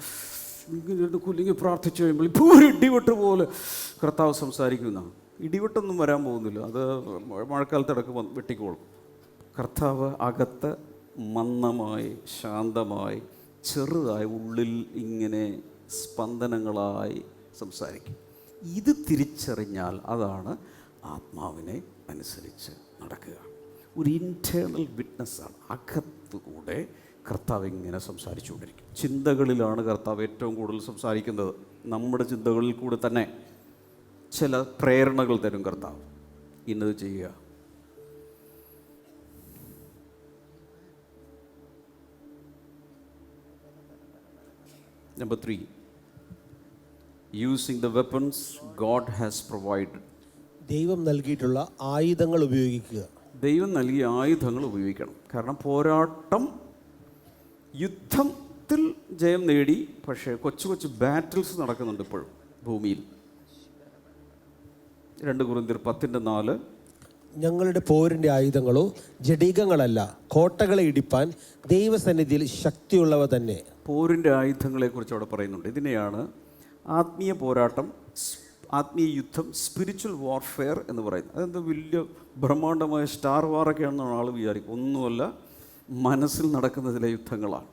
കുല്ലിങ്ങി പ്രാർത്ഥിച്ചു കഴിയുമ്പോൾ ഇപ്പോൾ ഒരു ഇടിവെട്ട് പോലെ കർത്താവ് സംസാരിക്കുന്ന. ഇടിവെട്ടൊന്നും വരാൻ പോകുന്നില്ല, അത് മഴക്കാലത്തിടക്ക് വെട്ടിക്കോളും. കർത്താവ് അകത്ത് മന്ദമായി ശാന്തമായി ചെറുതായി ഉള്ളിൽ ഇങ്ങനെ സ്പന്ദനങ്ങളായി സംസാരിക്കും. ഇത് തിരിച്ചറിഞ്ഞാൽ അതാണ് ആത്മാവിനെ അനുസരിച്ച് നടക്കുക. ഒരു ഇൻറ്റേർണൽ വിറ്റ്നസ്സാണ്. അകത്തുകൂടെ കർത്താവ് ഇങ്ങനെ സംസാരിച്ചുകൊണ്ടിരിക്കും. ചിന്തകളിലാണ് കർത്താവ് ഏറ്റവും കൂടുതൽ സംസാരിക്കുന്നത്. നമ്മുടെ ചിന്തകളിൽ കൂടെ തന്നെ ചില പ്രേരണകൾ തരും കർത്താവ്. ഇന്നത് ചെയ്യുക. Number 3, using the weapons God has provided. ദൈവം നൽകിയിട്ടുള്ള ആയുധങ്ങൾ ഉപയോഗിക്കുക. ദൈവം നൽകിയ ആയുധങ്ങൾ ഉപയോഗിക്കണം. കാരണം പോരാട്ടം, യുദ്ധത്തിൽ ജയം നേടി, പക്ഷേ കൊച്ചു കൊച്ചു ബാറ്റിൽസ് നടക്കുന്നുണ്ട് ഇപ്പോഴും ഭൂമിയിൽ. 2 കൊരിന്ത്യർ 10:4, ഞങ്ങളുടെ പോരിൻ്റെ ആയുധങ്ങളോ ജഡികങ്ങളല്ല, കോട്ടകളെ ഇടിപ്പാൻ ദൈവസന്നിധിയിൽ ശക്തിയുള്ളവ തന്നെ. പോരിൻ്റെ ആയുധങ്ങളെക്കുറിച്ച് അവിടെ പറയുന്നുണ്ട്. ഇതിനെയാണ് ആത്മീയ പോരാട്ടം, ആത്മീയ യുദ്ധം, സ്പിരിച്വൽ വാർഫെയർ എന്ന് പറയുന്നത്. അതെന്ത് വലിയ ബ്രഹ്മാണ്ഡമായ സ്റ്റാർ വാറൊക്കെയാണെന്നാണ് ആൾ വിചാരിക്കും. ഒന്നുമല്ല, മനസ്സിൽ നടക്കുന്ന ചില യുദ്ധങ്ങളാണ്.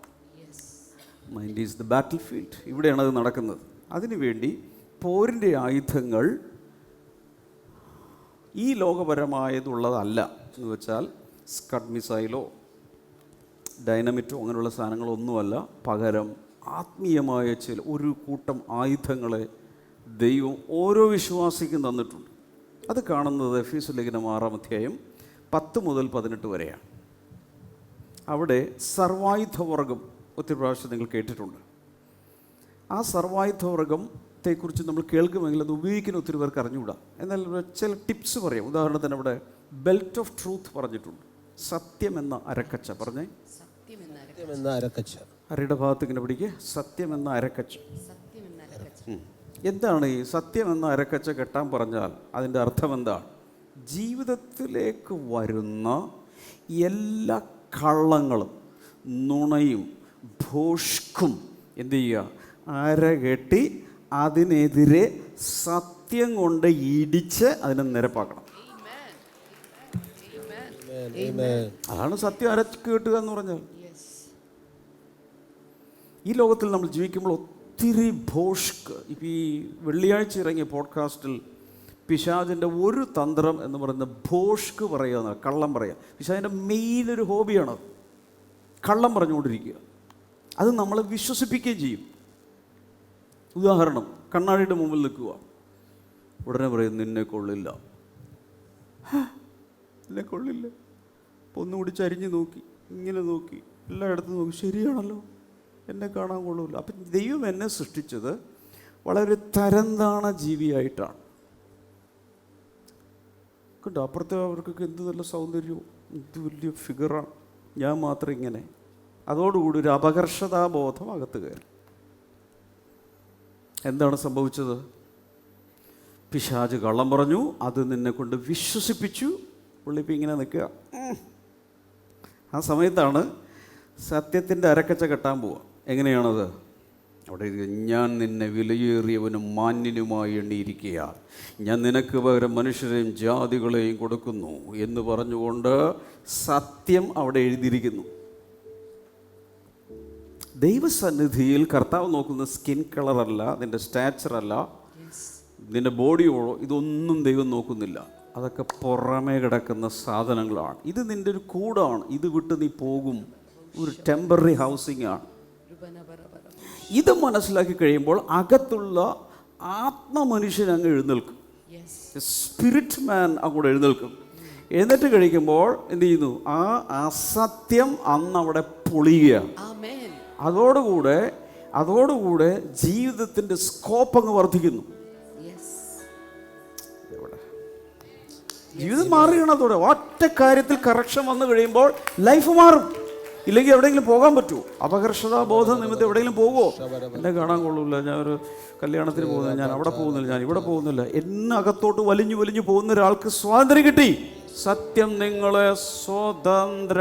Mind is the battlefield. ഇവിടെയാണ് അത് നടക്കുന്നത്. അതിനുവേണ്ടി പോരിൻ്റെ ആയുധങ്ങൾ ഈ ലോകപരമായതുള്ളതല്ല. എന്ന് വെച്ചാൽ സ്കഡ് മിസൈലോ ഡൈനമിറ്റോ അങ്ങനെയുള്ള സാധനങ്ങളൊന്നുമല്ല. പകരം ആത്മീയമായ ചില ഒരു കൂട്ടം ആയുധങ്ങളെ ദൈവം ഓരോ വിശ്വാസിക്കും തന്നിട്ടുണ്ട്. അത് കാണുന്നത് എഫേസ്യ ലേഖനം 6:10-18 വരെയാണ്. അവിടെ സർവായുധവർഗം ഒത്തിരി പ്രാവശ്യം നിങ്ങൾ കേട്ടിട്ടുണ്ട്. ആ സർവായുധവർഗത്തെക്കുറിച്ച് നമ്മൾ കേൾക്കുമെങ്കിൽ അത് ഉപയോഗിക്കുന്ന ഒത്തിരി പേർക്ക് അറിഞ്ഞുകൂടാ. എന്നാൽ ചില ടിപ്സ് പറയാം. ഉദാഹരണത്തിന് അവിടെ ബെൽറ്റ് ഓഫ് ട്രൂത്ത് പറഞ്ഞിട്ടുണ്ട്. സത്യം എന്ന അരക്കച്ച. പറഞ്ഞേ, സത്യം എന്ന അരക്കച്ച. അരയുടെ ഭാഗത്ത് ഇങ്ങനെ പിടിക്കുക. സത്യം എന്ന അരക്കച്ച. എന്താണ് ഈ സത്യം എന്ന അരക്കച്ച കെട്ടാൻ പറഞ്ഞാൽ അതിൻ്റെ അർത്ഥം എന്താണ്? ജീവിതത്തിലേക്ക് വരുന്ന എല്ലാ കള്ളങ്ങളും നുണയും ഭോഷ്കും എന്ത് ചെയ്യുക? അരകെട്ടി അതിനെതിരെ സത്യം കൊണ്ട് ഇടിച്ച് അതിനെ നിരപ്പാക്കണം. അതാണ് സത്യം അരച്ച് കെട്ടുക എന്ന് പറഞ്ഞാൽ. ഈ ലോകത്തിൽ നമ്മൾ ജീവിക്കുമ്പോൾ ഒത്തിരി ഭോഷ്ക്. ഇപ്പം ഈ വെള്ളിയാഴ്ച ഇറങ്ങിയ പോഡ്കാസ്റ്റിൽ പിശാചിൻ്റെ ഒരു തന്ത്രം എന്ന് പറയുന്നത് ഭോഷ്ക് പറയുക എന്നാണ്, കള്ളം പറയുക. പിശാചിൻ്റെ മെയിൻ ഒരു ഹോബിയാണ് കള്ളം പറഞ്ഞുകൊണ്ടിരിക്കുക. അത് നമ്മളെ വിശ്വസിപ്പിക്കുകയും ചെയ്യും. ഉദാഹരണം, കണ്ണാടിയുടെ മുമ്പിൽ നിൽക്കുക, ഉടനെ പറയും നിന്നെ കൊള്ളില്ല, നിന്നെ കൊള്ളില്ല. അപ്പോൾ ഒന്നുകൂടി ചരിഞ്ഞ് നോക്കി, ഇങ്ങനെ നോക്കി, എല്ലായിടത്തും നോക്കി, ശരിയാണല്ലോ, എന്നെ കാണാൻ കൊള്ളില്ല. അപ്പം ദൈവം എന്നെ സൃഷ്ടിച്ചത് വളരെ തരംതാണ ജീവിയായിട്ടാണ്. കണ്ടോ, അപ്പുറത്തെ അവർക്കൊക്കെ എന്ത് നല്ല സൗന്ദര്യവും എന്ത് വലിയ ഫിഗറാണ്, ഞാൻ മാത്രം ഇങ്ങനെ. അതോടുകൂടി ഒരു അപകർഷതാബോധം അകത്ത് കയറി. എന്താണ് സംഭവിച്ചത്? പിശാച് കള്ളം പറഞ്ഞു, അത് നിന്നെ കൊണ്ട് വിശ്വസിപ്പിച്ചു. പുള്ളിപ്പം ഇങ്ങനെ നിൽക്കുക. ആ സമയത്താണ് സത്യത്തിൻ്റെ അരക്കച്ച കെട്ടാൻ പോവുക. എങ്ങനെയാണത്? അവിടെ ഞാൻ നിന്നെ വിലയേറിയവനും മാന്യനുമായി എണ്ണിയിരിക്കുക, ഞാൻ നിനക്ക് പകരം മനുഷ്യരെയും ജാതികളെയും കൊടുക്കുന്നു എന്ന് പറഞ്ഞുകൊണ്ട് സത്യം അവിടെ എഴുതിയിരിക്കുന്നു. ദൈവസന്നിധിയിൽ കർത്താവ് നോക്കുന്ന സ്കിൻ കളറല്ല, നിൻ്റെ സ്റ്റാച്ചറല്ല, നിൻ്റെ ബോഡിയോ, ഇതൊന്നും ദൈവം നോക്കുന്നില്ല. അതൊക്കെ പുറമേ കിടക്കുന്ന സാധനങ്ങളാണ്. ഇത് നിൻ്റെ ഒരു കൂടാണ്, ഇത് വിട്ട് നീ പോകും, ഒരു ടെമ്പററി ഹൗസിംഗ് ആണ്. ഇത് മനസ്സിലാക്കി കഴിയുമ്പോൾ അകത്തുള്ള ആത്മമനുഷ്യൻ അങ്ങ് എഴുന്നേൽക്കും, സ്പിരിറ്റ് മാൻ അങ്ങോട്ട് എഴുന്നേൽക്കും. എന്നിട്ട് കഴിക്കുമ്പോൾ എന്ത് ചെയ്യുന്നു? ആ അസത്യം അന്നവിടെ പൊളിയുക. അതോടുകൂടെ ജീവിതത്തിൻ്റെ സ്കോപ്പ് അങ്ങ് വർദ്ധിക്കുന്നു. ജീവിതം മാറുകയാണ്. അതോടെ ഒറ്റ കാര്യത്തിൽ കറക്ഷൻ വന്നു കഴിയുമ്പോൾ ലൈഫ് മാറും. ഇല്ലെങ്കിൽ എവിടെയെങ്കിലും പോകാൻ പറ്റുമോ? അപകർഷതാബോധം നിമിത്തം എവിടെയെങ്കിലും പോകുമോ? എന്നെ കാണാൻ കൊള്ളില്ല, ഞാൻ ഒരു കല്യാണത്തിന് പോകുന്നില്ല, ഞാൻ അവിടെ പോകുന്നില്ല, ഞാൻ ഇവിടെ പോകുന്നില്ല, എന്നെ അകത്തോട്ട് വലിഞ്ഞു വലിഞ്ഞു പോകുന്ന ഒരാൾക്ക് സ്വാതന്ത്ര്യം കിട്ടി. സത്യം നിങ്ങളെ സ്വതന്ത്രമാക്കും.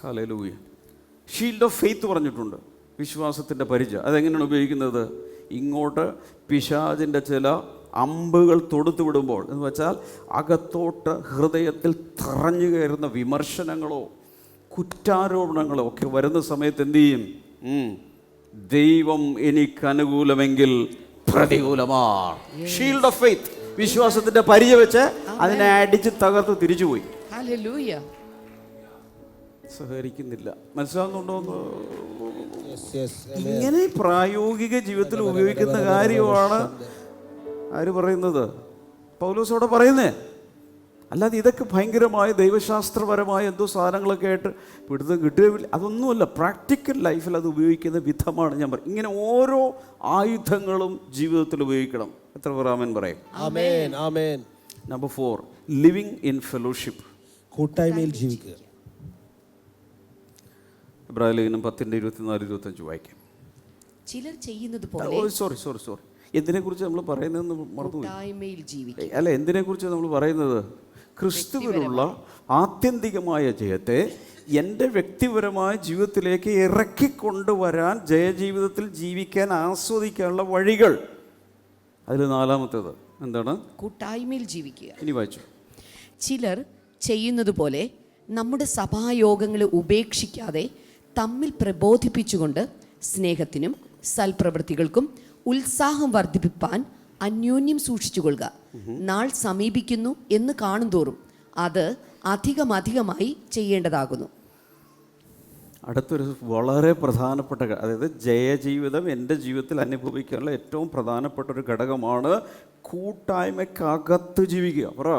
ഹല്ലേലൂയ. ഷീൽഡ് ഓഫ് ഫെയ്ത്ത് പറഞ്ഞിട്ടുണ്ട്, വിശ്വാസത്തിൻ്റെ പരിച. അതെങ്ങനെയാണ് ഉപയോഗിക്കുന്നത്? ഇങ്ങോട്ട് പിശാചിൻ്റെ ചില അമ്പുകൾ തൊടുത്തു വിടുമ്പോൾ എന്ന് വെച്ചാൽ അകത്തോട്ട് ഹൃദയത്തിൽ തറഞ്ഞു കയറുന്ന വിമർശനങ്ങളോ കുറ്റാരോപണങ്ങളോ ഒക്കെ വരുന്ന സമയത്ത് എന്തു ചെയ്യും? ദൈവം എനിക്ക് അനുകൂലമെങ്കിൽ പ്രതികൂലമാണ്. ഷീൽഡ് ഓഫ് ഫെയ്ത്ത്, വിശ്വാസത്തിന്റെ പരിചയ വെച്ച് അതിനെ അടിച്ച് തകർത്ത് തിരിച്ചുപോയി. സഹകരിക്കുന്നില്ല. മനസ്സിലാവുന്നുണ്ടോ? ഇങ്ങനെ പ്രായോഗിക ജീവിതത്തിൽ ഉപയോഗിക്കുന്ന കാര്യമാണ് ആര് പറയുന്നത്? പൗലോസോടെ പറയുന്നേ. അല്ലാതെ ഇതൊക്കെ ഭയങ്കരമായ ദൈവശാസ്ത്രപരമായ എന്തോ സാധനങ്ങളൊക്കെ ആയിട്ട് പിടുത്തം കിട്ടുകയില്ല. അതൊന്നുമല്ല. പ്രാക്ടിക്കൽ ലൈഫിൽ അത് ഉപയോഗിക്കുന്ന വിധമാണ് ഞാൻ പറയും. ഇങ്ങനെ ഓരോ ആയുധങ്ങളും ജീവിതത്തിൽ ഉപയോഗിക്കണം. എത്ര പേർ ആമേൻ പറയും? ആമേൻ, ആമേൻ. നമ്പർ 4, ലിവിങ് ഇൻ ഫെലോഷിപ്പ്, കൂട്ടായ്മയിൽ ജീവിക്കുക. ഇബ്രാഹിം ലേഖനം 10:24-25 വായിക്കാം. ചിലർ ചെയ്യുന്നത് പോലെ സോറി എന്തിനെക്കുറിച്ച് നമ്മൾ പറയുന്നതെന്ന് മറന്നുപോയി. അല്ല, എന്തിനെക്കുറിച്ച് നമ്മൾ പറയുന്നത്? ക്രിസ്തുവിനുള്ള ആത്യന്തികമായ ജയത്തെ എൻ്റെ വ്യക്തിപരമായ ജീവിതത്തിലേക്ക് ഇറക്കിക്കൊണ്ടുവരാൻ, ജയജീവിതത്തിൽ ജീവിക്കാൻ, ആസ്വദിക്കാനുള്ള വഴികൾ. അതിൽ 4-മത്തേത് എന്താണ്? കൂട്ടായ്മയിൽ ജീവിക്കുക. ഇനി വായിച്ചു. ചിലർ ചെയ്യുന്നത് പോലെ നമ്മുടെ സഭായോഗങ്ങളെ ഉപേക്ഷിക്കാതെ തമ്മിൽ പ്രബോധിപ്പിച്ചുകൊണ്ട് സ്നേഹത്തിനും സൽപ്രവൃത്തികൾക്കും ഉത്സാഹം വർദ്ധിപ്പിപ്പാൻ അന്യോന്യം സൂക്ഷിച്ചുകൊള്ളുക. നാൾ സമീപിക്കുന്നു എന്ന് കാണുന്തോറും അത് അധികമായി ചെയ്യേണ്ടതാകുന്നു. അടുത്തൊരു വളരെ പ്രധാനപ്പെട്ട, അതായത് ജയജീവിതം എൻ്റെ ജീവിതത്തിൽ അനുഭവിക്കാനുള്ള ഏറ്റവും പ്രധാനപ്പെട്ട ഒരു ഘടകമാണ് കൂട്ടായ്മക്കകത്ത് ജീവിക്കുക. പറ,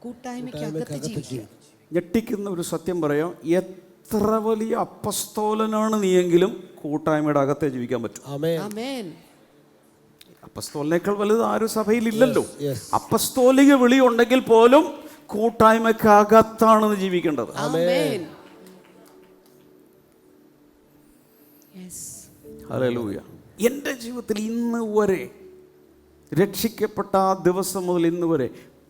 കൂട്ടായ്മക്കകത്ത് ജീവിക്കുക. ഞെട്ടിക്കുന്ന ഒരു സത്യം പറയാം. എത്ര വലിയ അപ്പസ്തോലനാണ് നീയെങ്കിലും കൂട്ടായ്മയുടെ അകത്തേ ജീവിക്കാൻ പറ്റും. ആമേൻ. അപ്പസ്തോലിനേക്കാൾ വലുത് ആരും സഭയിലില്ലല്ലോ. അപ്പസ്തോലിക വിളി ഉണ്ടെങ്കിൽ പോലും കൂട്ടായ്മക്കകത്താണ് ജീവിക്കേണ്ടത്. ഹല്ലേലൂയ. എൻ്റെ ജീവിതത്തിൽ ഇന്ന് വരെ, രക്ഷിക്കപ്പെട്ട ആ ദിവസം മുതൽ ഇന്ന് വരെ,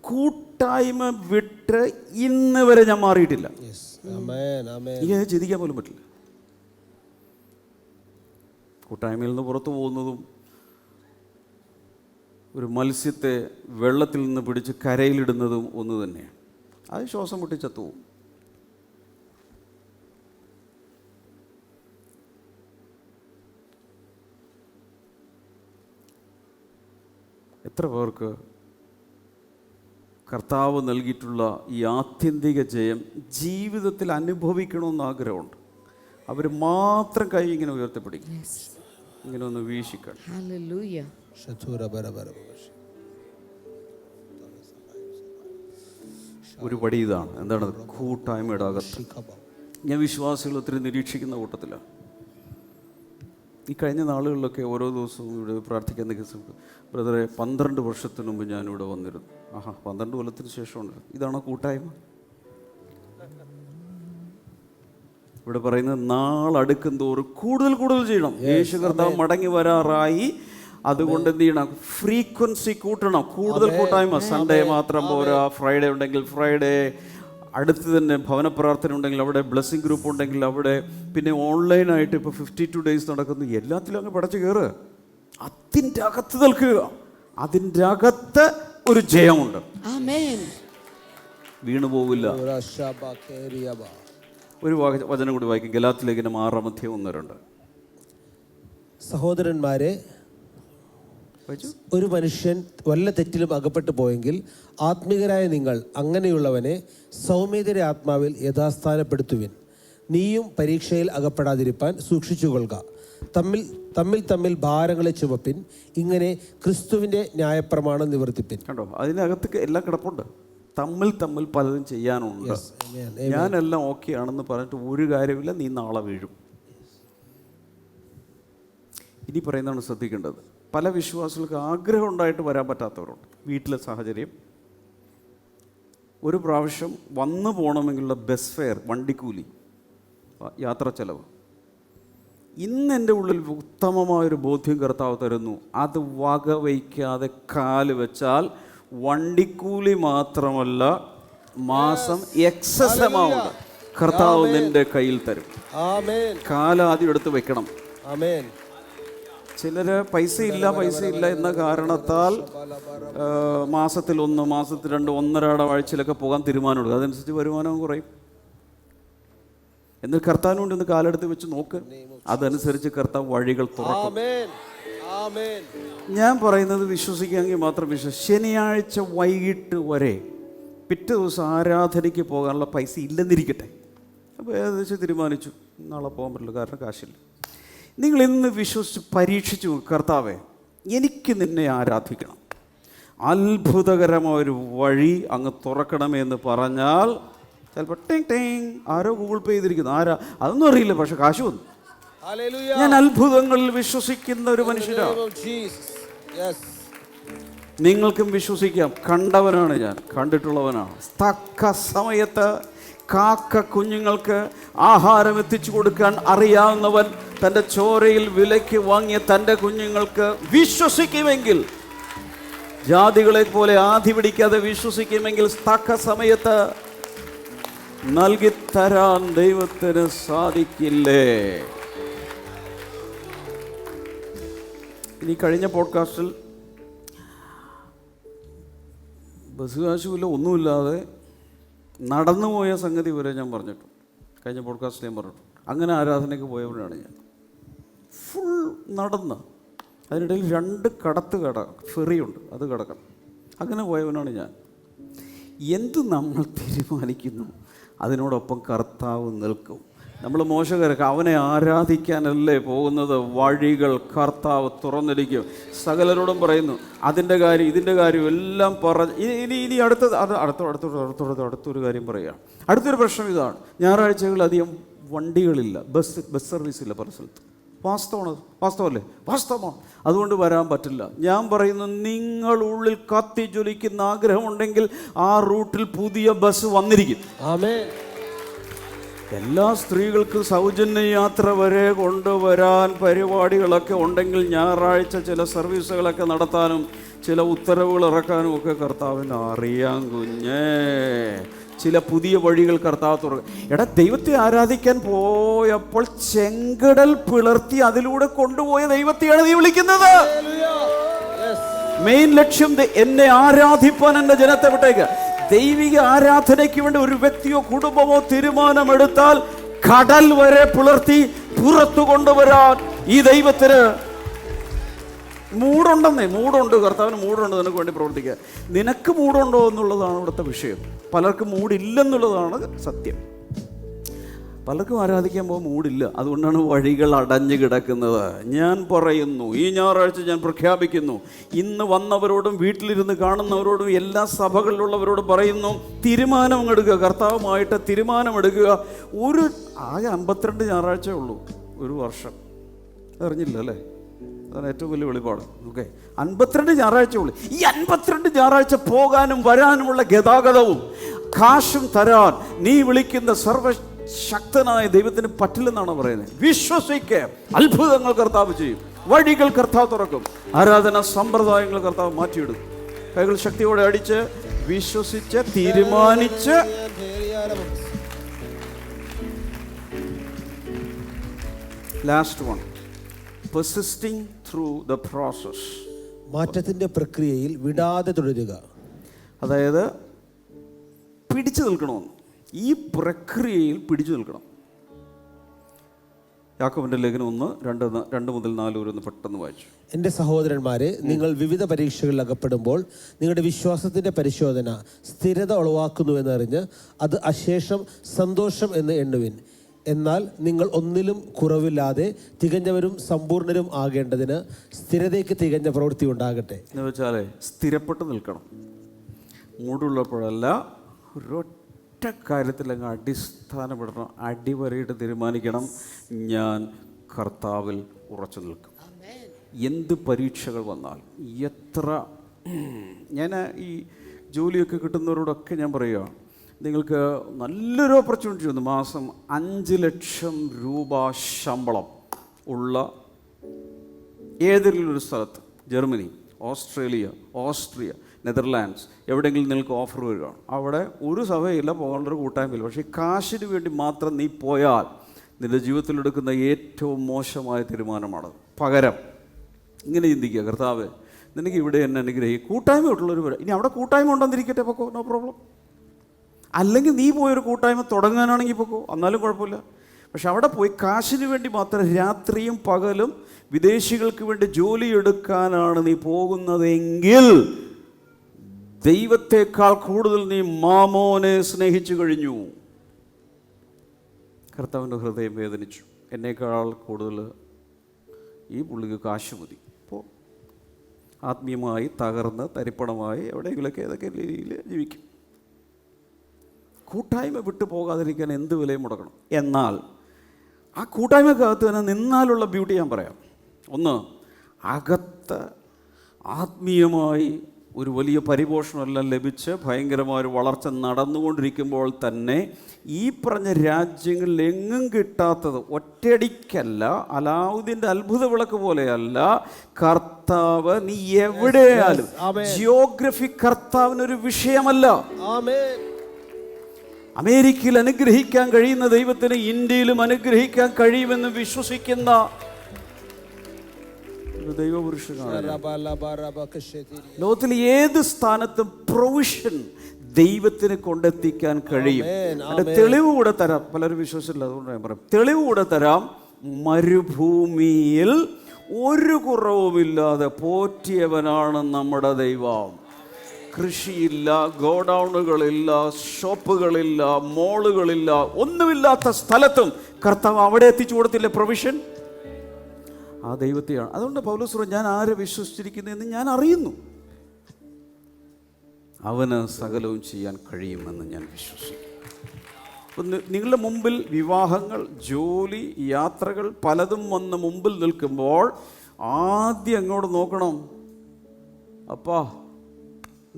കൂട്ടായ്മ വിട്ട് ഇന്ന് വരെ ഞാൻ മാറിയിട്ടില്ല. Yes. Amen. Amen. എനിക്കത് ചിന്തിക്കാൻ പോലും പറ്റില്ല. കൂട്ടായ്മയിൽ നിന്ന് പുറത്തു പോകുന്നതും ഒരു മത്സ്യത്തെ വെള്ളത്തിൽ നിന്ന് പിടിച്ച് കരയിലിടുന്നതും ഒന്ന് തന്നെയാണ്. അത് ശ്വാസം മുട്ടി ചത്തുപോകും. എത്ര പേർക്ക് കർത്താവ് നൽകിയിട്ടുള്ള ഈ ആത്യന്തിക ജയം ജീവിതത്തിൽ അനുഭവിക്കണമെന്ന് ആഗ്രഹമുണ്ട്. അവർ മാത്രം കൈ ഇങ്ങനെ ഉയർത്തിപ്പിടിക്കും, ഇങ്ങനെ ഒന്ന് വീശിക്കണം. ഹല്ലേലൂയ. ഒരു പടി ഇതാണ്. എന്താണ്? കൂട്ടായ്മയുടെ അകത്ത്. ഞാൻ വിശ്വാസികൾ ഒത്തിരി നിരീക്ഷിക്കുന്ന കൂട്ടത്തിലാണ്. ഈ കഴിഞ്ഞ നാളുകളിലൊക്കെ ഓരോ ദിവസവും ഇവിടെ പ്രാർത്ഥിക്കാൻ ബ്രദറെ, 12 വർഷത്തിന് മുമ്പ് ഞാനിവിടെ വന്നിരുന്നു. 12 കൊല്ലത്തിന് ശേഷമുണ്ട്. ഇതാണോ കൂട്ടായ്മ? ഇവിടെ പറയുന്നത് നാളടുക്കും തോറും കൂടുതൽ കൂടുതൽ ചെയ്യണം. യേശു കർത്താവ് മടങ്ങി വരാറായി. അതുകൊണ്ട് എന്ത് ചെയ്യണം? ഫ്രീക്വൻസി കൂട്ടണം. കൂടുതൽ കൂട്ടായ്മ. സൺഡേ മാത്രം പോരാ, ഫ്രൈഡേ ഉണ്ടെങ്കിൽ ഫ്രൈഡേ, അടുത്ത് തന്നെ ഭവന പ്രാർത്ഥന ഉണ്ടെങ്കിൽ അവിടെ, ബ്ലെസ്സിങ് ഗ്രൂപ്പ് ഉണ്ടെങ്കിൽ അവിടെ, പിന്നെ ഓൺലൈനായിട്ട് ഇപ്പോൾ 52 ഡേയ്സ് നടക്കുന്നു. എല്ലാത്തിലും അങ്ങ് പടച്ചു കയറുക. അതിൻ്റെ അകത്ത് നിൽക്കുക. അതിൻ്റെ അകത്ത് ഒരു ജയമുണ്ട്. ആമേൻ. വീണു പോവില്ല. ഒരു വചനം കൂടി വായിക്കും. ഗലാത്യലേഖനം 6:1-2. സഹോദരന്മാരെ, ഒരു മനുഷ്യൻ വല്ല തെറ്റിലും അകപ്പെട്ടു പോയെങ്കിൽ ആത്മീകരായ നിങ്ങൾ അങ്ങനെയുള്ളവനെ സൗമ്യതയുടെ ആത്മാവിൽ യഥാസ്ഥാനപ്പെടുത്തുവിൻ. നീയും പരീക്ഷയിൽ അകപ്പെടാതിരിപ്പാൻ സൂക്ഷിച്ചുകൊള്ളുക. തമ്മിൽ ഭാരങ്ങളെ ചുമപ്പിൻ. ഇങ്ങനെ ക്രിസ്തുവിൻ്റെ ന്യായപ്രമാണം നിവർത്തിപ്പിൻ. കണ്ടോ? അതിനകത്ത് എല്ലാം കിടപ്പുണ്ട്. തമ്മിൽ പലതും ചെയ്യാനുണ്ട്. ഞാനെല്ലാം ഓക്കെ ആണെന്ന് പറഞ്ഞിട്ട് ഒരു കാര്യമില്ല. നീ നാളെ വീഴും. ഇനി പറയുന്നതാണ് ശ്രദ്ധിക്കേണ്ടത്. പല വിശ്വാസികൾക്ക് ആഗ്രഹം ഉണ്ടായിട്ട് വരാൻ പറ്റാത്തവരുണ്ട്. വീട്ടിലെ സാഹചര്യം, ഒരു പ്രാവശ്യം വന്നു പോകണമെങ്കിലുള്ള ബസ് ഫെയർ, വണ്ടിക്കൂലി, യാത്ര ചെലവ്. ഇന്ന് എൻ്റെ ഉള്ളിൽ ഉത്തമമായൊരു ബോധ്യം കർത്താവ് തരുന്നു. അത് വകവയ്ക്കാതെ കാല് വെച്ചാൽ വണ്ടിക്കൂലി മാത്രമല്ല, മാസം എക്സസ് എമൗണ്ട് കർത്താവ് നിന്റെ കയ്യിൽ തരും. കാലാദ്യം എടുത്ത് വെക്കണം. ചിലർ പൈസ ഇല്ല എന്ന കാരണത്താൽ മാസത്തിൽ 1, മാസത്തിൽ 2, 1.5 ആഴ്ചയിലൊക്കെ പോകാൻ തീരുമാനമെടുക്കും. അതനുസരിച്ച് വരുമാനവും കുറയും. എന്നാൽ കർത്താവിനോട് ഇന്ന് കാലെടുത്ത് വെച്ച് നോക്ക്. അതനുസരിച്ച് കർത്താവ് വഴികൾ തുറക്കും. ഞാൻ പറയുന്നത് വിശ്വസിക്കാമെങ്കിൽ മാത്രം ശനിയാഴ്ച വൈകിട്ട് വരെ പിറ്റേ ദിവസം ആരാധനയ്ക്ക് പോകാനുള്ള പൈസ ഇല്ലെന്നിരിക്കട്ടെ. അപ്പോൾ ഏകദേശം തീരുമാനിച്ചു നാളെ പോകാൻ പറ്റില്ല, കാരണം കാശില്ല. നിങ്ങൾ ഇന്ന് വിശ്വസിച്ച് പരീക്ഷിച്ചു. കർത്താവേ, എനിക്ക് നിന്നെ ആരാധിക്കണം, അത്ഭുതകരമായൊരു വഴി അങ്ങ് തുറക്കണമേ എന്ന് പറഞ്ഞാൽ ചിലപ്പോൾ ടിങ് ആരോ ഗൂഗിൾ പേ ചെയ്തിരിക്കുന്നു. അതൊന്നും അറിയില്ല, പക്ഷെ കാശ് വന്നു. ഞാൻ അത്ഭുതങ്ങളിൽ വിശ്വസിക്കുന്ന ഒരു മനുഷ്യനാണ്. നിങ്ങൾക്കും വിശ്വസിക്കാം. കണ്ടവനാണ് ഞാൻ, കണ്ടിട്ടുള്ളവനാണ്. തക്ക സമയത്ത് കാക്ക കുഞ്ഞുങ്ങൾക്ക് ആഹാരം എത്തിച്ചു കൊടുക്കാൻ അറിയാവുന്നവൻ, തൻ്റെ ചോരയിൽ വിലയ്ക്ക് വാങ്ങിയ തൻ്റെ കുഞ്ഞുങ്ങൾക്ക് വിശ്വസിക്കുമെങ്കിൽ, ജാതികളെ പോലെ ആധി പിടിക്കാതെ വിശ്വസിക്കുമെങ്കിൽ തക്ക സമയത്ത് നൽകിത്തരാൻ ദൈവത്തിന് സാധിക്കില്ലേ? ഇനി കഴിഞ്ഞ പോഡ്കാസ്റ്റിൽ ബസ് കാശുമില്ല, ഒന്നുമില്ലാതെ നടന്നുപോയ സംഗതി വരെ ഞാൻ പറഞ്ഞിട്ടുണ്ട്. കഴിഞ്ഞ പോഡ്കാസ്റ്റിൽ ഞാൻ പറഞ്ഞിട്ടുണ്ട്. അങ്ങനെ ആരാധനയ്ക്ക് പോയവരാണ് ഞാൻ. ഫുൾ നടന്ന്, അതിനിടയിൽ 2 ഫെറിയുണ്ട്, അത് കടക്കണം. അങ്ങനെ പോയവനാണ് ഞാൻ. എന്ത് നമ്മൾ തീരുമാനിക്കുന്നു അതിനോടൊപ്പം കർത്താവ് നിൽക്കും. നമ്മൾ മോശക്കാരൊക്കെ അവനെ ആരാധിക്കാനല്ലേ പോകുന്നത്, വഴികൾ കർത്താവ് തുറന്നിരിക്കും. സകലരോടും പറയുന്നു അതിൻ്റെ കാര്യം ഇതിൻ്റെ കാര്യം എല്ലാം പറഞ്ഞ് ഇനി അടുത്തൊരു കാര്യം പറയുകയാണ്. അടുത്തൊരു പ്രശ്നം ഇതാണ്. ഞായറാഴ്ചകളിൽ അധികം വണ്ടികളില്ല, ബസ് സർവീസ് ഇല്ല പല സ്ഥലത്ത്. വാസ്തവമല്ലേ? വാസ്തവമാണ്. അതുകൊണ്ട് വരാൻ പറ്റില്ല. ഞാൻ പറയുന്നു, നിങ്ങളുള്ളിൽ കത്തി ജ്വലിക്കുന്ന ആഗ്രഹമുണ്ടെങ്കിൽ ആ റൂട്ടിൽ പുതിയ ബസ് വന്നിരിക്കും. എല്ലാ സ്ത്രീകൾക്കും സൗജന്യ യാത്ര വരെ കൊണ്ടുവരാൻ പരിപാടികളൊക്കെ ഉണ്ടെങ്കിൽ ഞായറാഴ്ച ചില സർവീസുകളൊക്കെ നടത്താനും ചില ഉത്തരവുകൾ ഇറക്കാനും ഒക്കെ കർത്താവിന് അറിയാം കുഞ്ഞേ. ചില പുതിയ വഴികൾ കർത്താവ് തുറക്കും. ദൈവത്തെ ആരാധിക്കാൻ പോയപ്പോൾ ചെങ്കടൽ പിളർത്തി അതിലൂടെ കൊണ്ടുപോയ ദൈവത്തെയാണ് നീ വിളിക്കുന്നത്. മെയിൻ ലക്ഷ്യം എന്നെ ആരാധിപ്പാൻ എൻ്റെ ജനത്തെ വിട്ടേക്ക്. ദൈവിക ആരാധനയ്ക്ക് വേണ്ടി ഒരു വ്യക്തിയോ കുടുംബമോ തീരുമാനമെടുത്താൽ കടൽ വരെ പിളർത്തി പുറത്തു കൊണ്ടുവരാൻ ഈ ദൈവത്തിന് മൂടുണ്ട്. കർത്താവിന് മൂടുണ്ട് നിനക്ക് വേണ്ടി പ്രവർത്തിക്കുക. നിനക്ക് മൂടുണ്ടോ എന്നുള്ളതാണ് ഇവിടുത്തെ വിഷയം. പലർക്കും മൂടില്ലെന്നുള്ളതാണ് സത്യം. പലർക്കും ആരാധിക്കാൻ പോകുമ്പോൾ മൂടില്ല. അതുകൊണ്ടാണ് വഴികൾ അടഞ്ഞു കിടക്കുന്നത്. ഞാൻ പറയുന്നു, ഈ ഞായറാഴ്ച ഞാൻ പ്രഖ്യാപിക്കുന്നു, ഇന്ന് വന്നവരോടും വീട്ടിലിരുന്ന് കാണുന്നവരോടും എല്ലാ സഭകളിലുള്ളവരോടും പറയുന്നു, തീരുമാനമെടുക്കുക. കർത്താവുമായിട്ട് തീരുമാനമെടുക്കുക. ആകെ 52 ഞായറാഴ്ചയേ ഉള്ളൂ ഒരു വർഷം. അറിഞ്ഞില്ല അല്ലേ? അതാണ് ഏറ്റവും വലിയ വെളിപാട്. ഓക്കെ, 52 ഞായറാഴ്ച ഉള്ളൂ. ഈ 52 ഞായറാഴ്ച പോകാനും വരാനുമുള്ള ഗതാഗതവും കാശും തരാൻ നീ വിളിക്കുന്ന സർവശക്തനായ ദൈവത്തിന് പറ്റില്ലെന്നാണ് പറയുന്നത്. വിശ്വസിക്ക്, അത്ഭുതങ്ങൾ കർത്താവ് ചെയ്യും, വഴികൾ കർത്താവ് തുറക്കും, ആരാധന സമ്പ്രദായങ്ങൾ കർത്താവ് മാറ്റിയിടും. കൈകൾ ശക്തിയോടെ അടിച്ച് വിശ്വസിച്ച് തീരുമാനിച്ച് last one, persisting through the process. മാറ്റത്തിന്റെ പ്രക്രിയയിൽ വിടാതെ തുടരുക. അതായത് പിടിച്ചു നിൽക്കണമെന്ന്. ഈ പ്രക്രിയയിൽ പിടിച്ചു നിൽക്കണം. യാക്കോബിന്റെ ലേഖനം 1:2 മുതൽ 4 വരെ ഒന്ന് പെട്ടെന്ന് വായിച്ചു. എൻ്റെ സഹോദരന്മാരെ, നിങ്ങൾ വിവിധ പരീക്ഷകളിൽ അകപ്പെടുമ്പോൾ നിങ്ങളുടെ വിശ്വാസത്തിന്റെ പരിശോധന സ്ഥിരത ഉളവാക്കുന്നുവെന്നറിഞ്ഞ് അത് അശേഷം സന്തോഷം എന്ന് എണ്ണുവിൻ. എന്നാൽ നിങ്ങൾ ഒന്നിലും കുറവില്ലാതെ തികഞ്ഞവരും സമ്പൂർണരും ആകേണ്ടതിന് സ്ഥിരതയ്ക്ക് തികഞ്ഞ പ്രവൃത്തി ഉണ്ടാകട്ടെ. എന്ന് വെച്ചാൽ സ്ഥിരപ്പെട്ട് നിൽക്കണം. മൂടുള്ളപ്പോഴല്ല, ഒരൊറ്റ കാര്യത്തിൽ അങ്ങ് അടിസ്ഥാനപ്പെടണം. അടിവരയിട്ട് തീരുമാനിക്കണം, ഞാൻ കർത്താവിൽ ഉറച്ചു നിൽക്കും. എന്ത് പരീക്ഷകൾ വന്നാൽ, ഞാൻ ഈ ജോലിയൊക്കെ കിട്ടുന്നവരോടൊക്കെ ഞാൻ പറയുക, നിങ്ങൾക്ക് നല്ലൊരു ഓപ്പർച്യൂണിറ്റി വന്നു, മാസം 5 ലക്ഷം രൂപ ശമ്പളം ഉള്ള ഏതെങ്കിലും ഒരു സ്ഥലത്ത്, ജർമ്മനി, ഓസ്ട്രേലിയ, ഓസ്ട്രിയ, നെതർലാൻഡ്സ്, എവിടെയെങ്കിലും നിങ്ങൾക്ക് ഓഫർ വരികയാണ്. അവിടെ ഒരു സഭയില്ല, പോകാനുള്ളൊരു കൂട്ടായ്മയില്ല. പക്ഷേ ഈ കാശിന് വേണ്ടി മാത്രം നീ പോയാൽ നിൻ്റെ ജീവിതത്തിലെടുക്കുന്ന ഏറ്റവും മോശമായ തീരുമാനമാണ്. പകരം ഇങ്ങനെ ചിന്തിക്കുക, കർത്താവ് നിനക്ക് ഇവിടെ എന്നെ അനുഗ്രഹിക്കും, കൂട്ടായ്മയായിട്ടുള്ളൊരു വരാം. ഇനി അവിടെ കൂട്ടായ്മ ഉണ്ടെന്നിരിക്കട്ടെ, പൊക്കോ, നോ പ്രോബ്ലം. അല്ലെങ്കിൽ നീ പോയൊരു കൂട്ടായ്മ തുടങ്ങാനാണെങ്കിൽ പൊക്കോ, എന്നാലും കുഴപ്പമില്ല. പക്ഷെ അവിടെ പോയി കാശിന് വേണ്ടി മാത്രം രാത്രിയും പകലും വിദേശികൾക്ക് വേണ്ടി ജോലി എടുക്കാനാണ് നീ പോകുന്നതെങ്കിൽ ദൈവത്തെക്കാൾ കൂടുതൽ നീ മാമോനെ സ്നേഹിച്ചു കഴിഞ്ഞു. കർത്താവിൻ്റെ ഹൃദയം വേദനിച്ചു. എന്നേക്കാൾ കൂടുതൽ ഈ പുള്ളിക്ക് കാശ് മതി. അപ്പോൾ ആത്മീയമായി തകർന്ന് തരിപ്പണമായി എവിടെയെങ്കിലുമൊക്കെ ഏതൊക്കെ രീതിയിൽ ജീവിക്കും. കൂട്ടായ്മ വിട്ടു പോകാതിരിക്കാൻ എന്ത് വിലയും മുടക്കണം. എന്നാൽ ആ കൂട്ടായ്മക്കകത്ത് തന്നെ നിന്നാലുള്ള ബ്യൂട്ടി ഞാൻ പറയാം. ഒന്ന്, അകത്ത് ആത്മീയമായി ഒരു വലിയ പരിപോഷണമെല്ലാം ലഭിച്ച് ഭയങ്കരമായൊരു വളർച്ച നടന്നുകൊണ്ടിരിക്കുമ്പോൾ തന്നെ ഈ പറഞ്ഞ രാജ്യങ്ങളിൽ എങ്ങും കിട്ടാത്തത്, ഒറ്റയടിക്കല്ല, അലാവുദ്ദീൻ്റെ അത്ഭുത വിളക്ക് പോലെയല്ല, കർത്താവ് നീ എവിടെയാലും, ജിയോഗ്രഫി കർത്താവിനൊരു വിഷയമല്ല. അമേരിക്കയിൽ അനുഗ്രഹിക്കാൻ കഴിയുന്ന ദൈവത്തിന് ഇന്ത്യയിലും അനുഗ്രഹിക്കാൻ കഴിയുമെന്ന് വിശ്വസിക്കുന്ന ദൈവപുരുഷനാണ്. ലോകത്തിൽ ഏത് സ്ഥാനത്തും പ്രൊവിഷൻ ദൈവത്തിന് കൊണ്ടെത്തിക്കാൻ കഴിയും. തെളിവ് കൂടെ തരാം. പലരും വിശ്വസിച്ചില്ല, അതുകൊണ്ട് ഞാൻ പറയാം. തെളിവ് കൂടെ തരാം. മരുഭൂമിയിൽ ഒരു കുറവുമില്ലാതെ പോറ്റിയവനാണ് നമ്മുടെ ദൈവം. കൃഷിയില്ല, ഗോഡൗണുകളില്ല, ഷോപ്പുകളില്ല, മോളുകളില്ല, ഒന്നുമില്ലാത്ത സ്ഥലത്തും കർത്താവ് അവിടെ എത്തിച്ചു കൊടുത്തില്ല പ്രൊവിഷൻ. ആ ദൈവത്തെയാണ്. അതുകൊണ്ട് പൗലോസ് പറഞ്ഞു, ഞാൻ ആരെ വിശ്വസിച്ചിരിക്കുന്നതെന്ന് ഞാൻ അറിയുന്നു, അവന് സകലവും ചെയ്യാൻ കഴിയുമെന്ന് ഞാൻ വിശ്വസിക്കുന്നു. അപ്പം നിങ്ങളുടെ മുമ്പിൽ വിവാഹങ്ങൾ, ജോലി, യാത്രകൾ പലതും വന്ന് മുമ്പിൽ നിൽക്കുമ്പോൾ ആദ്യം അങ്ങോട്ട് നോക്കണം, അപ്പാ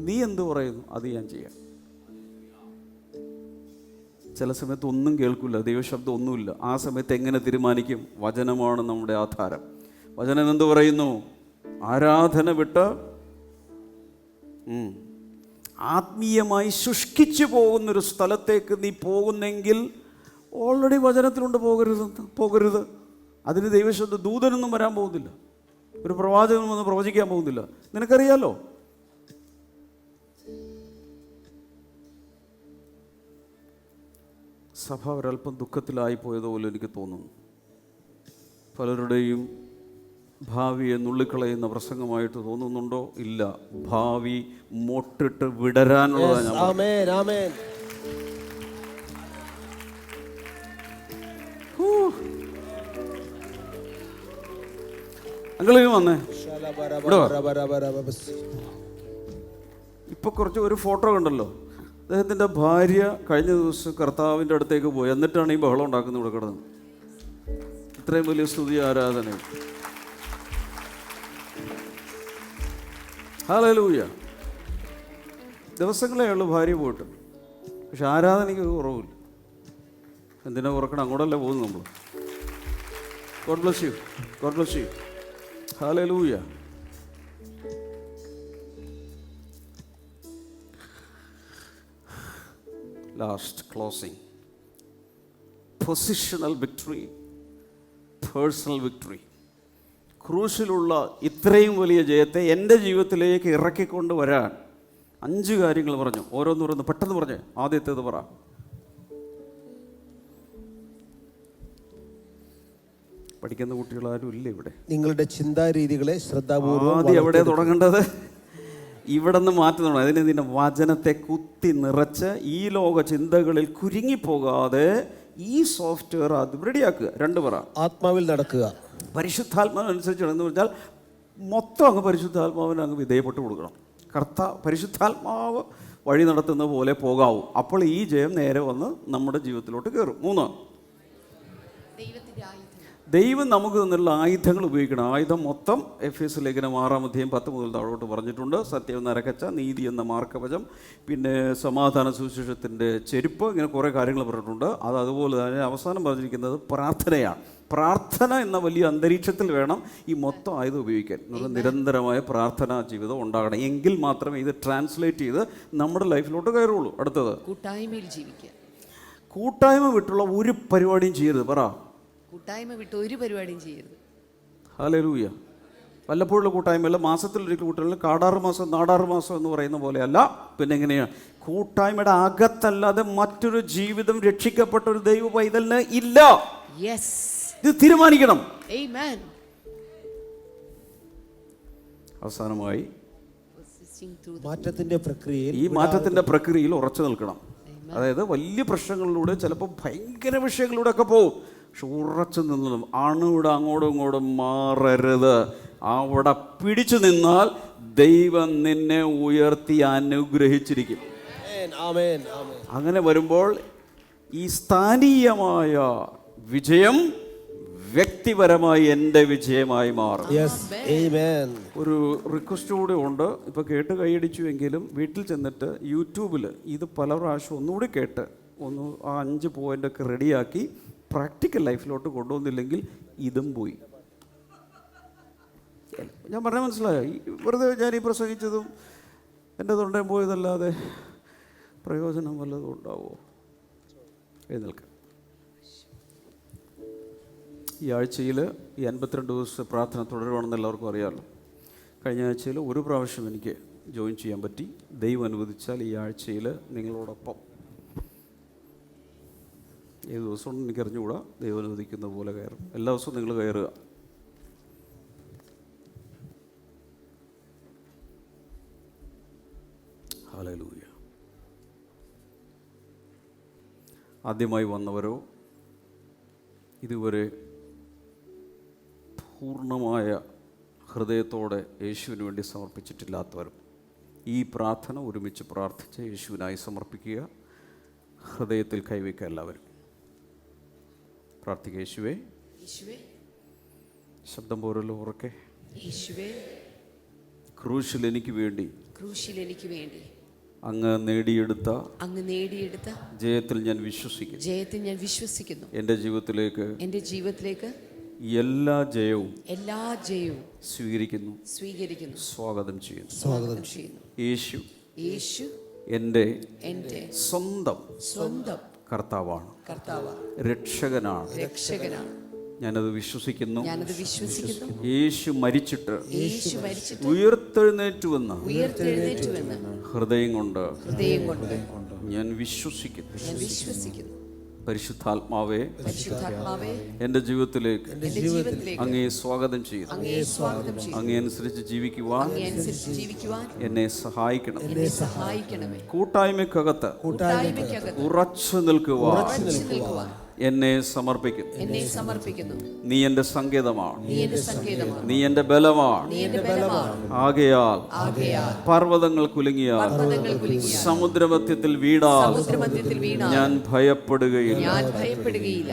നീ എന്ത് പറയുന്നു അത് ഞാൻ ചെയ്യാം. ചില സമയത്ത് ഒന്നും കേൾക്കില്ല, ദൈവശബ്ദം ഒന്നുമില്ല. ആ സമയത്ത് എങ്ങനെ തീരുമാനിക്കും? വചനമാണ് നമ്മുടെ ആധാരം. വചനം എന്ത് പറയുന്നു? ആരാധന വിട്ട് ആത്മീയമായി ശുഷ്കിച്ചു പോകുന്നൊരു സ്ഥലത്തേക്ക് നീ പോകുന്നെങ്കിൽ ഓൾറെഡി വചനത്തിലുണ്ട് പോകരുത്. അതിന് ദൈവശബ്ദ ദൂതനൊന്നും വരാൻ പോകുന്നില്ല, ഒരു പ്രവാചകനും ഒന്നും പ്രവചിക്കാൻ പോകുന്നില്ല. നിനക്കറിയാലോ, സഭ ഒരല്പം ദുഃഖത്തിലായി പോയതുപോലെ എനിക്ക് തോന്നുന്നു. പലരുടെയും ഭാവിയെ നുള്ളിക്കളയുന്ന പ്രസംഗമായിട്ട് തോന്നുന്നുണ്ടോ? ഇല്ല. ഭാവി മൊട്ടിട്ട് വിടരാനുള്ളതാണ്. ആമേൻ, ആമേൻ. അങ്കിളിന് വന്നേ. ഇപ്പൊ കുറച്ച് ഒരു ഫോട്ടോ കണ്ടല്ലോ, അദ്ദേഹത്തിൻ്റെ ഭാര്യ കഴിഞ്ഞ ദിവസം കർത്താവിൻ്റെ അടുത്തേക്ക് പോയി, എന്നിട്ടാണ് ഈ ബഹളം ഉണ്ടാക്കുന്നത് ഇവിടെ കിടന്ന്. ഇത്രയും വലിയ സ്തുതി ആരാധന. ഹല്ലേലൂയ. ദിവസങ്ങളേ ഉള്ളൂ ഭാര്യ പോയിട്ട്, പക്ഷെ ആരാധനയ്ക്ക് ഒരു കുറവില്ല. എന്തിനാ കുറക്കണം? അങ്ങോട്ടല്ലേ പോകുന്നു നമ്മൾ. God bless you, God bless you. Hallelujah. Last closing. Positional victory, personal victory. ക്രൂശിലുള്ള ഇത്രയും വലിയ ജയത്തെ എൻ്റെ ജീവിതത്തിലേക്ക് ഇറക്കിക്കൊണ്ട് വരാൻ 5 കാര്യങ്ങൾ പറഞ്ഞു. ഓരോന്നോരോന്ന് പെട്ടെന്ന് പറഞ്ഞ്. ആദ്യത്തേത് പറ. പഠിക്കുന്ന കുട്ടികളാരും ഇല്ല ഇവിടെ. നിങ്ങളുടെ ചിന്താരീതികളെ ശ്രദ്ധാപൂർവ്വം. ആദ്യം എവിടെ തുടങ്ങേണ്ടത്? ഇവിടെ നിന്ന് മാറ്റി തുടങ്ങണം. അതിന് നിന്റെ വചനത്തെ കുത്തി നിറച്ച് ഈ ലോക ചിന്തകളിൽ കുരുങ്ങിപ്പോകാതെ ഈ സോഫ്റ്റ്വെയർ അത് റെഡിയാക്കുക. 2 പറ. ആത്മാവിൽ നടക്കുക. പരിശുദ്ധാത്മാവനുസരിച്ച് എന്ന് പറഞ്ഞാൽ മൊത്തം അങ്ങ് പരിശുദ്ധാത്മാവിന് അങ്ങ് വിധേയപ്പെട്ട് കൊടുക്കണം. പരിശുദ്ധാത്മാവ് വഴി നടത്തുന്ന പോലെ പോകാവൂ. അപ്പോൾ ഈ ജയം നേരെ വന്ന് നമ്മുടെ ജീവിതത്തിലോട്ട് കയറും. 3, ദൈവം നമുക്ക് തന്നുള്ള ആയുധങ്ങൾ ഉപയോഗിക്കണം. ആയുധം മൊത്തം എഫേസ്യ ലേഖനം 6-ാം അധ്യായം 10 മുതൽ താഴോട്ട് പറഞ്ഞിട്ടുണ്ട്. സത്യം എന്ന അരക്കച്ച, നീതി എന്ന മാർക്കവചം, പിന്നെ സമാധാന സുവിശേഷത്തിൻ്റെ ചെരുപ്പ്, ഇങ്ങനെ കുറേ കാര്യങ്ങൾ പറഞ്ഞിട്ടുണ്ട്. അതുപോലെ തന്നെ അവസാനം പറഞ്ഞിരിക്കുന്നത് പ്രാർത്ഥനയാണ്. പ്രാർത്ഥന എന്ന വലിയ അന്തരീക്ഷത്തിൽ വേണം ഈ മൊത്തം ആയുധം ഉപയോഗിക്കാൻ. നമ്മൾ നിരന്തരമായ പ്രാർത്ഥനാ ജീവിതം ഉണ്ടാകണം. എങ്കിൽ മാത്രമേ ഇത് ട്രാൻസ്ലേറ്റ് ചെയ്ത് നമ്മുടെ ലൈഫിലോട്ട് കയറുള്ളൂ. അടുത്തത്, കൂട്ടായ്മയിൽ ജീവിക്കുക. കൂട്ടായ്മ വിട്ടുള്ള ഒരു പരിപാടിയും ചെയ്യരുത്. പറ. കൂട്ടായ്മ വിട്ട് ഒരു പരിപാടിയും ചെയ്യരുത്. ഹല്ലേലൂയ. വല്ലപ്പോഴുള്ള കൂട്ടായ്മയല്ല, മാസത്തിലൊരിക്കൽ കൂട്ടായ്മ. കാടാറ് മാസം നാടാറ് മാസം എന്ന് പറയുന്ന പോലെയല്ല. പിന്നെ എങ്ങനെയാണ്? കൂട്ടായ്മയുടെ അകത്തല്ലാതെ മറ്റൊരു ജീവിതം രക്ഷിക്കപ്പെട്ട ഒരു ദൈവ പൈതലിന് ഇല്ല. ഇത് തീരുമാനിക്കണം. അവസാനമായി മാറ്റത്തിന്റെ പ്രക്രിയയിൽ ഉറച്ചു നിൽക്കണം. അതായത് വലിയ പ്രശ്നങ്ങളിലൂടെ, ചിലപ്പോൾ ഭയങ്കര വിഷയങ്ങളിലൂടെ ഒക്കെ പോകും, പക്ഷെ ഉറച്ചു നിന്നതും അണുവിടെ അങ്ങോട്ടും ഇങ്ങോട്ടും മാറരുത്. അവിടെ പിടിച്ചു നിന്നാൽ ദൈവം നിന്നെ ഉയർത്തി അനുഗ്രഹിച്ചിരിക്കും. അങ്ങനെ വരുമ്പോൾ ഈ സ്ഥാനീയമായ വിജയം വ്യക്തിപരമായി എൻ്റെ വിജയമായി മാറും. ഒരു റിക്വസ്റ്റ് കൂടെ ഉണ്ട്. ഇപ്പോൾ കേട്ട് കൈയടിച്ചുവെങ്കിലും വീട്ടിൽ ചെന്നിട്ട് യൂട്യൂബിൽ ഇത് പല പ്രാവശ്യം ഒന്നുകൂടി കേട്ട് ആ 5 പോയിൻ്റൊക്കെ റെഡിയാക്കി പ്രാക്ടിക്കൽ ലൈഫിലോട്ട് കൊണ്ടുവന്നില്ലെങ്കിൽ ഇതും പോയി. ഞാൻ പറഞ്ഞാൽ മനസ്സിലായോ? വെറുതെ ഞാൻ ഈ പ്രസംഗിച്ചതും എൻ്റെ തൊണ്ടയും പോയതല്ലാതെ പ്രയോജനം വല്ലതും ഉണ്ടാവുമോ? എഴുന്നേൽക്കാം. ഈ ആഴ്ചയിൽ ഈ 52 ദിവസത്തെ പ്രാർത്ഥന തുടരുവാണെന്ന് എല്ലാവർക്കും അറിയാമല്ലോ. കഴിഞ്ഞ ആഴ്ചയിൽ ഒരു പ്രാവശ്യം എനിക്ക് ജോയിൻ ചെയ്യാൻ പറ്റി. ദൈവം അനുവദിച്ചാൽ ഈ ആഴ്ചയിൽ നിങ്ങളോടൊപ്പം ഏത് ദിവസവും എനിക്ക് അറിഞ്ഞുകൂടാ, ദൈവം അനുവദിക്കുന്ന പോലെ കയറും. എല്ലാ ദിവസവും നിങ്ങൾ കയറുക. ഹല്ലേലൂയ. ആദ്യമായി വന്നവരോ ഇതുവരെ പൂർണ്ണമായ ഹൃദയത്തോടെ യേശുവിന് വേണ്ടി സമർപ്പിച്ചിട്ടില്ലാത്തവരും ഈ പ്രാർത്ഥന ഒരുമിച്ച് പ്രാർത്ഥിച്ച് യേശുവിനായി സമർപ്പിക്കുക. ഹൃദയത്തിൽ കൈവയ്ക്കുക. എല്ലാവരും പ്രാർത്ഥിക്കുക. യേശുവേ, ശബ്ദം പോരല്ലോ ഉറക്കെ, യേശുവേ, ക്രൂശിൽ എനിക്ക് വേണ്ടി അങ്ങ് നേടിയെടുത്ത അങ്ങ് നേടിയെടുത്ത ജയത്തിൽ ഞാൻ വിശ്വസിക്കുന്നു. ജയത്തിൽ ഞാൻ വിശ്വസിക്കുന്നു. എൻ്റെ ജീവിതത്തിലേക്ക് എൻ്റെ ജീവിതത്തിലേക്ക് എല്ലാ ജയവും എല്ലാ ജയവും സ്വീകരിക്കുന്നു, സ്വാഗതം ചെയ്യുന്നു. സ്വാഗതം ചെയ്യുന്നു. യേശു യേശു എൻ്റെ എൻ്റെ സ്വന്തം സ്വന്തം കർത്താവാണ്, കർത്താവാണ്, രക്ഷകനാണ്. രക്ഷകനാണ്. ഞാനത് വിശ്വസിക്കുന്നു. ഞാനത് വിശ്വസിക്കുന്നു. യേശു മരിച്ചിട്ട് യേശു മരിച്ചിട്ട് ഉയർത്തെഴുന്നേറ്റുവെന്ന് ഉയർത്തെഴുന്നേറ്റുവെന്ന് ഹൃദയം കൊണ്ട് ഞാൻ ഞാൻ വിശ്വസിക്കുന്നു. പരിശുദ്ധാത്മാവേ എൻ്റെ ജീവിതത്തിലേക്ക് എൻ്റെ ജീവിതത്തിലേക്ക് അങ്ങയെ സ്വാഗതം ചെയ്യുന്നു. അങ്ങയെ സ്വാഗതം ചെയ്യുന്നു. അങ്ങയെ അനുസരിച്ച് ജീവിക്കുവാൻ അങ്ങേയനുസരിച്ച് ജീവിക്കുവാൻ എന്നെ സഹായിക്കണം. എന്നെ സഹായിക്കണമേ. കൂട്ടായ്മയ്ക്കകത്ത് കൂട്ടായ്മയ്ക്കകത്ത് ഉറച്ചു നിൽക്കുവാൻ ഉറച്ചു നിൽക്കുവാൻ എന്നെ സമർപ്പിക്കുന്നു. എന്നെ സമർപ്പിക്കുന്നു. നീ എൻ്റെ സങ്കേതമാണ്, നീ എൻ്റെ സങ്കേതമാണ്, നീ എൻ്റെ ബലമാണ്. നീ എൻ്റെ ബലമാണ്. ആകയാൽ ആകയാൽ പർവ്വതങ്ങൾ കുലുങ്ങിയാൽ പർവ്വതങ്ങൾ കുലുങ്ങിയാൽ സമുദ്രമധ്യത്തിൽ വീണാൽ സമുദ്രമധ്യത്തിൽ വീണാൽ ഞാൻ ഭയപ്പെടുകയില്ല. ഞാൻ ഭയപ്പെടുകയില്ല.